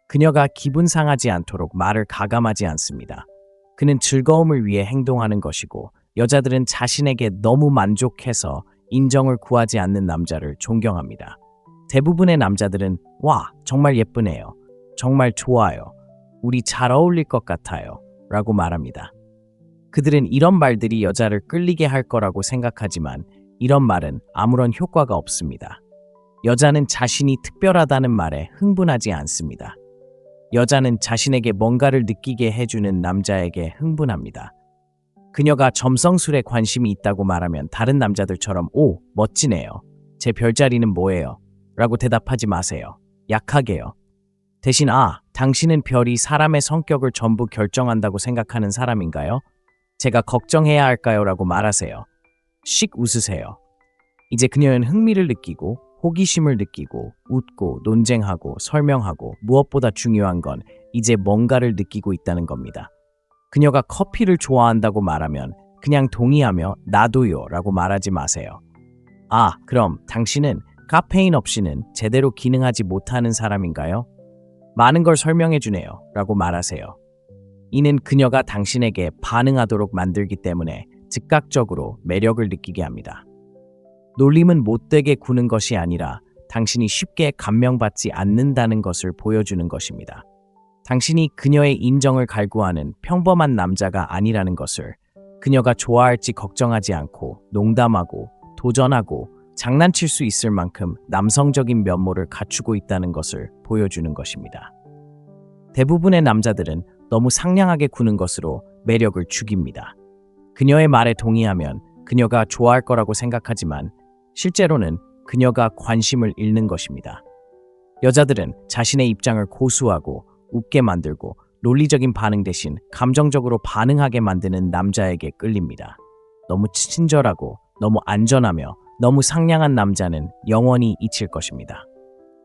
그녀가 기분 상하지 않도록 말을 가감하지 않습니다. 그는 즐거움을 위해 행동하는 것이고 여자들은 자신에게 너무 만족해서 인정을 구하지 않는 남자를 존경합니다. 대부분의 남자들은 와, 정말 예쁘네요. 정말 좋아요. 우리 잘 어울릴 것 같아요. 라고 말합니다. 그들은 이런 말들이 여자를 끌리게 할 거라고 생각하지만 이런 말은 아무런 효과가 없습니다. 여자는 자신이 특별하다는 말에 흥분하지 않습니다. 여자는 자신에게 뭔가를 느끼게 해주는 남자에게 흥분합니다. 그녀가 점성술에 관심이 있다고 말하면 다른 남자들처럼 오, 멋지네요. 제 별자리는 뭐예요? 라고 대답하지 마세요. 약하게요. 대신 당신은 별이 사람의 성격을 전부 결정한다고 생각하는 사람인가요? 제가 걱정해야 할까요? 라고 말하세요. 씩 웃으세요. 이제 그녀는 흥미를 느끼고 호기심을 느끼고 웃고 논쟁하고 설명하고 무엇보다 중요한 건 이제 뭔가를 느끼고 있다는 겁니다. 그녀가 커피를 좋아한다고 말하면 그냥 동의하며 나도요 라고 말하지 마세요. 아, 그럼 당신은 카페인 없이는 제대로 기능하지 못하는 사람인가요? 많은 걸 설명해 주네요 라고 말하세요. 이는 그녀가 당신에게 반응하도록 만들기 때문에 즉각적으로 매력을 느끼게 합니다. 놀림은 못되게 구는 것이 아니라 당신이 쉽게 감명받지 않는다는 것을 보여주는 것입니다. 당신이 그녀의 인정을 갈구하는 평범한 남자가 아니라는 것을, 그녀가 좋아할지 걱정하지 않고 농담하고 도전하고 장난칠 수 있을 만큼 남성적인 면모를 갖추고 있다는 것을 보여주는 것입니다. 대부분의 남자들은 너무 상냥하게 구는 것으로 매력을 죽입니다. 그녀의 말에 동의하면 그녀가 좋아할 거라고 생각하지만 실제로는 그녀가 관심을 잃는 것입니다. 여자들은 자신의 입장을 고수하고 웃게 만들고 논리적인 반응 대신 감정적으로 반응하게 만드는 남자에게 끌립니다. 너무 친절하고 너무 안전하며 너무 상냥한 남자는 영원히 잊힐 것입니다.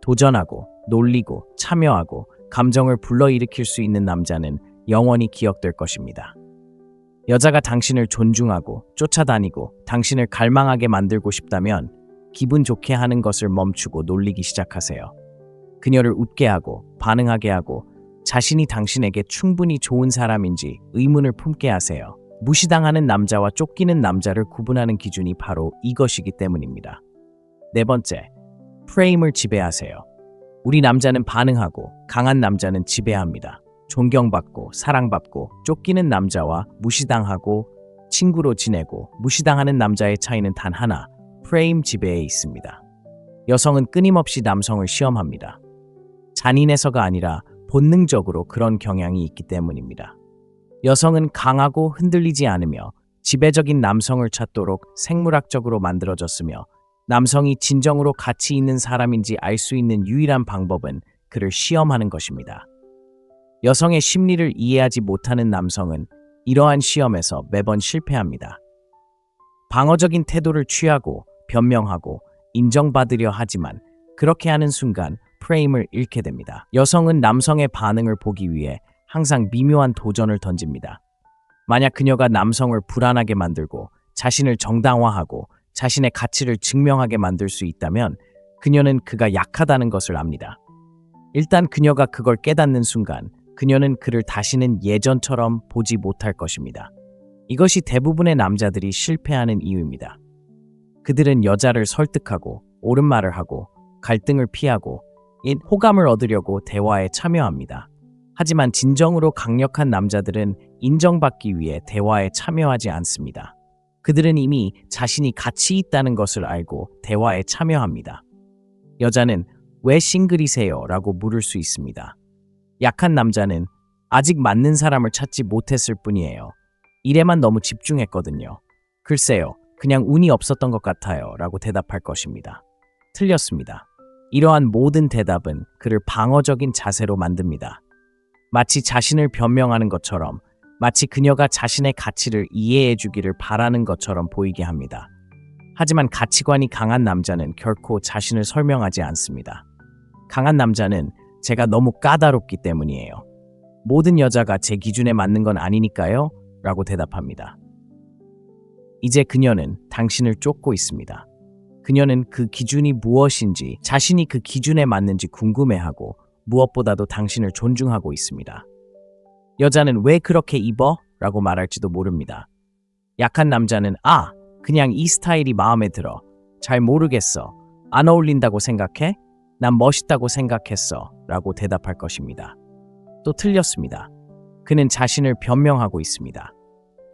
도전하고 놀리고 참여하고 감정을 불러일으킬 수 있는 남자는 영원히 기억될 것입니다. 여자가 당신을 존중하고 쫓아다니고 당신을 갈망하게 만들고 싶다면 기분 좋게 하는 것을 멈추고 놀리기 시작하세요. 그녀를 웃게 하고 반응하게 하고 자신이 당신에게 충분히 좋은 사람인지 의문을 품게 하세요. 무시당하는 남자와 쫓기는 남자를 구분하는 기준이 바로 이것이기 때문입니다. 네 번째, 프레임을 지배하세요. 우리 남자는 반응하고 강한 남자는 지배합니다. 존경받고 사랑받고 쫓기는 남자와 무시당하고 친구로 지내고 무시당하는 남자의 차이는 단 하나, 프레임 지배에 있습니다. 여성은 끊임없이 남성을 시험합니다. 잔인해서가 아니라 본능적으로 그런 경향이 있기 때문입니다. 여성은 강하고 흔들리지 않으며 지배적인 남성을 찾도록 생물학적으로 만들어졌으며 남성이 진정으로 가치 있는 사람인지 알 수 있는 유일한 방법은 그를 시험하는 것입니다. 여성의 심리를 이해하지 못하는 남성은 이러한 시험에서 매번 실패합니다. 방어적인 태도를 취하고 변명하고 인정받으려 하지만 그렇게 하는 순간 프레임을 잃게 됩니다. 여성은 남성의 반응을 보기 위해 항상 미묘한 도전을 던집니다. 만약 그녀가 남성을 불안하게 만들고 자신을 정당화하고 자신의 가치를 증명하게 만들 수 있다면 그녀는 그가 약하다는 것을 압니다. 일단 그녀가 그걸 깨닫는 순간 그녀는 그를 다시는 예전처럼 보지 못할 것입니다. 이것이 대부분의 남자들이 실패하는 이유입니다. 그들은 여자를 설득하고 옳은 말을 하고 갈등을 피하고 호감을 얻으려고 대화에 참여합니다. 하지만 진정으로 강력한 남자들은 인정받기 위해 대화에 참여하지 않습니다. 그들은 이미 자신이 가치 있다는 것을 알고 대화에 참여합니다. 여자는 왜 싱글이세요? 라고 물을 수 있습니다. 약한 남자는 아직 맞는 사람을 찾지 못했을 뿐이에요. 일에만 너무 집중했거든요. 글쎄요, 그냥 운이 없었던 것 같아요. 라고 대답할 것입니다. 틀렸습니다. 이러한 모든 대답은 그를 방어적인 자세로 만듭니다. 마치 자신을 변명하는 것처럼, 마치 그녀가 자신의 가치를 이해해 주기를 바라는 것처럼 보이게 합니다. 하지만 가치관이 강한 남자는 결코 자신을 설명하지 않습니다. 강한 남자는 제가 너무 까다롭기 때문이에요. 모든 여자가 제 기준에 맞는 건 아니니까요? 라고 대답합니다. 이제 그녀는 당신을 쫓고 있습니다. 그녀는 그 기준이 무엇인지, 자신이 그 기준에 맞는지 궁금해하고 무엇보다도 당신을 존중하고 있습니다. 여자는 왜 그렇게 입어? 라고 말할지도 모릅니다. 약한 남자는 그냥 이 스타일이 마음에 들어. 잘 모르겠어. 안 어울린다고 생각해? 난 멋있다고 생각했어. 라고 대답할 것입니다. 또 틀렸습니다. 그는 자신을 변명하고 있습니다.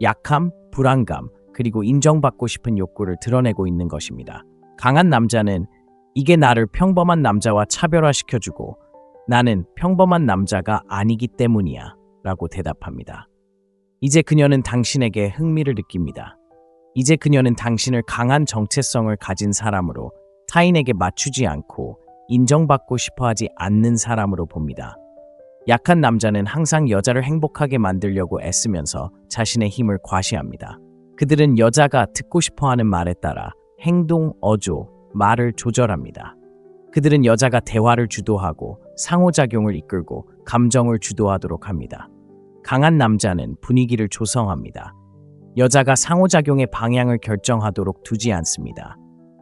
약함, 불안감, 그리고 인정받고 싶은 욕구를 드러내고 있는 것입니다. 강한 남자는 이게 나를 평범한 남자와 차별화시켜주고 나는 평범한 남자가 아니기 때문이야 라고 대답합니다. 이제 그녀는 당신에게 흥미를 느낍니다. 이제 그녀는 당신을 강한 정체성을 가진 사람으로, 타인에게 맞추지 않고 인정받고 싶어하지 않는 사람으로 봅니다. 약한 남자는 항상 여자를 행복하게 만들려고 애쓰면서 자신의 힘을 과시합니다. 그들은 여자가 듣고 싶어하는 말에 따라 행동, 어조, 말을 조절합니다. 그들은 여자가 대화를 주도하고 상호작용을 이끌고 감정을 주도하도록 합니다. 강한 남자는 분위기를 조성합니다. 여자가 상호작용의 방향을 결정하도록 두지 않습니다.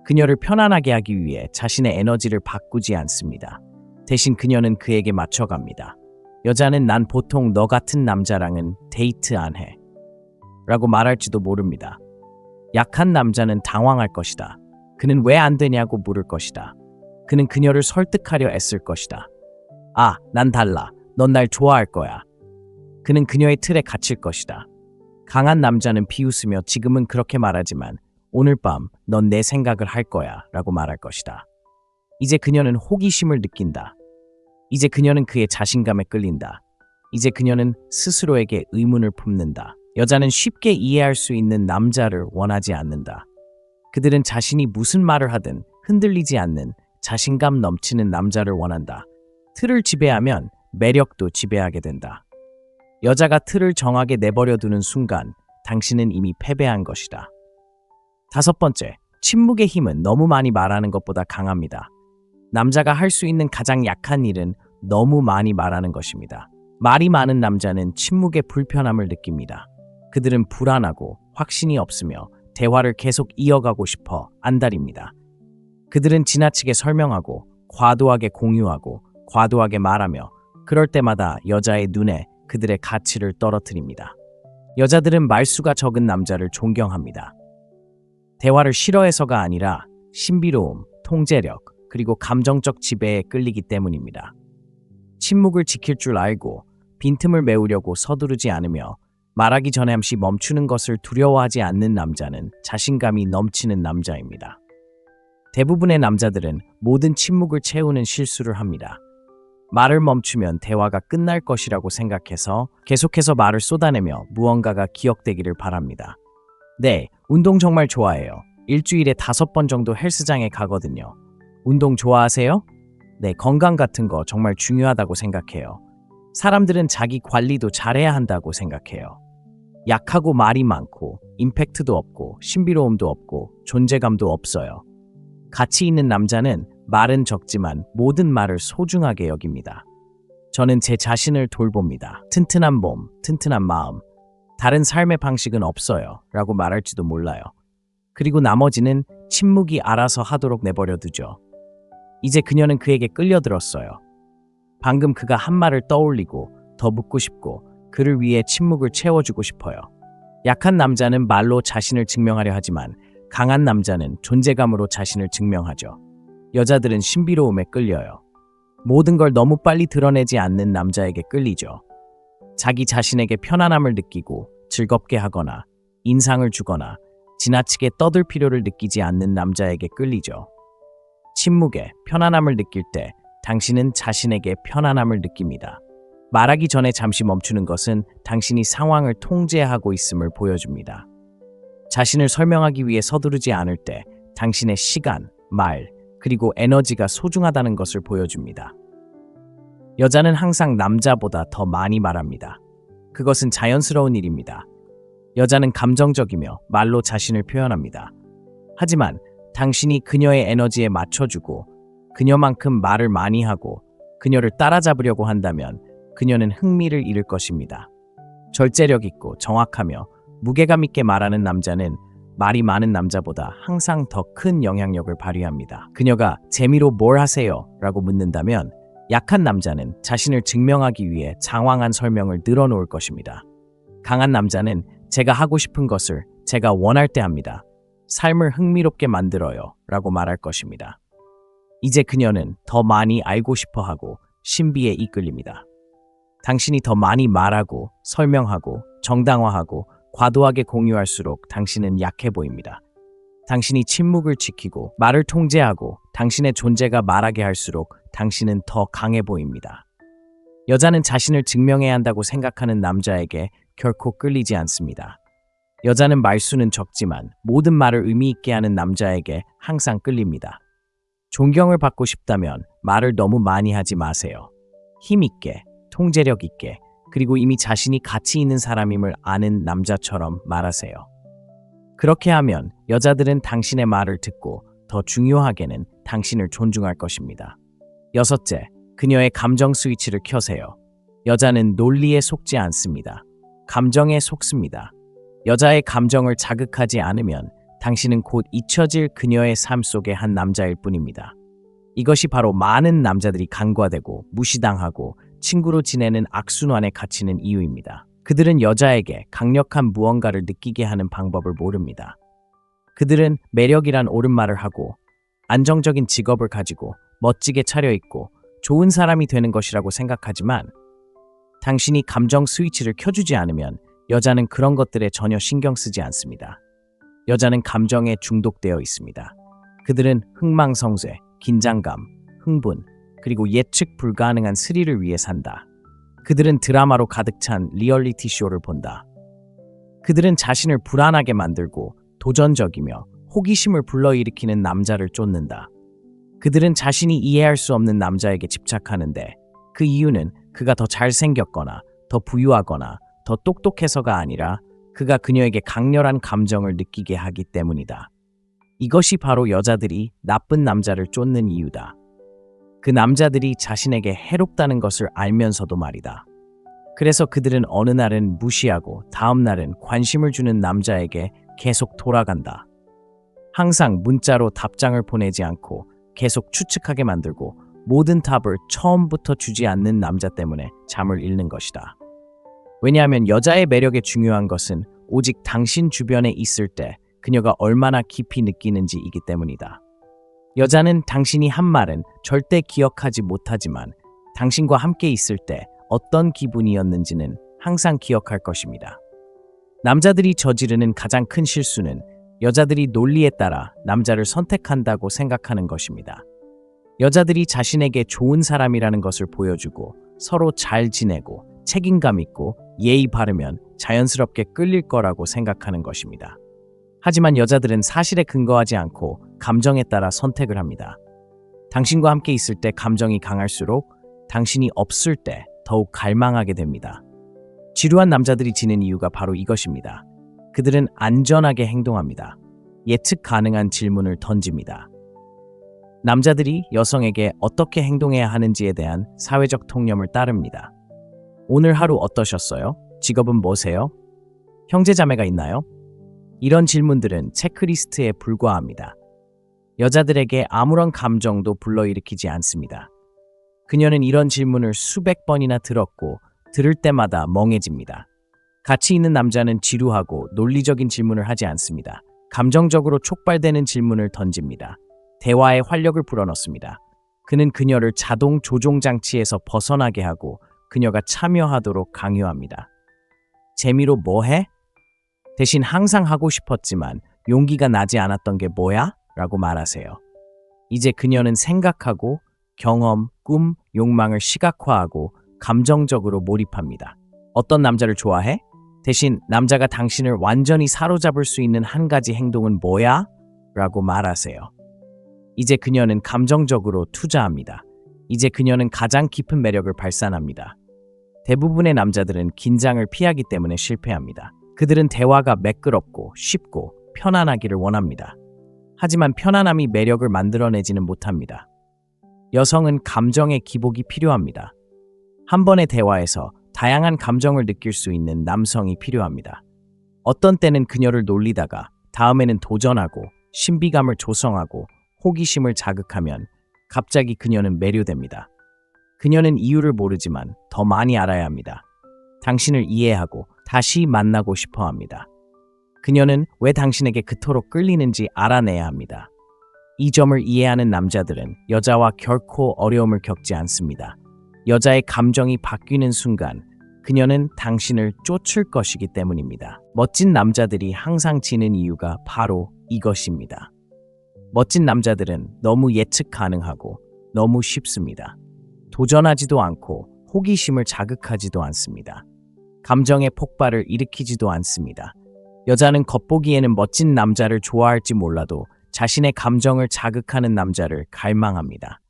그녀를 편안하게 하기 위해 자신의 에너지를 바꾸지 않습니다. 대신 그녀는 그에게 맞춰갑니다. 여자는 난 보통 너 같은 남자랑은 데이트 안 해. 라고 말할지도 모릅니다. 약한 남자는 당황할 것이다. 그는 왜 안 되냐고 물을 것이다. 그는 그녀를 설득하려 애쓸 것이다. 아, 난 달라. 넌 날 좋아할 거야. 그는 그녀의 틀에 갇힐 것이다. 강한 남자는 비웃으며 지금은 그렇게 말하지만 오늘 밤 넌 내 생각을 할 거야 라고 말할 것이다. 이제 그녀는 호기심을 느낀다. 이제 그녀는 그의 자신감에 끌린다. 이제 그녀는 스스로에게 의문을 품는다. 여자는 쉽게 이해할 수 있는 남자를 원하지 않는다. 그들은 자신이 무슨 말을 하든 흔들리지 않는 자신감 넘치는 남자를 원한다. 틀을 지배하면 매력도 지배하게 된다. 여자가 틀을 정하게 내버려 두는 순간 당신은 이미 패배한 것이다. 5번째, 침묵의 힘은 너무 많이 말하는 것보다 강합니다. 남자가 할 수 있는 가장 약한 일은 너무 많이 말하는 것입니다. 말이 많은 남자는 침묵의 불편함을 느낍니다. 그들은 불안하고 확신이 없으며 대화를 계속 이어가고 싶어 안달입니다. 그들은 지나치게 설명하고 과도하게 공유하고 과도하게 말하며 그럴 때마다 여자의 눈에 그들의 가치를 떨어뜨립니다. 여자들은 말수가 적은 남자를 존경합니다. 대화를 싫어해서가 아니라 신비로움, 통제력, 그리고 감정적 지배에 끌리기 때문입니다. 침묵을 지킬 줄 알고 빈틈을 메우려고 서두르지 않으며 말하기 전에 잠시 멈추는 것을 두려워하지 않는 남자는 자신감이 넘치는 남자입니다. 대부분의 남자들은 모든 침묵을 채우는 실수를 합니다. 말을 멈추면 대화가 끝날 것이라고 생각해서 계속해서 말을 쏟아내며 무언가가 기억되기를 바랍니다. 네, 운동 정말 좋아해요. 일주일에 5번 정도 헬스장에 가거든요. 운동 좋아하세요? 네, 건강 같은 거 정말 중요하다고 생각해요. 사람들은 자기 관리도 잘해야 한다고 생각해요. 약하고 말이 많고 임팩트도 없고 신비로움도 없고 존재감도 없어요. 가치 있는 남자는 말은 적지만 모든 말을 소중하게 여깁니다. 저는 제 자신을 돌봅니다. 튼튼한 몸, 튼튼한 마음. 다른 삶의 방식은 없어요. 라고 말할지도 몰라요. 그리고 나머지는 침묵이 알아서 하도록 내버려 두죠. 이제 그녀는 그에게 끌려들었어요. 방금 그가 한 말을 떠올리고 더 묻고 싶고 그를 위해 침묵을 채워주고 싶어요. 약한 남자는 말로 자신을 증명하려 하지만 강한 남자는 존재감으로 자신을 증명하죠. 여자들은 신비로움에 끌려요. 모든 걸 너무 빨리 드러내지 않는 남자에게 끌리죠. 자기 자신에게 편안함을 느끼고 즐겁게 하거나 인상을 주거나 지나치게 떠들 필요를 느끼지 않는 남자에게 끌리죠. 침묵에 편안함을 느낄 때 당신은 자신에게 편안함을 느낍니다. 말하기 전에 잠시 멈추는 것은 당신이 상황을 통제하고 있음을 보여줍니다. 자신을 설명하기 위해 서두르지 않을 때 당신의 시간, 말, 그리고 에너지가 소중하다는 것을 보여줍니다. 여자는 항상 남자보다 더 많이 말합니다. 그것은 자연스러운 일입니다. 여자는 감정적이며 말로 자신을 표현합니다. 하지만 당신이 그녀의 에너지에 맞춰주고 그녀만큼 말을 많이 하고 그녀를 따라잡으려고 한다면 그녀는 흥미를 잃을 것입니다. 절제력 있고 정확하며 무게감 있게 말하는 남자는 말이 많은 남자보다 항상 더 큰 영향력을 발휘합니다. 그녀가 재미로 뭘 하세요? 라고 묻는다면 약한 남자는 자신을 증명하기 위해 장황한 설명을 늘어놓을 것입니다. 강한 남자는 제가 하고 싶은 것을 제가 원할 때 합니다. 삶을 흥미롭게 만들어요. 라고 말할 것입니다. 이제 그녀는 더 많이 알고 싶어 하고 신비에 이끌립니다. 당신이 더 많이 말하고 설명하고 정당화하고 과도하게 공유할수록 당신은 약해 보입니다. 당신이 침묵을 지키고 말을 통제하고 당신의 존재가 말하게 할수록 당신은 더 강해 보입니다. 여자는 자신을 증명해야 한다고 생각하는 남자에게 결코 끌리지 않습니다. 여자는 말수는 적지만 모든 말을 의미 있게 하는 남자에게 항상 끌립니다. 존경을 받고 싶다면 말을 너무 많이 하지 마세요. 힘 있게, 통제력 있게, 그리고 이미 자신이 가치 있는 사람임을 아는 남자처럼 말하세요. 그렇게 하면 여자들은 당신의 말을 듣고 더 중요하게는 당신을 존중할 것입니다. 6째, 그녀의 감정 스위치를 켜세요. 여자는 논리에 속지 않습니다. 감정에 속습니다. 여자의 감정을 자극하지 않으면 당신은 곧 잊혀질 그녀의 삶 속의 한 남자일 뿐입니다. 이것이 바로 많은 남자들이 간과되고 무시당하고 친구로 지내는 악순환에 갇히는 이유입니다. 그들은 여자에게 강력한 무언가를 느끼게 하는 방법을 모릅니다. 그들은 매력이란 옳은 말을 하고 안정적인 직업을 가지고 멋지게 차려입고 좋은 사람이 되는 것이라고 생각하지만 당신이 감정 스위치를 켜주지 않으면 여자는 그런 것들에 전혀 신경 쓰지 않습니다. 여자는 감정에 중독되어 있습니다. 그들은 흥망성쇠, 긴장감, 흥분, 그리고 예측 불가능한 스릴을 위해 산다. 그들은 드라마로 가득 찬 리얼리티 쇼를 본다. 그들은 자신을 불안하게 만들고 도전적이며 호기심을 불러일으키는 남자를 쫓는다. 그들은 자신이 이해할 수 없는 남자에게 집착하는데 그 이유는 그가 더 잘생겼거나 더 부유하거나 더 똑똑해서가 아니라 그가 그녀에게 강렬한 감정을 느끼게 하기 때문이다. 이것이 바로 여자들이 나쁜 남자를 쫓는 이유다. 그 남자들이 자신에게 해롭다는 것을 알면서도 말이다. 그래서 그들은 어느 날은 무시하고 다음 날은 관심을 주는 남자에게 계속 돌아간다. 항상 문자로 답장을 보내지 않고 계속 추측하게 만들고 모든 답을 처음부터 주지 않는 남자 때문에 잠을 잃는 것이다. 왜냐하면 여자의 매력에 중요한 것은 오직 당신 주변에 있을 때 그녀가 얼마나 깊이 느끼는지이기 때문이다. 여자는 당신이 한 말은 절대 기억하지 못하지만 당신과 함께 있을 때 어떤 기분이었는지는 항상 기억할 것입니다. 남자들이 저지르는 가장 큰 실수는 여자들이 논리에 따라 남자를 선택한다고 생각하는 것입니다. 여자들이 자신에게 좋은 사람이라는 것을 보여주고 서로 잘 지내고 책임감 있고 예의 바르면 자연스럽게 끌릴 거라고 생각하는 것입니다. 하지만 여자들은 사실에 근거하지 않고 감정에 따라 선택을 합니다. 당신과 함께 있을 때 감정이 강할수록 당신이 없을 때 더욱 갈망하게 됩니다. 지루한 남자들이 지는 이유가 바로 이것입니다. 그들은 안전하게 행동합니다. 예측 가능한 질문을 던집니다. 남자들이 여성에게 어떻게 행동해야 하는지에 대한 사회적 통념을 따릅니다. 오늘 하루 어떠셨어요? 직업은 뭐세요? 형제자매가 있나요? 이런 질문들은 체크리스트에 불과합니다. 여자들에게 아무런 감정도 불러일으키지 않습니다. 그녀는 이런 질문을 수백 번이나 들었고 들을 때마다 멍해집니다. 가치 있는 남자는 지루하고 논리적인 질문을 하지 않습니다. 감정적으로 촉발되는 질문을 던집니다. 대화에 활력을 불어넣습니다. 그는 그녀를 자동 조종 장치에서 벗어나게 하고 그녀가 참여하도록 강요합니다. 재미로 뭐 해? 대신 항상 하고 싶었지만 용기가 나지 않았던 게 뭐야? 라고 말하세요. 이제 그녀는 생각하고 경험, 꿈, 욕망을 시각화하고 감정적으로 몰입합니다. 어떤 남자를 좋아해? 대신 남자가 당신을 완전히 사로잡을 수 있는 한 가지 행동은 뭐야? 라고 말하세요. 이제 그녀는 감정적으로 투자합니다. 이제 그녀는 가장 깊은 매력을 발산합니다. 대부분의 남자들은 긴장을 피하기 때문에 실패합니다. 그들은 대화가 매끄럽고 쉽고 편안하기를 원합니다. 하지만 편안함이 매력을 만들어내지는 못합니다. 여성은 감정의 기복이 필요합니다. 한 번의 대화에서 다양한 감정을 느낄 수 있는 남성이 필요합니다. 어떤 때는 그녀를 놀리다가 다음에는 도전하고 신비감을 조성하고 호기심을 자극하면 갑자기 그녀는 매료됩니다. 그녀는 이유를 모르지만 더 많이 알아야 합니다. 당신을 이해하고 다시 만나고 싶어 합니다. 그녀는 왜 당신에게 그토록 끌리는지 알아내야 합니다. 이 점을 이해하는 남자들은 여자와 결코 어려움을 겪지 않습니다. 여자의 감정이 바뀌는 순간 그녀는 당신을 쫓을 것이기 때문입니다. 멋진 남자들이 항상 지는 이유가 바로 이것입니다. 멋진 남자들은 너무 예측 가능하고 너무 쉽습니다. 도전하지도 않고 호기심을 자극하지도 않습니다. 감정의 폭발을 일으키지도 않습니다. 여자는 겉보기에는 멋진 남자를 좋아할지 몰라도 자신의 감정을 자극하는 남자를 갈망합니다.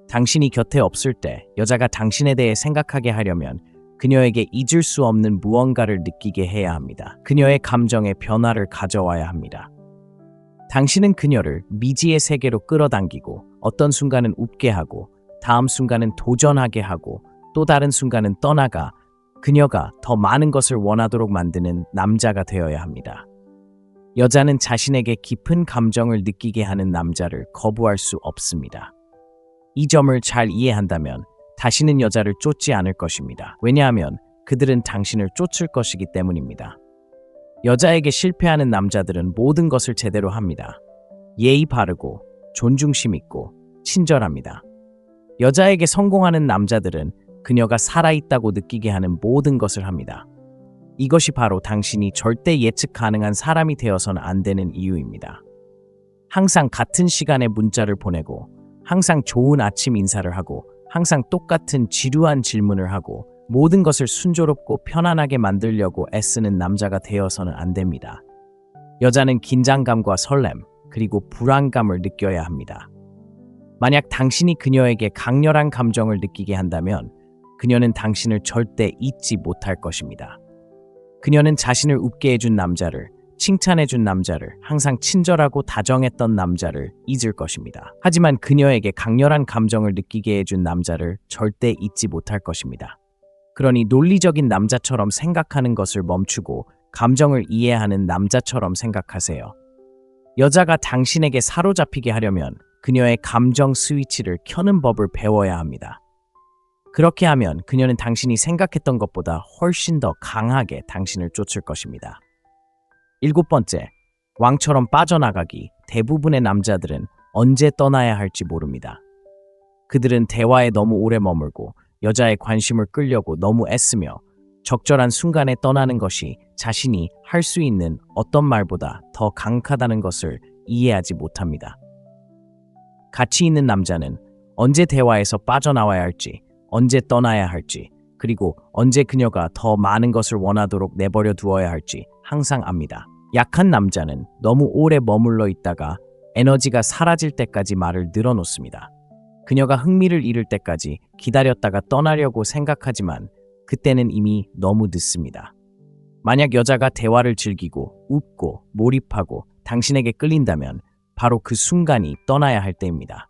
당신이 곁에 없을 때 여자가 당신에 대해 생각하게 하려면 그녀에게 잊을 수 없는 무언가를 느끼게 해야 합니다. 그녀의 감정에 변화를 가져와야 합니다. 당신은 그녀를 미지의 세계로 끌어당기고 어떤 순간은 웃게 하고 다음 순간은 도전하게 하고 또 다른 순간은 떠나가 그녀가 더 많은 것을 원하도록 만드는 남자가 되어야 합니다. 여자는 자신에게 깊은 감정을 느끼게 하는 남자를 거부할 수 없습니다. 이 점을 잘 이해한다면 다시는 여자를 쫓지 않을 것입니다. 왜냐하면 그들은 당신을 쫓을 것이기 때문입니다. 여자에게 실패하는 남자들은 모든 것을 제대로 합니다. 예의 바르고 존중심 있고 친절합니다. 여자에게 성공하는 남자들은 그녀가 살아있다고 느끼게 하는 모든 것을 합니다. 이것이 바로 당신이 절대 예측 가능한 사람이 되어서는 안 되는 이유입니다. 항상 같은 시간에 문자를 보내고 항상 좋은 아침 인사를 하고 항상 똑같은 지루한 질문을 하고 모든 것을 순조롭고 편안하게 만들려고 애쓰는 남자가 되어서는 안 됩니다. 여자는 긴장감과 설렘 그리고 불안감을 느껴야 합니다. 만약 당신이 그녀에게 강렬한 감정을 느끼게 한다면 그녀는 당신을 절대 잊지 못할 것입니다. 그녀는 자신을 웃게 해준 남자를, 칭찬해준 남자를, 항상 친절하고 다정했던 남자를 잊을 것입니다. 하지만 그녀에게 강렬한 감정을 느끼게 해준 남자를 절대 잊지 못할 것입니다. 그러니 논리적인 남자처럼 생각하는 것을 멈추고 감정을 이해하는 남자처럼 생각하세요. 여자가 당신에게 사로잡히게 하려면 그녀의 감정 스위치를 켜는 법을 배워야 합니다. 그렇게 하면 그녀는 당신이 생각했던 것보다 훨씬 더 강하게 당신을 쫓을 것입니다. 7번째, 왕처럼 빠져나가기. 대부분의 남자들은 언제 떠나야 할지 모릅니다. 그들은 대화에 너무 오래 머물고 여자의 관심을 끌려고 너무 애쓰며 적절한 순간에 떠나는 것이 자신이 할 수 있는 어떤 말보다 더 강하다는 것을 이해하지 못합니다. 가치 있는 남자는 언제 대화에서 빠져나와야 할지, 언제 떠나야 할지, 그리고 언제 그녀가 더 많은 것을 원하도록 내버려 두어야 할지 항상 압니다. 약한 남자는 너무 오래 머물러 있다가 에너지가 사라질 때까지 말을 늘어놓습니다. 그녀가 흥미를 잃을 때까지 기다렸다가 떠나려고 생각하지만 그때는 이미 너무 늦습니다. 만약 여자가 대화를 즐기고 웃고 몰입하고 당신에게 끌린다면 바로 그 순간이 떠나야 할 때입니다.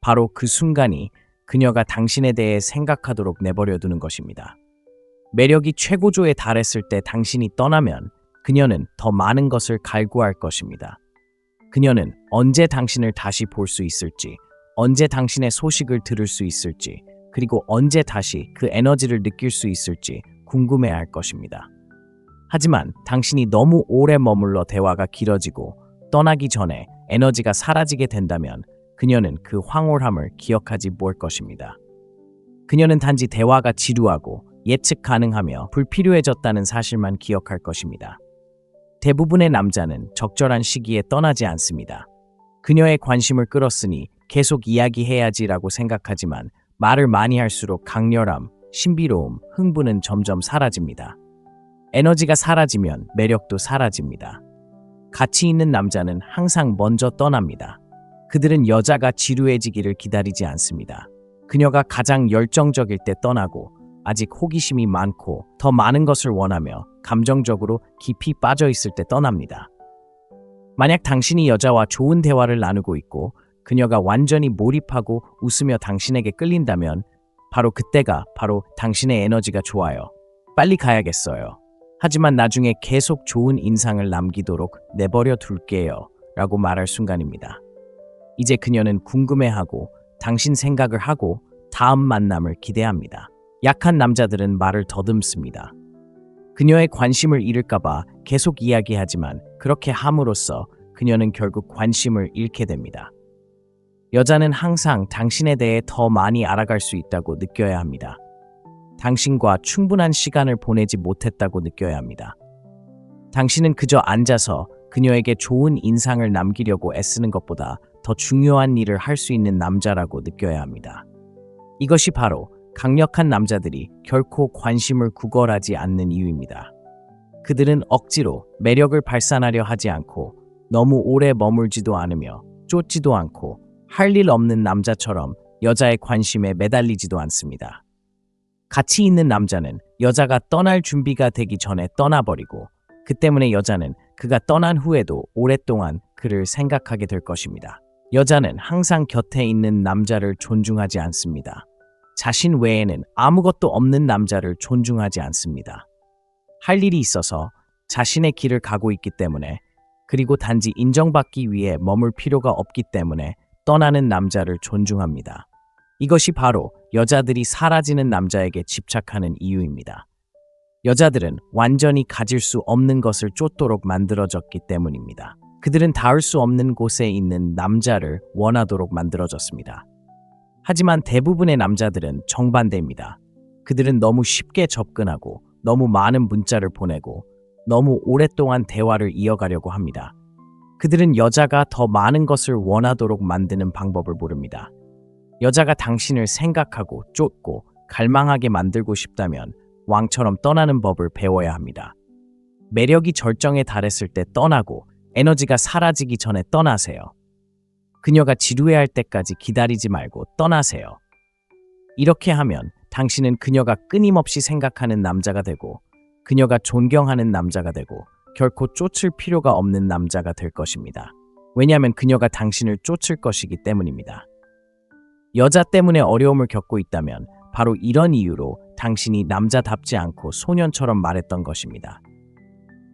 바로 그 순간이 그녀가 당신에 대해 생각하도록 내버려 두는 것입니다. 매력이 최고조에 달했을 때 당신이 떠나면 그녀는 더 많은 것을 갈구할 것입니다. 그녀는 언제 당신을 다시 볼 수 있을지, 언제 당신의 소식을 들을 수 있을지, 그리고 언제 다시 그 에너지를 느낄 수 있을지 궁금해할 것입니다. 하지만 당신이 너무 오래 머물러 대화가 길어지고 떠나기 전에 에너지가 사라지게 된다면 그녀는 그 황홀함을 기억하지 못 것입니다. 그녀는 단지 대화가 지루하고 예측 가능하며 불필요해졌다는 사실만 기억할 것입니다. 대부분의 남자는 적절한 시기에 떠나지 않습니다. 그녀의 관심을 끌었으니 계속 이야기해야지라고 생각하지만 말을 많이 할수록 강렬함, 신비로움, 흥분은 점점 사라집니다. 에너지가 사라지면 매력도 사라집니다. 가치 있는 남자는 항상 먼저 떠납니다. 그들은 여자가 지루해지기를 기다리지 않습니다. 그녀가 가장 열정적일 때 떠나고 아직 호기심이 많고 더 많은 것을 원하며 감정적으로 깊이 빠져 있을 때 떠납니다. 만약 당신이 여자와 좋은 대화를 나누고 있고 그녀가 완전히 몰입하고 웃으며 당신에게 끌린다면 바로 그때가 바로 당신의 에너지가 좋아요. 빨리 가야겠어요. 하지만 나중에 계속 좋은 인상을 남기도록 내버려 둘게요. 라고 말할 순간입니다. 이제 그녀는 궁금해하고 당신 생각을 하고 다음 만남을 기대합니다. 약한 남자들은 말을 더듬습니다. 그녀의 관심을 잃을까봐 계속 이야기하지만 그렇게 함으로써 그녀는 결국 관심을 잃게 됩니다. 여자는 항상 당신에 대해 더 많이 알아갈 수 있다고 느껴야 합니다. 당신과 충분한 시간을 보내지 못했다고 느껴야 합니다. 당신은 그저 앉아서 그녀에게 좋은 인상을 남기려고 애쓰는 것보다 더 중요한 일을 할 수 있는 남자라고 느껴야 합니다. 이것이 바로 강력한 남자들이 결코 관심을 구걸하지 않는 이유입니다. 그들은 억지로 매력을 발산하려 하지 않고 너무 오래 머물지도 않으며 쫓지도 않고 할 일 없는 남자처럼 여자의 관심에 매달리지도 않습니다. 가치 있는 남자는 여자가 떠날 준비가 되기 전에 떠나버리고 그 때문에 여자는 그가 떠난 후에도 오랫동안 그를 생각하게 될 것입니다. 여자는 항상 곁에 있는 남자를 존중하지 않습니다. 자신 외에는 아무것도 없는 남자를 존중하지 않습니다. 할 일이 있어서 자신의 길을 가고 있기 때문에, 그리고 단지 인정받기 위해 머물 필요가 없기 때문에 떠나는 남자를 존중합니다. 이것이 바로 여자들이 사라지는 남자에게 집착하는 이유입니다. 여자들은 완전히 가질 수 없는 것을 쫓도록 만들어졌기 때문입니다. 그들은 닿을 수 없는 곳에 있는 남자를 원하도록 만들어졌습니다. 하지만 대부분의 남자들은 정반대입니다. 그들은 너무 쉽게 접근하고 너무 많은 문자를 보내고 너무 오랫동안 대화를 이어가려고 합니다. 그들은 여자가 더 많은 것을 원하도록 만드는 방법을 모릅니다. 여자가 당신을 생각하고 쫓고 갈망하게 만들고 싶다면 왕처럼 떠나는 법을 배워야 합니다. 매력이 절정에 달했을 때 떠나고 에너지가 사라지기 전에 떠나세요. 그녀가 지루해할 때까지 기다리지 말고 떠나세요. 이렇게 하면 당신은 그녀가 끊임없이 생각하는 남자가 되고 그녀가 존경하는 남자가 되고 결코 쫓을 필요가 없는 남자가 될 것입니다. 왜냐하면 그녀가 당신을 쫓을 것이기 때문입니다. 여자 때문에 어려움을 겪고 있다면 바로 이런 이유로 당신이 남자답지 않고 소년처럼 말했던 것입니다.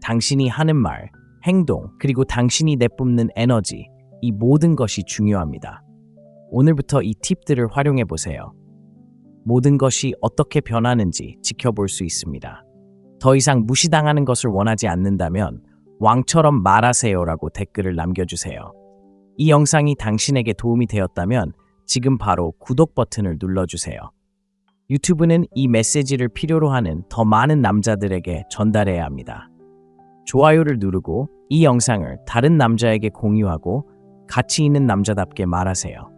당신이 하는 말, 행동, 그리고 당신이 내뿜는 에너지, 이 모든 것이 중요합니다. 오늘부터 이 팁들을 활용해 보세요. 모든 것이 어떻게 변하는지 지켜볼 수 있습니다. 더 이상 무시당하는 것을 원하지 않는다면 왕처럼 말하세요라고 댓글을 남겨주세요. 이 영상이 당신에게 도움이 되었다면 지금 바로 구독 버튼을 눌러주세요. 유튜브는 이 메시지를 필요로 하는 더 많은 남자들에게 전달해야 합니다. 좋아요를 누르고 이 영상을 다른 남자에게 공유하고 가치 있는 남자답게 말하세요.